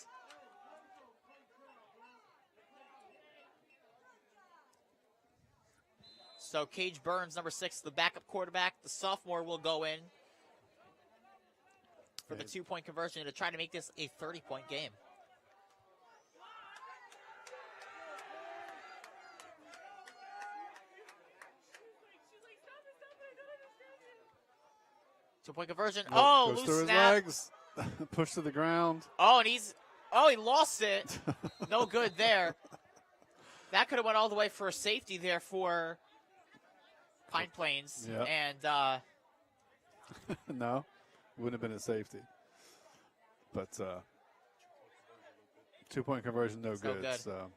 So Cage Burns, number 6, the backup quarterback, the sophomore, will go in for the 2-point conversion to try to make this a 30-point game. Two-point conversion. Goes Loose through his snap. legs. Pushed to the ground. And he lost it. No good there. That could have went all the way for a safety there for Pine Plains. Yeah. And No, wouldn't have been a safety. But 2-point conversion, no Still good. good. So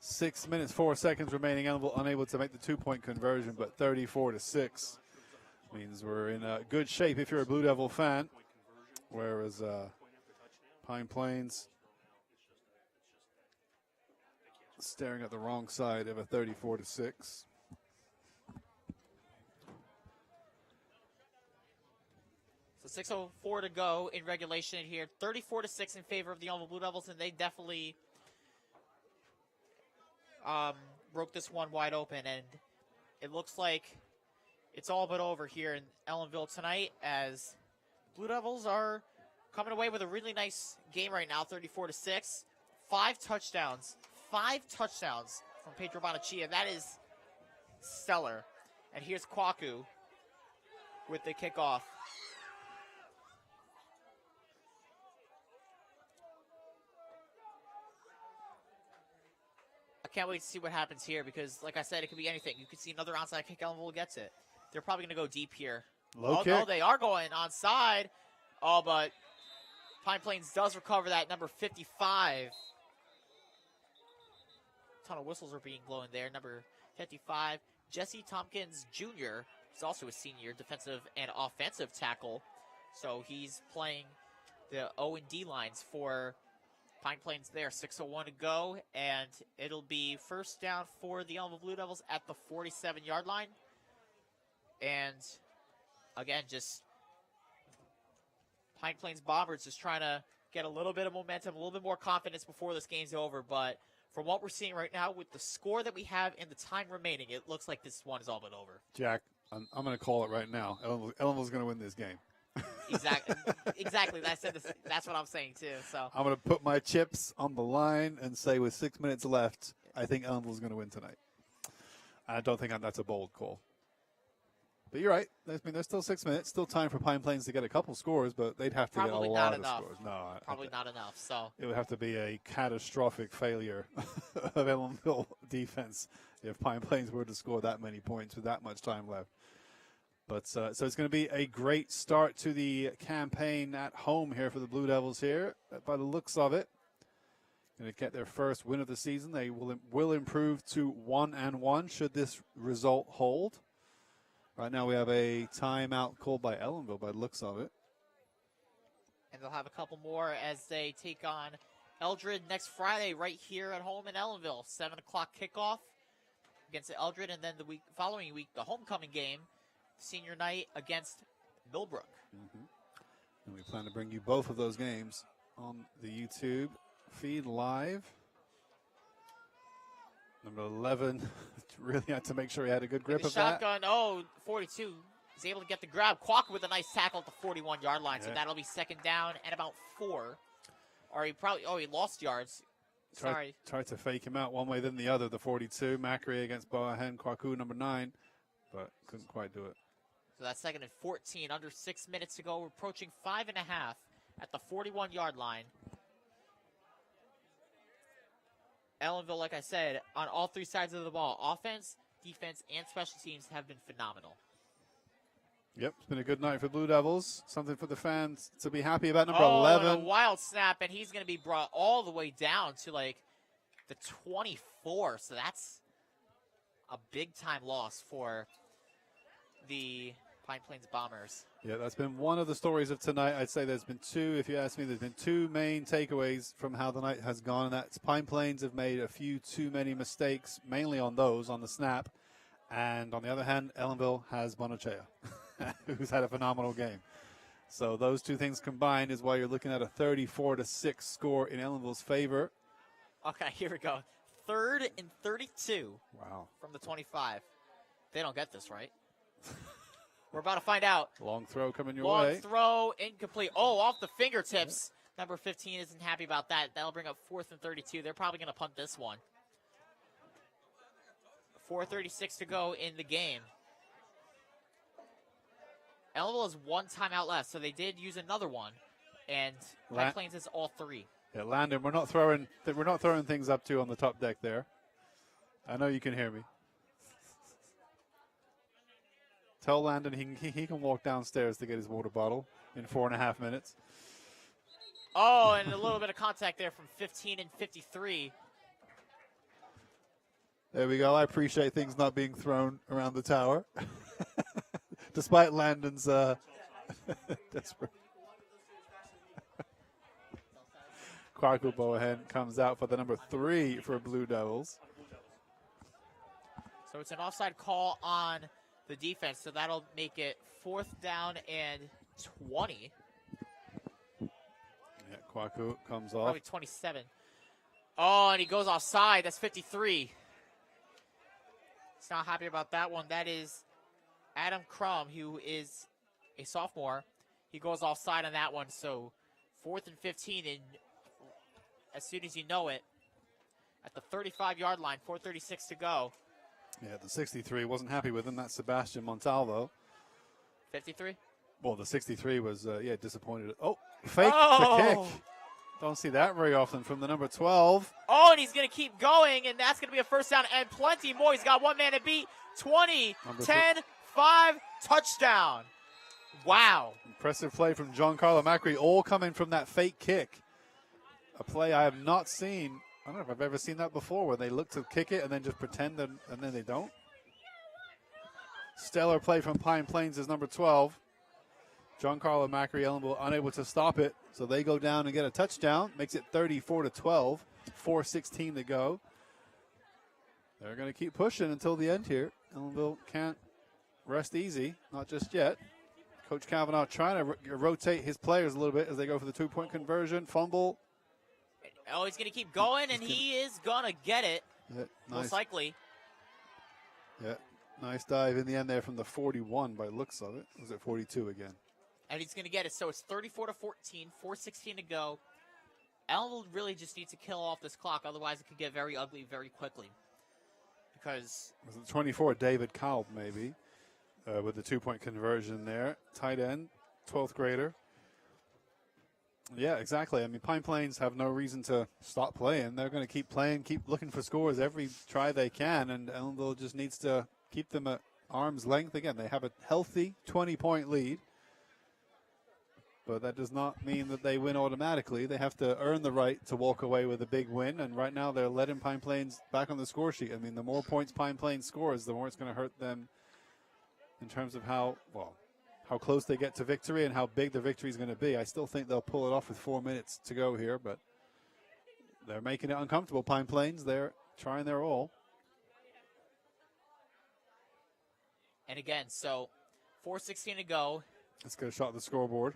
6 minutes, 4 seconds remaining. Ellenville unable to make the 2-point conversion, but 34-6 means we're in good shape if you're a Blue Devil fan. Whereas Pine Plains staring at the wrong side of a 34-6. So 6:04 to go in regulation here. 34-6 in favor of the Ellenville Blue Devils, and they definitely broke this one wide open. And it looks like it's all but over here in Ellenville tonight, as Blue Devils are coming away with a really nice game right now, 34-6. 5 touchdowns from Pedro Bonachia. That is stellar. And here's Kwaku with the kickoff. I can't wait to see what happens here because, like I said, it could be anything. You could see another onside kick. Ellenville gets it. They're probably going to go deep here. Low kick. No, they are going onside. Oh, but Pine Plains does recover that, number 55. A ton of whistles are being blown there. Number 55, Jesse Tompkins Jr. He's also a senior defensive and offensive tackle. So he's playing the O and D lines for Pine Plains there. 6:01 to go, and it'll be first down for the Ellenville Blue Devils at the 47-yard line. And again, just Pine Plains Bombers just trying to get a little bit of momentum, a little bit more confidence before this game's over. But from what we're seeing right now, with the score that we have and the time remaining, it looks like this one is all but over. Jack, I'm going to call it right now. Ellenville's going to win this game. Exactly. That's what I'm saying too. So I'm going to put my chips on the line and say with 6 minutes left, I think Ellenville's going to win tonight. I don't think that's a bold call. But you're right. I mean, there's still 6 minutes, still time for Pine Plains to get a couple scores, but they'd have to probably get a not lot enough. of scores. No, probably not enough. So it would have to be a catastrophic failure of Ellenville defense if Pine Plains were to score that many points with that much time left. But so it's going to be a great start to the campaign at home here for the Blue Devils here. By the looks of it, going to get their first win of the season. They will improve to 1-1 should this result hold. Right now we have a timeout called by Ellenville by the looks of it. And they'll have a couple more as they take on Eldred next Friday right here at home in Ellenville. 7 o'clock kickoff against Eldred, and then the following week, the homecoming game, senior night against Millbrook. Mm-hmm. And we plan to bring you both of those games on the YouTube feed live. Number 11 really had to make sure he had a good grip of that. Shotgun, 42 is able to get the grab. Kwok with a nice tackle at the 41-yard line, so that'll be second down and about 4. Or he lost yards. Sorry. Tried to fake him out one way then the other, the 42. Macri against Boahen, Kwaku, number 9, but couldn't quite do it. So that's second and 14, under 6 minutes to go. We're approaching 5.5 at the 41-yard line. Ellenville, like I said, on all 3 sides of the ball, offense, defense, and special teams have been phenomenal. Yep, it's been a good night for Blue Devils. Something for the fans to be happy about. Number 11. And a wild snap, and he's going to be brought all the way down to, like, the 24. So that's a big-time loss for the Pine Plains Bombers. Yeah, that's been one of the stories of tonight. I'd say there's been 2, if you ask me, there's been 2 main takeaways from how the night has gone, and that's Pine Plains have made a few too many mistakes, mainly on those, on the snap. And on the other hand, Ellenville has Bonachea, who's had a phenomenal game. So those 2 things combined is why you're looking at a 34-6 score in Ellenville's favor. Okay, here we go. 3rd and 32. Wow. From the 25. They don't get this, right? We're about to find out. Long throw coming your Long way. throw, incomplete. Oh, off the fingertips. Yeah. Number 15 isn't happy about that. That'll bring up 4th and 32. They're probably going to punt this one. 4:36 to go in the game. Ellenville has 1 timeout left, so they did use another one. And Pine Plains has all 3. Yeah, Landon, we're not throwing things up to on the top deck there. I know you can hear me. Tell Landon he can walk downstairs to get his water bottle in 4.5 minutes. Oh, and a little bit of contact there from 15 and 53. There we go. I appreciate things not being thrown around the tower, despite Landon's desperate. Kwaku Boahen comes out for the number 3 for Blue Devils. So it's an offside call on the defense, so that'll make it 4th down and 20. Yeah, Kwaku comes off. Probably 27. Oh, and he goes offside. That's 53. He's not happy about that one. That is Adam Crum, who is a sophomore. He goes offside on that one, so 4th and 15, and as soon as you know it, at the 35-yard line, 4:36 to go. Yeah, the 63 wasn't happy with him. That's Sebastian Montalvo. 53? Well, the 63 was, disappointed. Oh, fake Oh! the kick. Don't see that very often from the number 12. Oh, and he's going to keep going, and that's going to be a 1st down and plenty more. He's got one man to beat. 20, Number 10, 5, touchdown. Wow. Impressive play from Giancarlo Macri, all coming from that fake kick. A play I have not seen. I don't know if I've ever seen that before, where they look to kick it and then just pretend and then they don't. Stellar play from Pine Plains is number 12. Giancarlo Macri, Ellenville unable to stop it, so they go down and get a touchdown. Makes it 34-12, 4:16 to go. They're going to keep pushing until the end here. Ellenville can't rest easy, not just yet. Coach Kavanaugh trying to rotate his players a little bit as they go for the 2-point conversion. Fumble. Oh, he's going to keep going, and he is going to get it, Yeah, most nice. likely. Yeah, nice dive in the end there from the 41 by looks of it. Was it 42 again? And he's going to get it. So it's 34-14, 4:16 to go. Ellenville really just needs to kill off this clock. Otherwise, it could get very ugly very quickly. Because Was it 24? David Kalb, maybe, with the 2-point conversion there. Tight end, 12th grader. Yeah, exactly. I mean, Pine Plains have no reason to stop playing. They're going to keep playing, keep looking for scores every try they can, and Ellenville just needs to keep them at arm's length. Again, they have a healthy 20-point lead, but that does not mean that they win automatically. They have to earn the right to walk away with a big win, and right now they're letting Pine Plains back on the score sheet. I mean, the more points Pine Plains scores, the more it's going to hurt them in terms of how close they get to victory and how big the victory is going to be. I still think they'll pull it off with 4 minutes to go here, but they're making it uncomfortable, Pine Plains. They're trying their all. and again, so 4:16 to go. Let's get a shot at the scoreboard.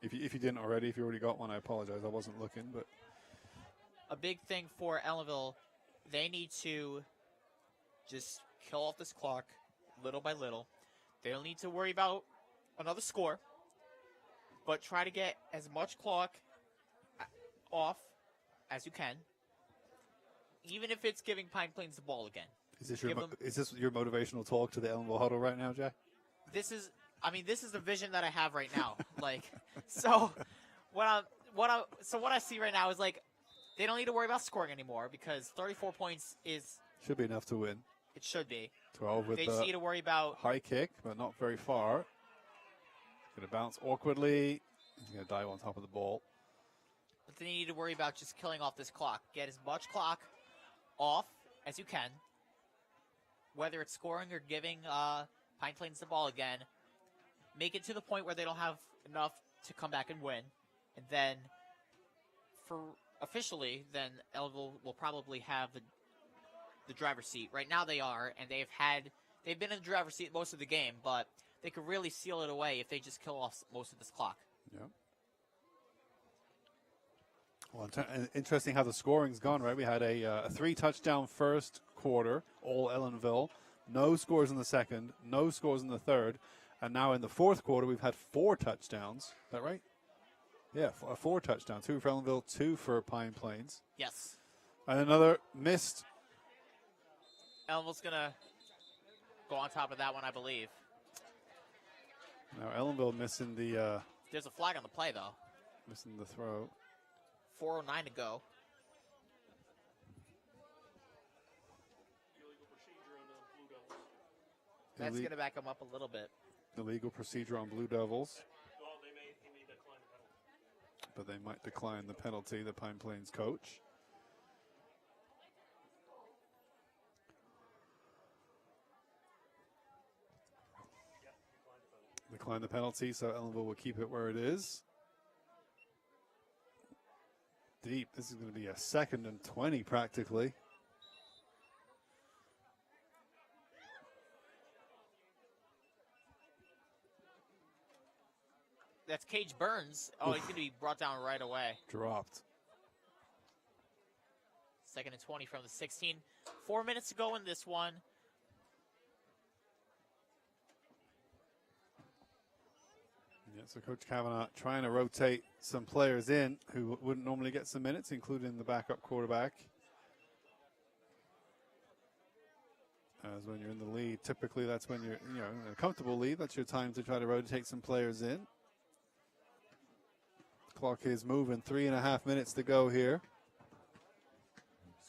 If you didn't already, if you already got one, I apologize. I wasn't looking, but A big thing for Ellenville, they need to just kill off this clock little by little. They don't need to worry about another score, but try to get as much clock off as you can, even if it's giving Pine Plains the ball again. is this Give them- your motivational talk to the Ellenville huddle right now, Jack? This is the vision that I have right now. Like, so what I see right now is like, they don't need to worry about scoring anymore because 34 points Should be enough to win. it should be. 12 with They just the need to worry about high kick, but not very far. Going to bounce awkwardly. He's going to dive on top of the ball. But they need to worry about just killing off this clock. Get as much clock off as you can, whether it's scoring or giving Pine Plains the ball again. Make it to the point where they don't have enough to come back and win. And then, officially, then Ellenville will probably have the driver's seat. Right now they are, and they've been in the driver's seat most of the game, but they could really seal it away if they just kill off most of this clock. Yeah. Well, interesting how the scoring's gone, right? We had a 3-touchdown first quarter, all Ellenville. No scores in the second, no scores in the third. And now in the fourth quarter, we've had 4 touchdowns. Is that right? Yeah, 4 touchdowns. 2 for Ellenville, 2 for Pine Plains. Yes. And another missed. Ellenville's going to go on top of that one, I believe. Now Ellenville missing the There's a flag on the play, though. throw. 4:09 to go. Illegal procedure on the Blue Devils. That's going to back them up a little bit. Illegal procedure on Blue Devils, Well, he may decline the penalty. but they might decline the penalty, the Pine Plains coach. Decline the penalty, so Ellenville will keep it where it is. Deep. This is going to be a 2nd and 20 practically. That's Cage Burns. Oh, he's going to be brought down right away. Dropped. 2nd and 20 from the 16. 4 minutes to go in this one. Yeah, so Coach Kavanaugh trying to rotate some players in who wouldn't normally get some minutes, including the backup quarterback. As when you're in the lead, typically that's when you're in a comfortable lead. That's your time to try to rotate some players in. Clock is moving. 3.5 minutes to go here.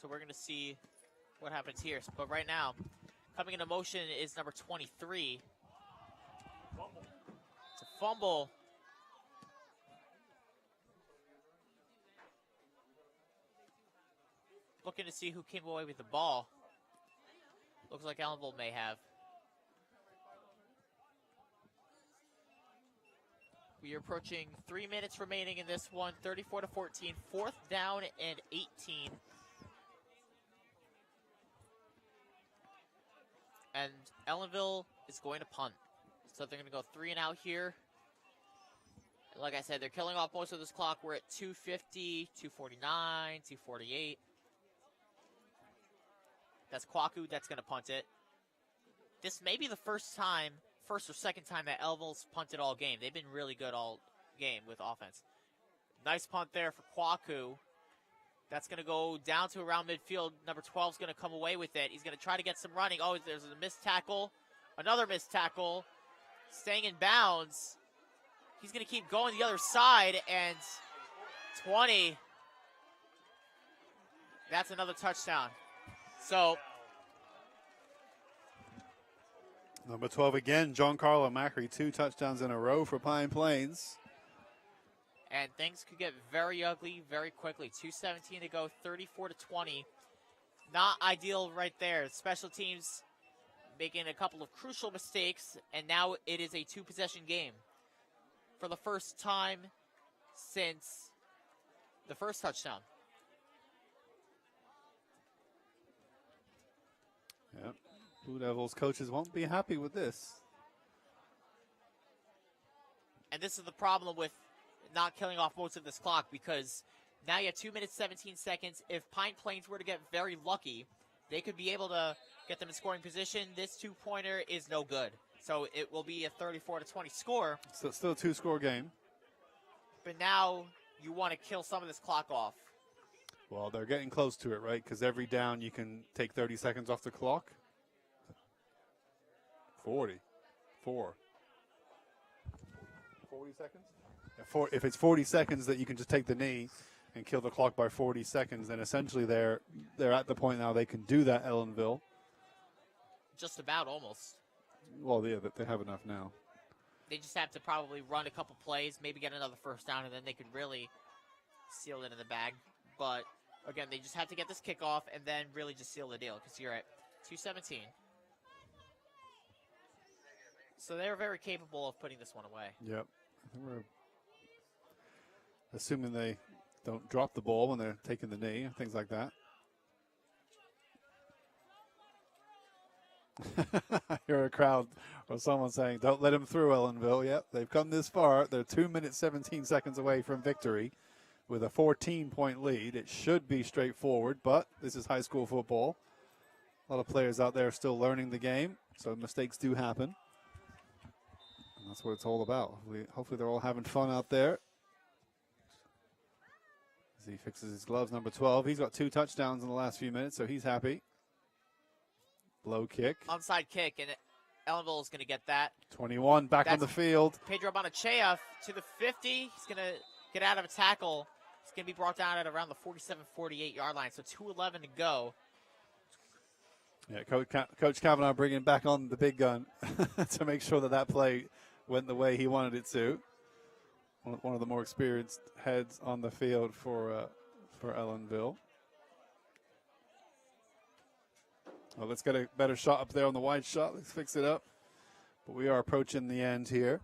So we're going to see what happens here. But right now, coming into motion is number 23. It's a fumble. Looking to see who came away with the ball. Looks like Ellenville may have. We are approaching 3 minutes remaining in this one. 34-14. 4th down and 18. And Ellenville is going to punt. So they're going to go 3 and out here. And like I said, they're killing off most of this clock. We're at 2:50, 2:49, 2:48. That's Kwaku that's going to punt it. This may be the first or second time that Ellenville's punted all game. They've been really good all game with offense. Nice punt there for Kwaku. That's going to go down to around midfield. Number 12 is going to come away with it. He's going to try to get some running. Oh, there's a missed tackle. Another missed tackle. Staying in bounds. He's going to keep going the other side. And 20. That's another touchdown. So number 12 again, Giancarlo Macri, 2 touchdowns in a row for Pine Plains. And things could get very ugly very quickly. 2:17 to go, 34-20. Not ideal right there. Special teams making a couple of crucial mistakes, and now it is a 2-possession game. For the first time since the first touchdown. Yep. Blue Devils coaches won't be happy with this. And this is the problem with not killing off most of this clock, because now you have 2 minutes, 17 seconds. If Pine Plains were to get very lucky, they could be able to get them in scoring position. This 2-pointer is no good. So it will be a 34-20 score. So still a 2-score game. But now you want to kill some of this clock off. Well, they're getting close to it, right? Because every down you can take 30 seconds off the clock. 40. 40 seconds? Yeah, if it's 40 seconds that you can just take the knee and kill the clock by 40 seconds, then essentially they're at the point now they can do that, Ellenville. Just about, almost. Well, yeah, they have enough now. They just have to probably run a couple plays, maybe get another first down, and then they could really seal it in the bag. But, again, they just have to get this kickoff and then really just seal the deal, because you're at 2:17. So they're very capable of putting this one away. Yep. We're assuming they don't drop the ball when they're taking the knee, things like that. You're a crowd or someone saying, don't let him through, Ellenville. Yep, they've come this far. They're 2 minutes, 17 seconds away from victory with a 14-point lead. It should be straightforward, but this is high school football. A lot of players out there still learning the game, so mistakes do happen. And that's what it's all about. Hopefully they're all having fun out there. As he fixes his gloves, number 12. He's got 2 touchdowns in the last few minutes, so he's happy. Low kick. Onside kick, and Ellenville is going to get that. 21 back on the field. Pedro Bonachea to the 50. He's going to get out of a tackle. He's going to be brought down at around the 47-48 yard line, so 2:11 to go. Yeah, Coach Kavanaugh bringing back on the big gun to make sure that play went the way he wanted it to. One of the more experienced heads on the field for Ellenville. Well, let's get a better shot up there on the wide shot. Let's fix it up. But we are approaching the end here.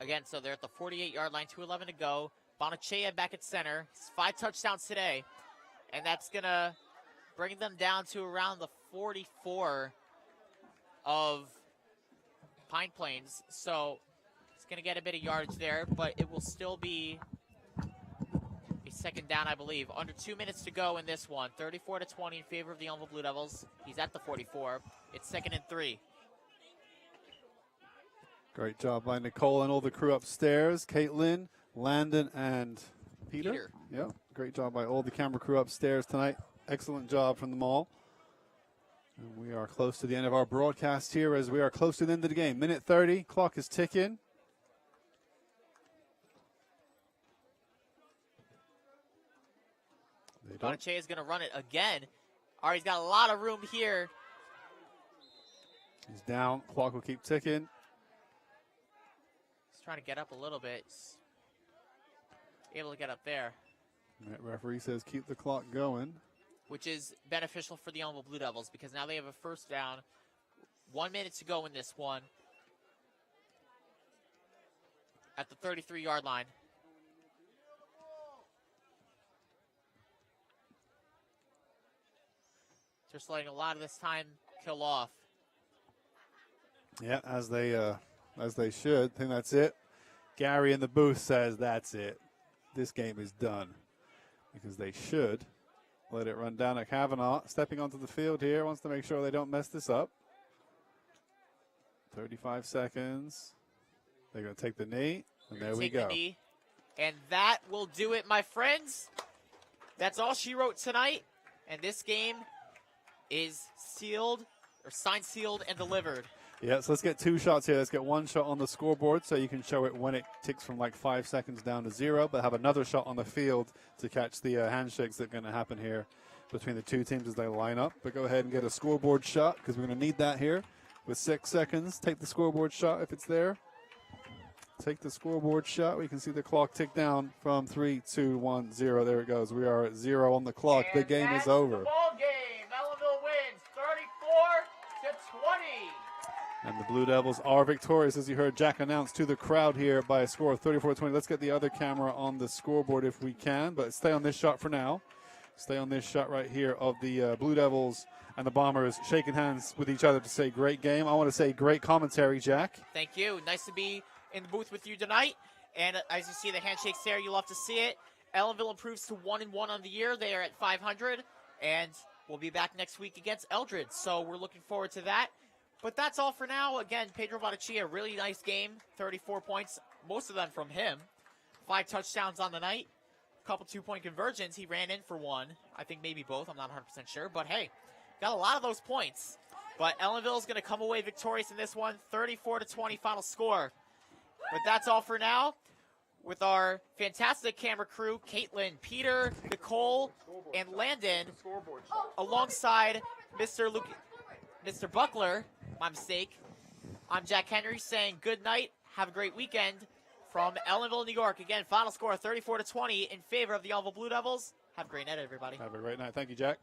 Again, so they're at the 48-yard line, 2:11 to go. Bonachea back at center. He's 5 touchdowns today. And that's going to bring them down to around the 44 of Pine Plains. So it's going to get a bit of yardage there, but it will still be a second down, I believe. Under 2 minutes to go in this one. 34-20 in favor of the Ellenville Blue Devils. He's at the 44. It's 2nd and 3. Great job by Nicole and all the crew upstairs. Caitlin, Landon, and Peter. Yeah, great job by all the camera crew upstairs tonight. Excellent job from them all. And we are close to the end of our broadcast here as we are close to the end of the game. Minute 30, clock is ticking. Bonachea is going to run it again. All right, he's got a lot of room here. He's down. Clock will keep ticking. He's trying to get up a little bit. He's able to get up there. That referee says keep the clock going. Which is beneficial for the Ellenville Blue Devils because now they have a first down. 1 minute to go in this one. At the 33-yard line. Just letting a lot of this time kill off. Yeah, as they should. I think that's it. Gary in the booth says that's it. This game is done because they should let it run down at Kavanaugh. Stepping onto the field here, wants to make sure they don't mess this up. 35 seconds. They're going to take the knee, and there we go. The knee, and that will do it, my friends. That's all she wrote tonight, and this game is sealed, or signed, sealed, and delivered. Yeah, so let's get 2 shots here. Let's get 1 shot on the scoreboard so you can show it when it ticks from like 5 seconds down to 0, but have another shot on the field to catch the handshakes that are going to happen here between the 2 teams as they line up. But go ahead and get a scoreboard shot because we're going to need that here with 6 seconds. Take the scoreboard shot if it's there. Take the scoreboard shot. We can see the clock tick down from 3, 2, 1, 0. There it goes. We are at 0 on the clock. And the game is the over. ball game. Ellenville wins 34-20. And the Blue Devils are victorious, as you heard Jack announce to the crowd here by a score of 34-20. Let's get the other camera on the scoreboard if we can, but stay on this shot for now. Stay on this shot right here of the Blue Devils and the Bombers shaking hands with each other to say great game. I want to say great commentary, Jack. Thank you. Nice to be in the booth with you tonight. And as you see the handshakes there, you love to see it. Ellenville improves to 1-1 on the year. They are at 500, and we'll be back next week against Eldred. So we're looking forward to that. But that's all for now. Again, Pedro Bonachea, really nice game. 34 points, most of them from him. 5 touchdowns on the night. A couple 2-point conversions. He ran in for 1. I think maybe both. I'm not 100% sure. But, hey, got a lot of those points. But Ellenville is going to come away victorious in this one. 34-20 final score. But that's all for now. With our fantastic camera crew, Caitlin, Peter, Nicole, and Landon, alongside Mr. Buckler, my mistake. I'm Jack Henry saying good night. Have a great weekend from Ellenville, New York. Again, final score 34-20 in favor of the Ellenville Blue Devils. Have a great night, everybody. Have a great night. Thank you, Jack.